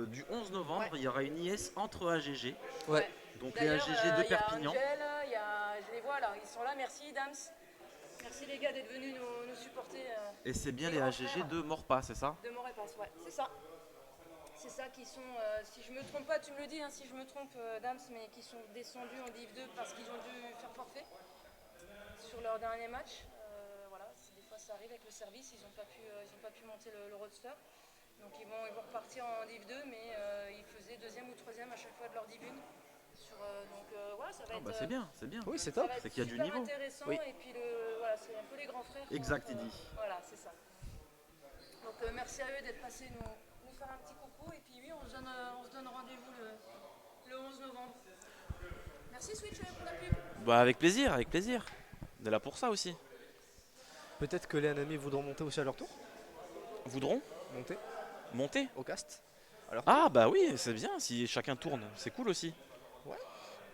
du 11 novembre, il y aura une IS entre AGG. Ouais. Donc les AGG de Perpignan. Je les vois là, ils sont là, merci Dams. Merci les gars d'être venus nous supporter. Et c'est bien les grands AGG frères. de Morpas, c'est ça? De Montrépas, ouais, c'est ça. C'est ça qui sont, si je me trompe pas, tu me le dis, hein, si je me trompe Dams, mais qui sont descendus en Div 2 parce qu'ils ont dû faire forfait sur leur dernier match. Voilà, des fois ça arrive avec le service, ils n'ont pas pu monter le roadster. Donc ils vont repartir en Div 2, mais ils faisaient deuxième ou troisième à chaque fois de leur Div 1. Donc voilà, ça va être. Bah c'est bien, c'est bien. Oui, c'est ça top. va être C'est qu'il y a du super niveau. intéressant, Oui. et puis voilà, c'est un peu les grands frères. Exact, il dit. Voilà, c'est ça. Donc merci à eux d'être passés nous faire un petit coucou, et puis oui, on se donne rendez-vous le 11 novembre. Merci Switch pour la pub. Bah avec plaisir, avec plaisir. On est là pour ça aussi. Peut-être que les amis voudront monter aussi à leur tour. Voudront Monter monter? au cast. Ah bah oui, c'est bien si chacun tourne, c'est cool aussi. Ouais.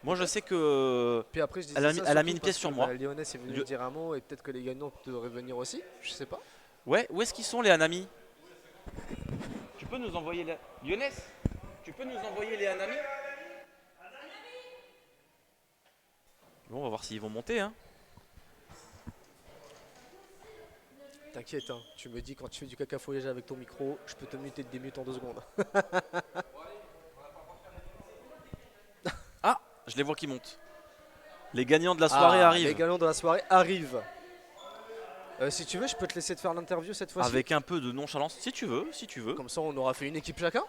Moi je sais que Puis après, je disais Elle a ça mis- elle a surtout mis une parce pièce que, sur moi. Lyonnais est venu Le- dire un mot, et peut-être que les gagnants devraient venir aussi. Je sais pas. ouais, où est-ce qu'ils sont les Hanami? Tu peux nous envoyer les Lyonnais, tu peux nous envoyer les Hanami? Bon, on va voir s'ils vont monter hein. T'inquiète, hein. Tu me dis quand tu fais du cacafouillage avec ton micro, je peux te muter de démute en 2 secondes. Ah, je les vois qui montent. Les gagnants de la soirée Ah, arrivent. Les gagnants de la soirée arrivent. Si tu veux, je peux te laisser te faire l'interview cette fois-ci. Avec un peu de nonchalance, si tu veux, si tu veux. Comme ça, on aura fait une équipe chacun.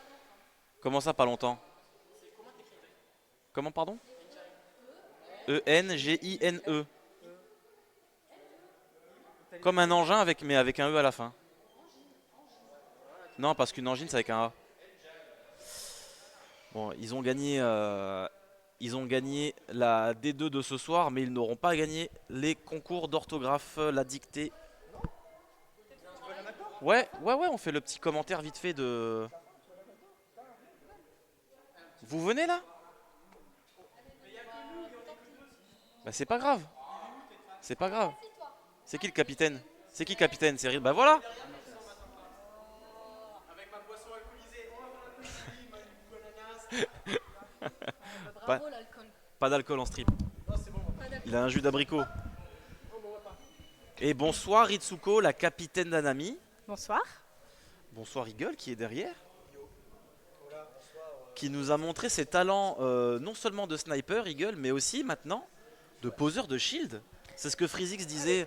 Comment ça, pas longtemps? Comment, pardon? E-N-G-I-N-E. Comme un engin mais avec un E à la fin. Non, parce qu'une angine, c'est avec un A. Bon, ils ont gagné la D2 de ce soir, mais ils n'auront pas gagné les concours d'orthographe, la dictée. Ouais, on fait le petit commentaire vite fait de... Vous venez là? Bah c'est pas grave. C'est pas grave. C'est qui le capitaine? C'est qui capitaine? C'est Bah voilà. Bravo l'alcool. Pas d'alcool en strip. Il a un jus d'abricot. Et bonsoir Ritsuko, la capitaine d'Anami. Bonsoir. Bonsoir Eagle qui est derrière. Qui nous a montré ses talents non seulement de sniper Eagle, mais aussi maintenant de poseur de shield. C'est ce que Freezix disait.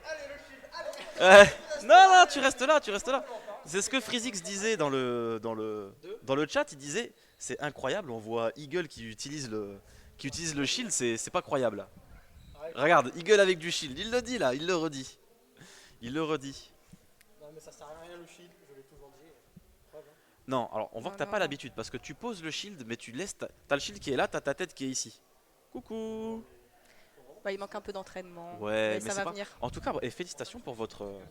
Non, tu restes là, tu restes là. C'est ce que Freezix disait dans le chat. Il disait c'est incroyable, on voit Eagle qui utilise le shield, c'est pas croyable. Regarde, Eagle avec du shield, il le dit là, il le redit. Il le redit. Non, mais ça sert à rien le shield, je l'ai toujours dit. Non, alors on voit que t'as pas l'habitude parce que tu poses le shield, mais tu laisses. T'as le shield qui est là, t'as ta tête qui est ici. Coucou. Bah, il manque un peu d'entraînement. Ouais, mais mais ça c'est va pas. venir. En tout cas, et félicitations pour votre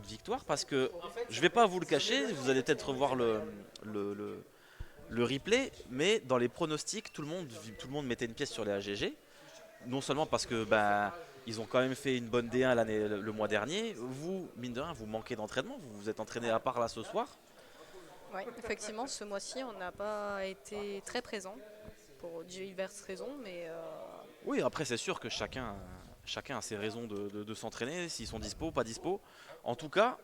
victoire parce que je vais pas vous le cacher, vous allez peut-être revoir le replay, mais dans les pronostics, tout le monde mettait une pièce sur les AGG. Non seulement parce que ils ont quand même fait une bonne D1 le mois dernier. Vous, mine de rien, vous manquez d'entraînement. Vous vous êtes entraîné à part là ce soir. Oui, effectivement, ce mois-ci, on n'a pas été très présent pour diverses raisons, mais Oui, après c'est sûr que chacun a ses raisons de s'entraîner, s'ils sont dispo, pas dispo. En tout cas,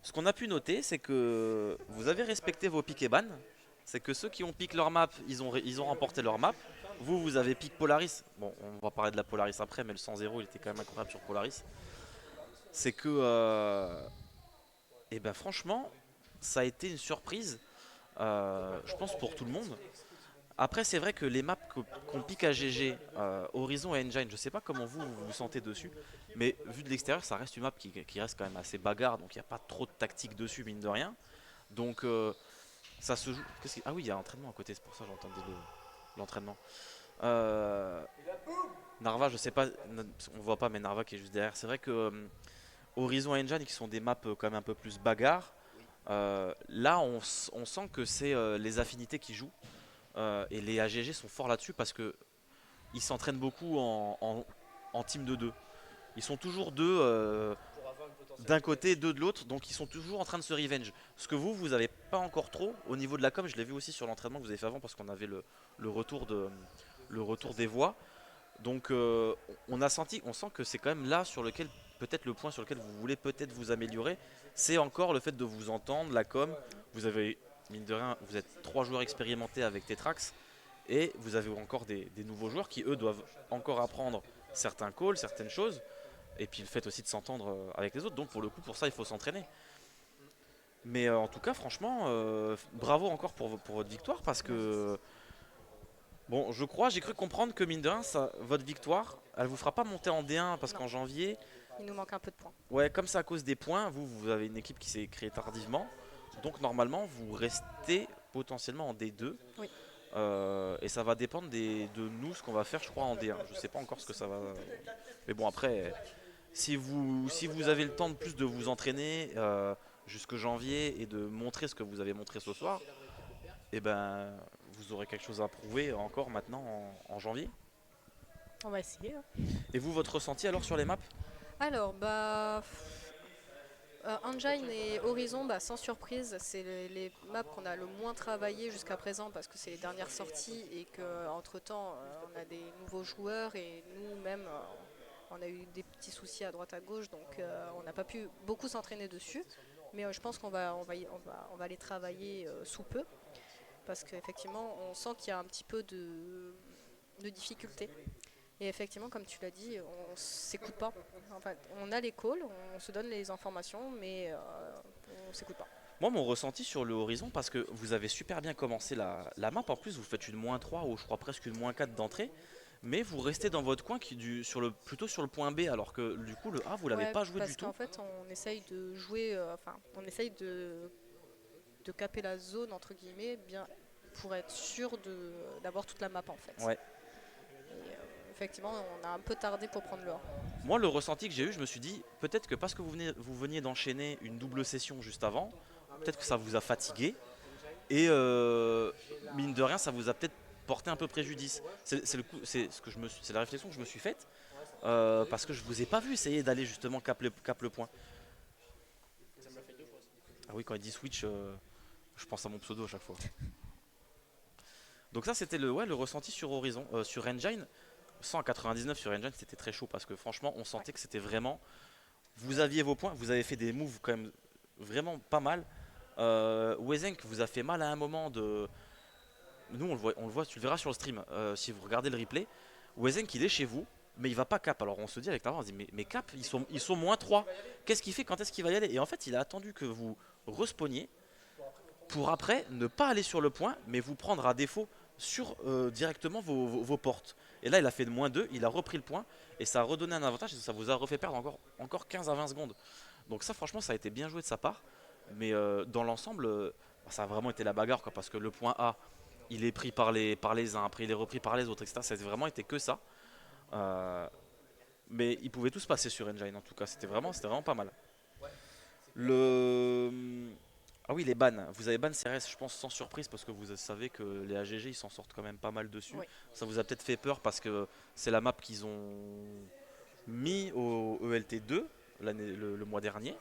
ce qu'on a pu noter, c'est que vous avez respecté vos pick et ban. C'est que ceux qui ont pick leur map, ils ont remporté leur map. Vous avez pick Polaris. Bon, on va parler de la Polaris après, mais le 100-0, il était quand même incroyable sur Polaris. C'est que, franchement, ça a été une surprise, je pense pour tout le monde. Après, c'est vrai que les maps qu'on pique à GG, Horizon et Engine, je sais pas comment vous vous sentez dessus, mais vu de l'extérieur, ça reste une map qui reste quand même assez bagarre, donc il n'y a pas trop de tactique dessus, mine de rien. Donc, ça se joue. Ah oui, il y a l'entraînement à côté, c'est pour ça que j'entendais l'entraînement. Narva, je sais pas, on voit pas, mais Narva qui est juste derrière. C'est vrai que Horizon et Engine, qui sont des maps quand même un peu plus bagarre, Là, on sent que c'est les affinités qui jouent. Et les AGG sont forts là-dessus parce que ils s'entraînent beaucoup en team de deux. Ils sont toujours deux d'un côté, deux de l'autre, donc ils sont toujours en train de se revenge. Ce que vous avez pas encore trop au niveau de la com. Je l'ai vu aussi sur l'entraînement que vous avez fait avant parce qu'on avait le retour des voix. Donc on sent que c'est quand même là sur lequel, peut-être le point sur lequel vous voulez peut-être vous améliorer, c'est encore le fait de vous entendre, la com. Vous avez, mine de rien, vous êtes 3 joueurs expérimentés avec Tetrax et vous avez encore des nouveaux joueurs qui eux doivent encore apprendre certains calls, certaines choses, et puis le fait aussi de s'entendre avec les autres. Donc pour le coup, pour ça, il faut s'entraîner. Mais en tout cas, franchement, bravo encore pour votre victoire parce que bon, j'ai cru comprendre que mine de rien, votre victoire, elle vous fera pas monter en D1 parce qu'en janvier, Il nous manque un peu de points. ouais, comme c'est à cause des points, vous avez une équipe qui s'est créée tardivement, donc normalement vous restez potentiellement en D2. Oui. Et ça va dépendre de nous ce qu'on va faire, je crois, en D1. Je sais pas encore ce que ça va. Mais bon, après, si vous avez le temps de plus de vous entraîner jusque janvier et de montrer ce que vous avez montré ce soir, et ben vous aurez quelque chose à prouver encore maintenant en janvier. On va essayer. Hein. Et vous, votre ressenti alors sur les maps? Alors, Engine et Horizon, sans surprise, c'est les maps qu'on a le moins travaillé jusqu'à présent parce que c'est les dernières sorties et qu'entre temps on a des nouveaux joueurs et nous-mêmes on a eu des petits soucis à droite à gauche, donc on n'a pas pu beaucoup s'entraîner dessus. Mais je pense qu'on va les travailler sous peu parce qu'effectivement on sent qu'il y a un petit peu de difficulté. Et effectivement, comme tu l'as dit, on s'écoute pas. Enfin, on a les calls, on se donne les informations, mais on s'écoute pas. Moi, mon ressenti sur le Horizon, parce que vous avez super bien commencé la map, en plus vous faites une -3 ou je crois presque une -4 d'entrée, mais vous restez dans votre coin plutôt sur le point B, alors que du coup le A vous l'avez pas joué du tout. Parce qu'en fait, on essaye de jouer, on essaye de caper la zone entre guillemets, bien pour être sûr d'avoir toute la map en fait. Ouais. Effectivement, on a un peu tardé pour prendre le A. Moi, le ressenti que j'ai eu, je me suis dit, peut-être que parce que vous veniez d'enchaîner une double session juste avant, peut-être que ça vous a fatigué, et mine de rien, ça vous a peut-être porté un peu préjudice. C'est la réflexion que je me suis faite, parce que je vous ai pas vu essayer d'aller justement cap le point. Ah oui, quand il dit switch, je pense à mon pseudo à chaque fois. Donc ça, c'était le ressenti sur Horizon, sur Engine. 199 sur Engine, c'était très chaud parce que franchement on sentait que c'était vraiment, vous aviez vos points, vous avez fait des moves quand même vraiment pas mal. Wezenk vous a fait mal à un moment nous on le voit, tu le verras sur le stream si vous regardez le replay. Wezenk il est chez vous mais il va pas cap, alors on se dit avec Tarvan, on se dit mais cap ils sont -3, qu'est-ce qu'il fait, quand est-ce qu'il va y aller? Et en fait il a attendu que vous respawniez pour après ne pas aller sur le point mais vous prendre à défaut sur directement vos portes. Et là il a fait de -2, il a repris le point et ça a redonné un avantage et ça vous a refait perdre encore 15 à 20 secondes. Donc ça franchement ça a été bien joué de sa part. Mais dans l'ensemble ça a vraiment été la bagarre quoi, parce que le point A il est pris par les uns, après il est repris par les autres, etc. Ça a vraiment été que ça. Mais ils pouvaient tous passer sur Engine en tout cas, c'était vraiment pas mal. Ah oui, les bans. Vous avez ban CRS, je pense, sans surprise, parce que vous savez que les AGG, ils s'en sortent quand même pas mal dessus. Oui. Ça vous a peut-être fait peur parce que c'est la map qu'ils ont mis au ELT2 le mois dernier.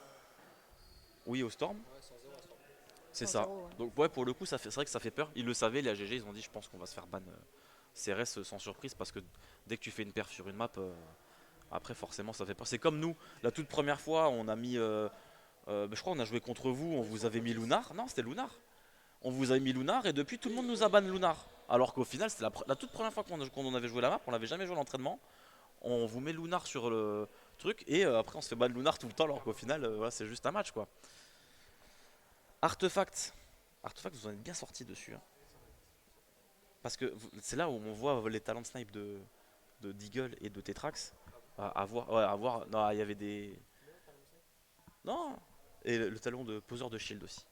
Oui, au Storm. C'est ça. 100, ouais. Donc ouais, pour le coup, c'est vrai que ça fait peur. Ils le savaient, les AGG, ils ont dit, je pense qu'on va se faire ban CRS sans surprise, parce que dès que tu fais une perf sur une map, après forcément ça fait peur. C'est comme nous, la toute première fois, on a mis... je crois qu'on a joué contre vous, on vous avait mis Lunar. Non, c'était Lunar. On vous avait mis Lunar et depuis tout le monde nous a ban Lunar. Alors qu'au final, c'était la toute première fois qu'on avait joué la map, on l'avait jamais joué à l'entraînement. On vous met Lunar sur le truc et après on se fait ban Lunar tout le temps, alors qu'au final, voilà, c'est juste un match quoi. Artefact, vous en êtes bien sorti dessus. Hein. Parce que c'est là où on voit les talents de snipe de Deagle et de Tetrax. Non, il y avait des. Non. Et le talon de poseur de shield aussi.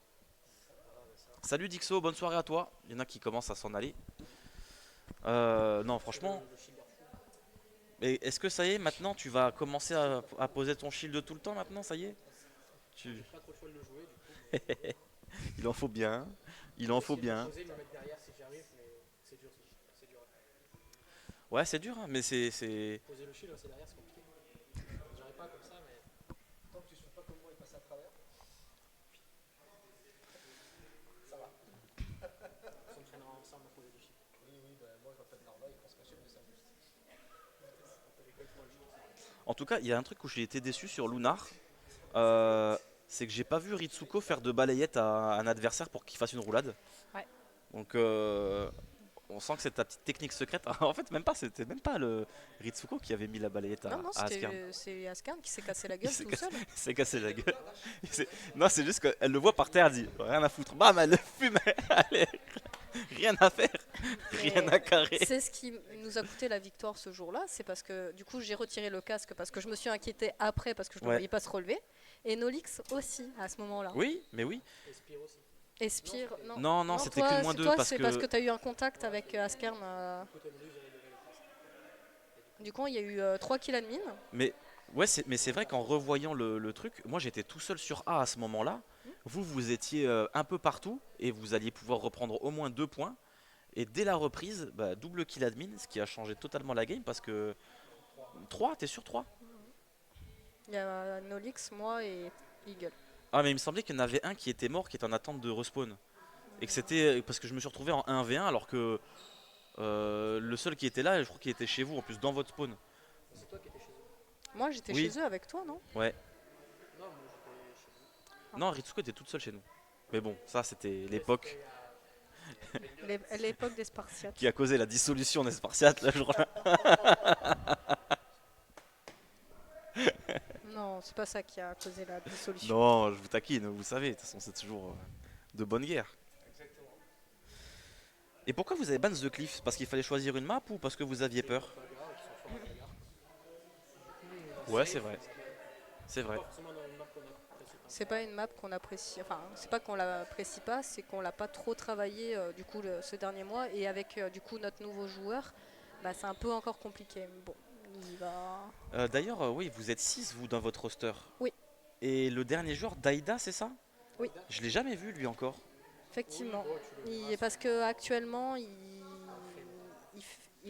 Salut Dixo, bonne soirée à toi. Il y en a qui commencent à s'en aller. Non, franchement. Mais est-ce que ça y est, maintenant tu vas commencer à poser ton shield tout le temps maintenant, ça y est? J'ai pas trop le choix de le jouer, du coup. Il en faut bien. Il en faut bien. Poser, me mettre derrière si j'y arrive, mais c'est dur. C'est dur. Ouais, c'est dur, hein, mais c'est. Poser le shield, c'est derrière, c'est compliqué. J'arrive pas comme ça, mais tant que tu souffles pas comme moi et passes à travers, ça va. On s'entraînera ensemble à poser le shield. Oui, bah, moi je m'appelle Narva et je pense que shield, mais ça me En tout cas, il y a un truc où j'ai été déçu sur Lunar. C'est que j'ai pas vu Ritsuko faire de balayette à un adversaire pour qu'il fasse une roulade. Ouais. Donc on sent que c'est ta petite technique secrète. En fait, c'était même pas le Ritsuko qui avait mis la balayette Non, non, à Askern. c'est Askern qui s'est cassé la gueule s'est tout cassé- seul. Il s'est cassé la gueule. Non, c'est juste qu'elle le voit par terre, elle dit rien à foutre. Bam, elle le fume. Allez, rien à faire, rien Mais à carrer. C'est ce qui nous a coûté la victoire ce jour-là, c'est parce que du coup j'ai retiré le casque parce que je me suis inquiétée après parce que je ne Ouais. voyais pas se relever. Et Nolix aussi à ce moment-là. Oui, mais oui. Spire aussi. Et Spire, non. Non, c'était toi, que moins c'est- 2 toi, parce c'est que. parce que tu as eu un contact avec Askern. Du coup, il y a eu 3 kills admin. Mais ouais, mais c'est vrai qu'en revoyant le truc, moi j'étais tout seul sur A à ce moment-là. Vous étiez un peu partout et vous alliez pouvoir reprendre au moins 2 points. Et dès la reprise, bah, double kill admin, ce qui a changé totalement la game parce que 3, t'es sur 3? Il y a Nolix, moi et Eagle. Ah, mais il me semblait qu'il y en avait un qui était mort, qui était en attente de respawn. Et que c'était parce que je me suis retrouvé en 1v1 alors que le seul qui était là, je crois qu'il était chez vous en plus dans votre spawn. C'est toi qui étais chez eux. Moi, j'étais Oui. chez eux avec toi, non? Ouais. Non, moi j'étais chez vous. Non, Ritsuko était toute seule chez nous. Mais bon, ça c'était l'époque L'époque des Spartiates. qui a causé la dissolution des Spartiates le jour-là. Non, c'est pas ça qui a causé la dissolution. Non, je vous taquine, vous savez, de toute façon c'est toujours de bonne guerre. Et pourquoi vous avez ban The Cliff? Parce qu'il fallait choisir une map ou parce que vous aviez peur? Ouais, c'est vrai. C'est vrai. C'est pas une map qu'on apprécie. Enfin, c'est pas qu'on l'apprécie pas, c'est qu'on l'a pas trop travaillé du coup ce dernier mois. Et avec du coup notre nouveau joueur, bah, c'est un peu encore compliqué. Mais bon, il va. D'ailleurs, oui, vous êtes 6 vous dans votre roster. Oui. Et le dernier joueur, Daida, c'est ça? Oui. Je l'ai jamais vu lui encore. Effectivement. Parce que actuellement, il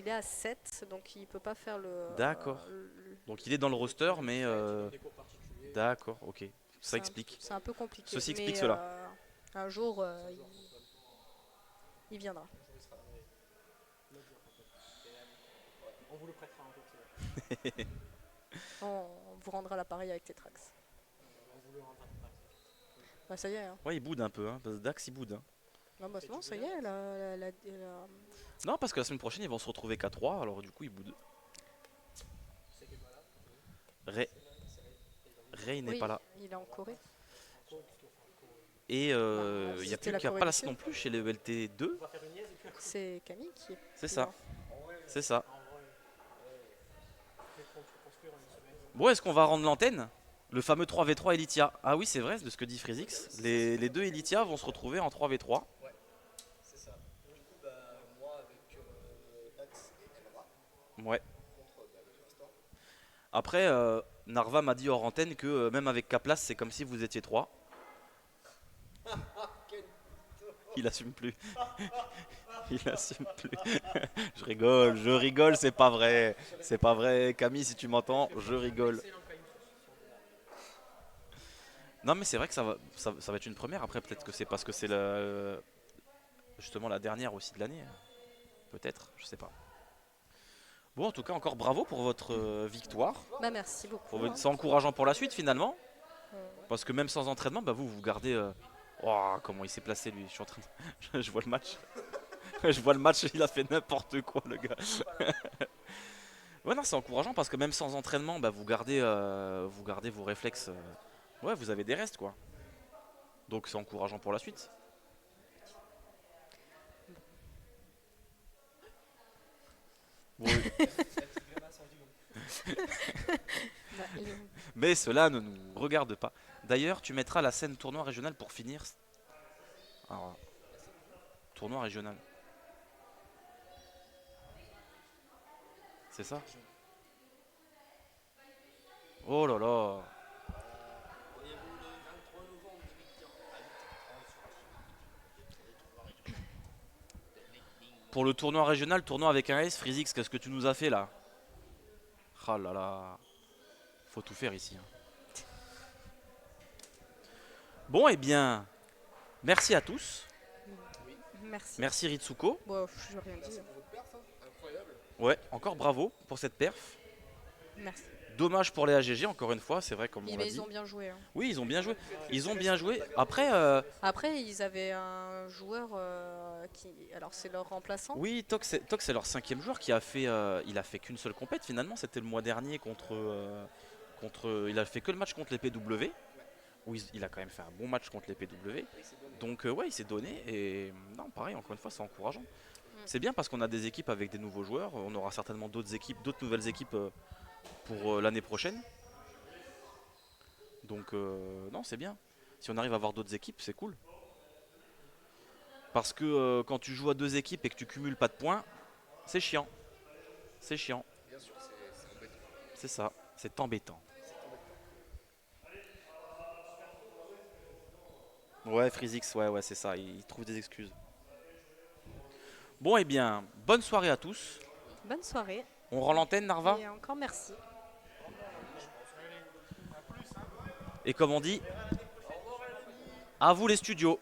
est à 7, donc il peut pas faire le. D'accord. Donc il est dans le roster, mais. D'accord, ok. Ça explique. C'est un peu compliqué. Ceci mais, explique cela. Un jour, il viendra. On vous le prêtera un peu. On vous rendra l'appareil avec Tetrax. On vous le rendra pas. Bah ça y est. Hein. Ouais, il boude un peu, hein. Parce que Dax il boude. Hein. Non, bah, non, ça y est. Non, parce que la semaine prochaine ils vont se retrouver qu'à 3, alors du coup ils boudent. Ray n'est Oui, pas là. il est en Corée. Et il n'y a c'était la plus qu'à Corée pas du là Sud. non plus chez le LT2. C'est Camille qui est. C'est ça. C'est ça. Construire une semaine. Bon, est-ce qu'on va rendre l'antenne? Le fameux 3v3 Elitia. Ah oui, c'est vrai, de ce que dit Freezix. Les deux Elitia vont se retrouver en 3v3. C'est ça. Du coup, bah, moi avec Dax et Elra Ouais. contre le Astor. Après, Narva m'a dit hors antenne que même avec Kaplas, c'est comme si vous étiez 3. Il assume plus. Il assume plus. Je rigole, c'est pas vrai. C'est pas vrai. Camille, si tu m'entends, je rigole. Non, mais c'est vrai que ça va être une première. Après, peut-être que c'est parce que c'est justement la dernière aussi de l'année. Peut-être, je sais pas. Bon, en tout cas, encore bravo pour votre victoire. Bah, merci beaucoup. hein. C'est encourageant pour la suite finalement. Parce que même sans entraînement, bah vous gardez. Oh, comment il s'est placé lui. Je suis en train de... Je vois le match. Je vois le match, il a fait n'importe quoi le gars. Ouais, non, c'est encourageant parce que même sans entraînement, bah, vous gardez vos réflexes. Ouais, vous avez des restes quoi. Donc c'est encourageant pour la suite. Oui. Bah, Mais cela ne nous regarde pas. D'ailleurs, tu mettras la scène tournoi régional pour finir. Alors, tournoi régional. C'est ça? Oh là là. pour le tournoi régional, tournoi avec un S, Freezix, qu'est-ce que tu nous as fait là? Ah là là. Faut tout faire ici. Hein. Bon, eh bien, merci à tous. Merci. Merci Ritsuko. Bon, je n'ai rien dit. Ouais, encore bravo pour cette perf. Merci. Dommage pour les AGG, encore une fois, c'est vrai comme on l'a Mais dit. ils ont bien joué. Hein. Oui, ils ont bien joué. Ils ont bien joué. Après, Après, ils avaient un joueur qui. Alors, c'est leur remplaçant. oui, Tox, c'est leur 5e joueur qui a fait. Il a fait qu'une seule compète finalement. C'était le mois dernier il a fait que le match contre les PW. Où il a quand même fait un bon match contre les PW. Donc ouais, il s'est donné. Et non, pareil, encore une fois, c'est encourageant. C'est bien parce qu'on a des équipes avec des nouveaux joueurs. On aura certainement d'autres nouvelles équipes pour l'année prochaine. Donc non, c'est bien. Si on arrive à avoir d'autres équipes, c'est cool. Parce que quand tu joues à 2 équipes et que tu cumules pas de points, c'est chiant. C'est chiant. Bien sûr, c'est embêtant. C'est ça, c'est embêtant. Ouais, Freezix, ouais, c'est ça, il trouve des excuses. Bon, eh bien, bonne soirée à tous. Bonne soirée. On rend l'antenne, Narva. Et encore merci. Et comme on dit, à vous les studios.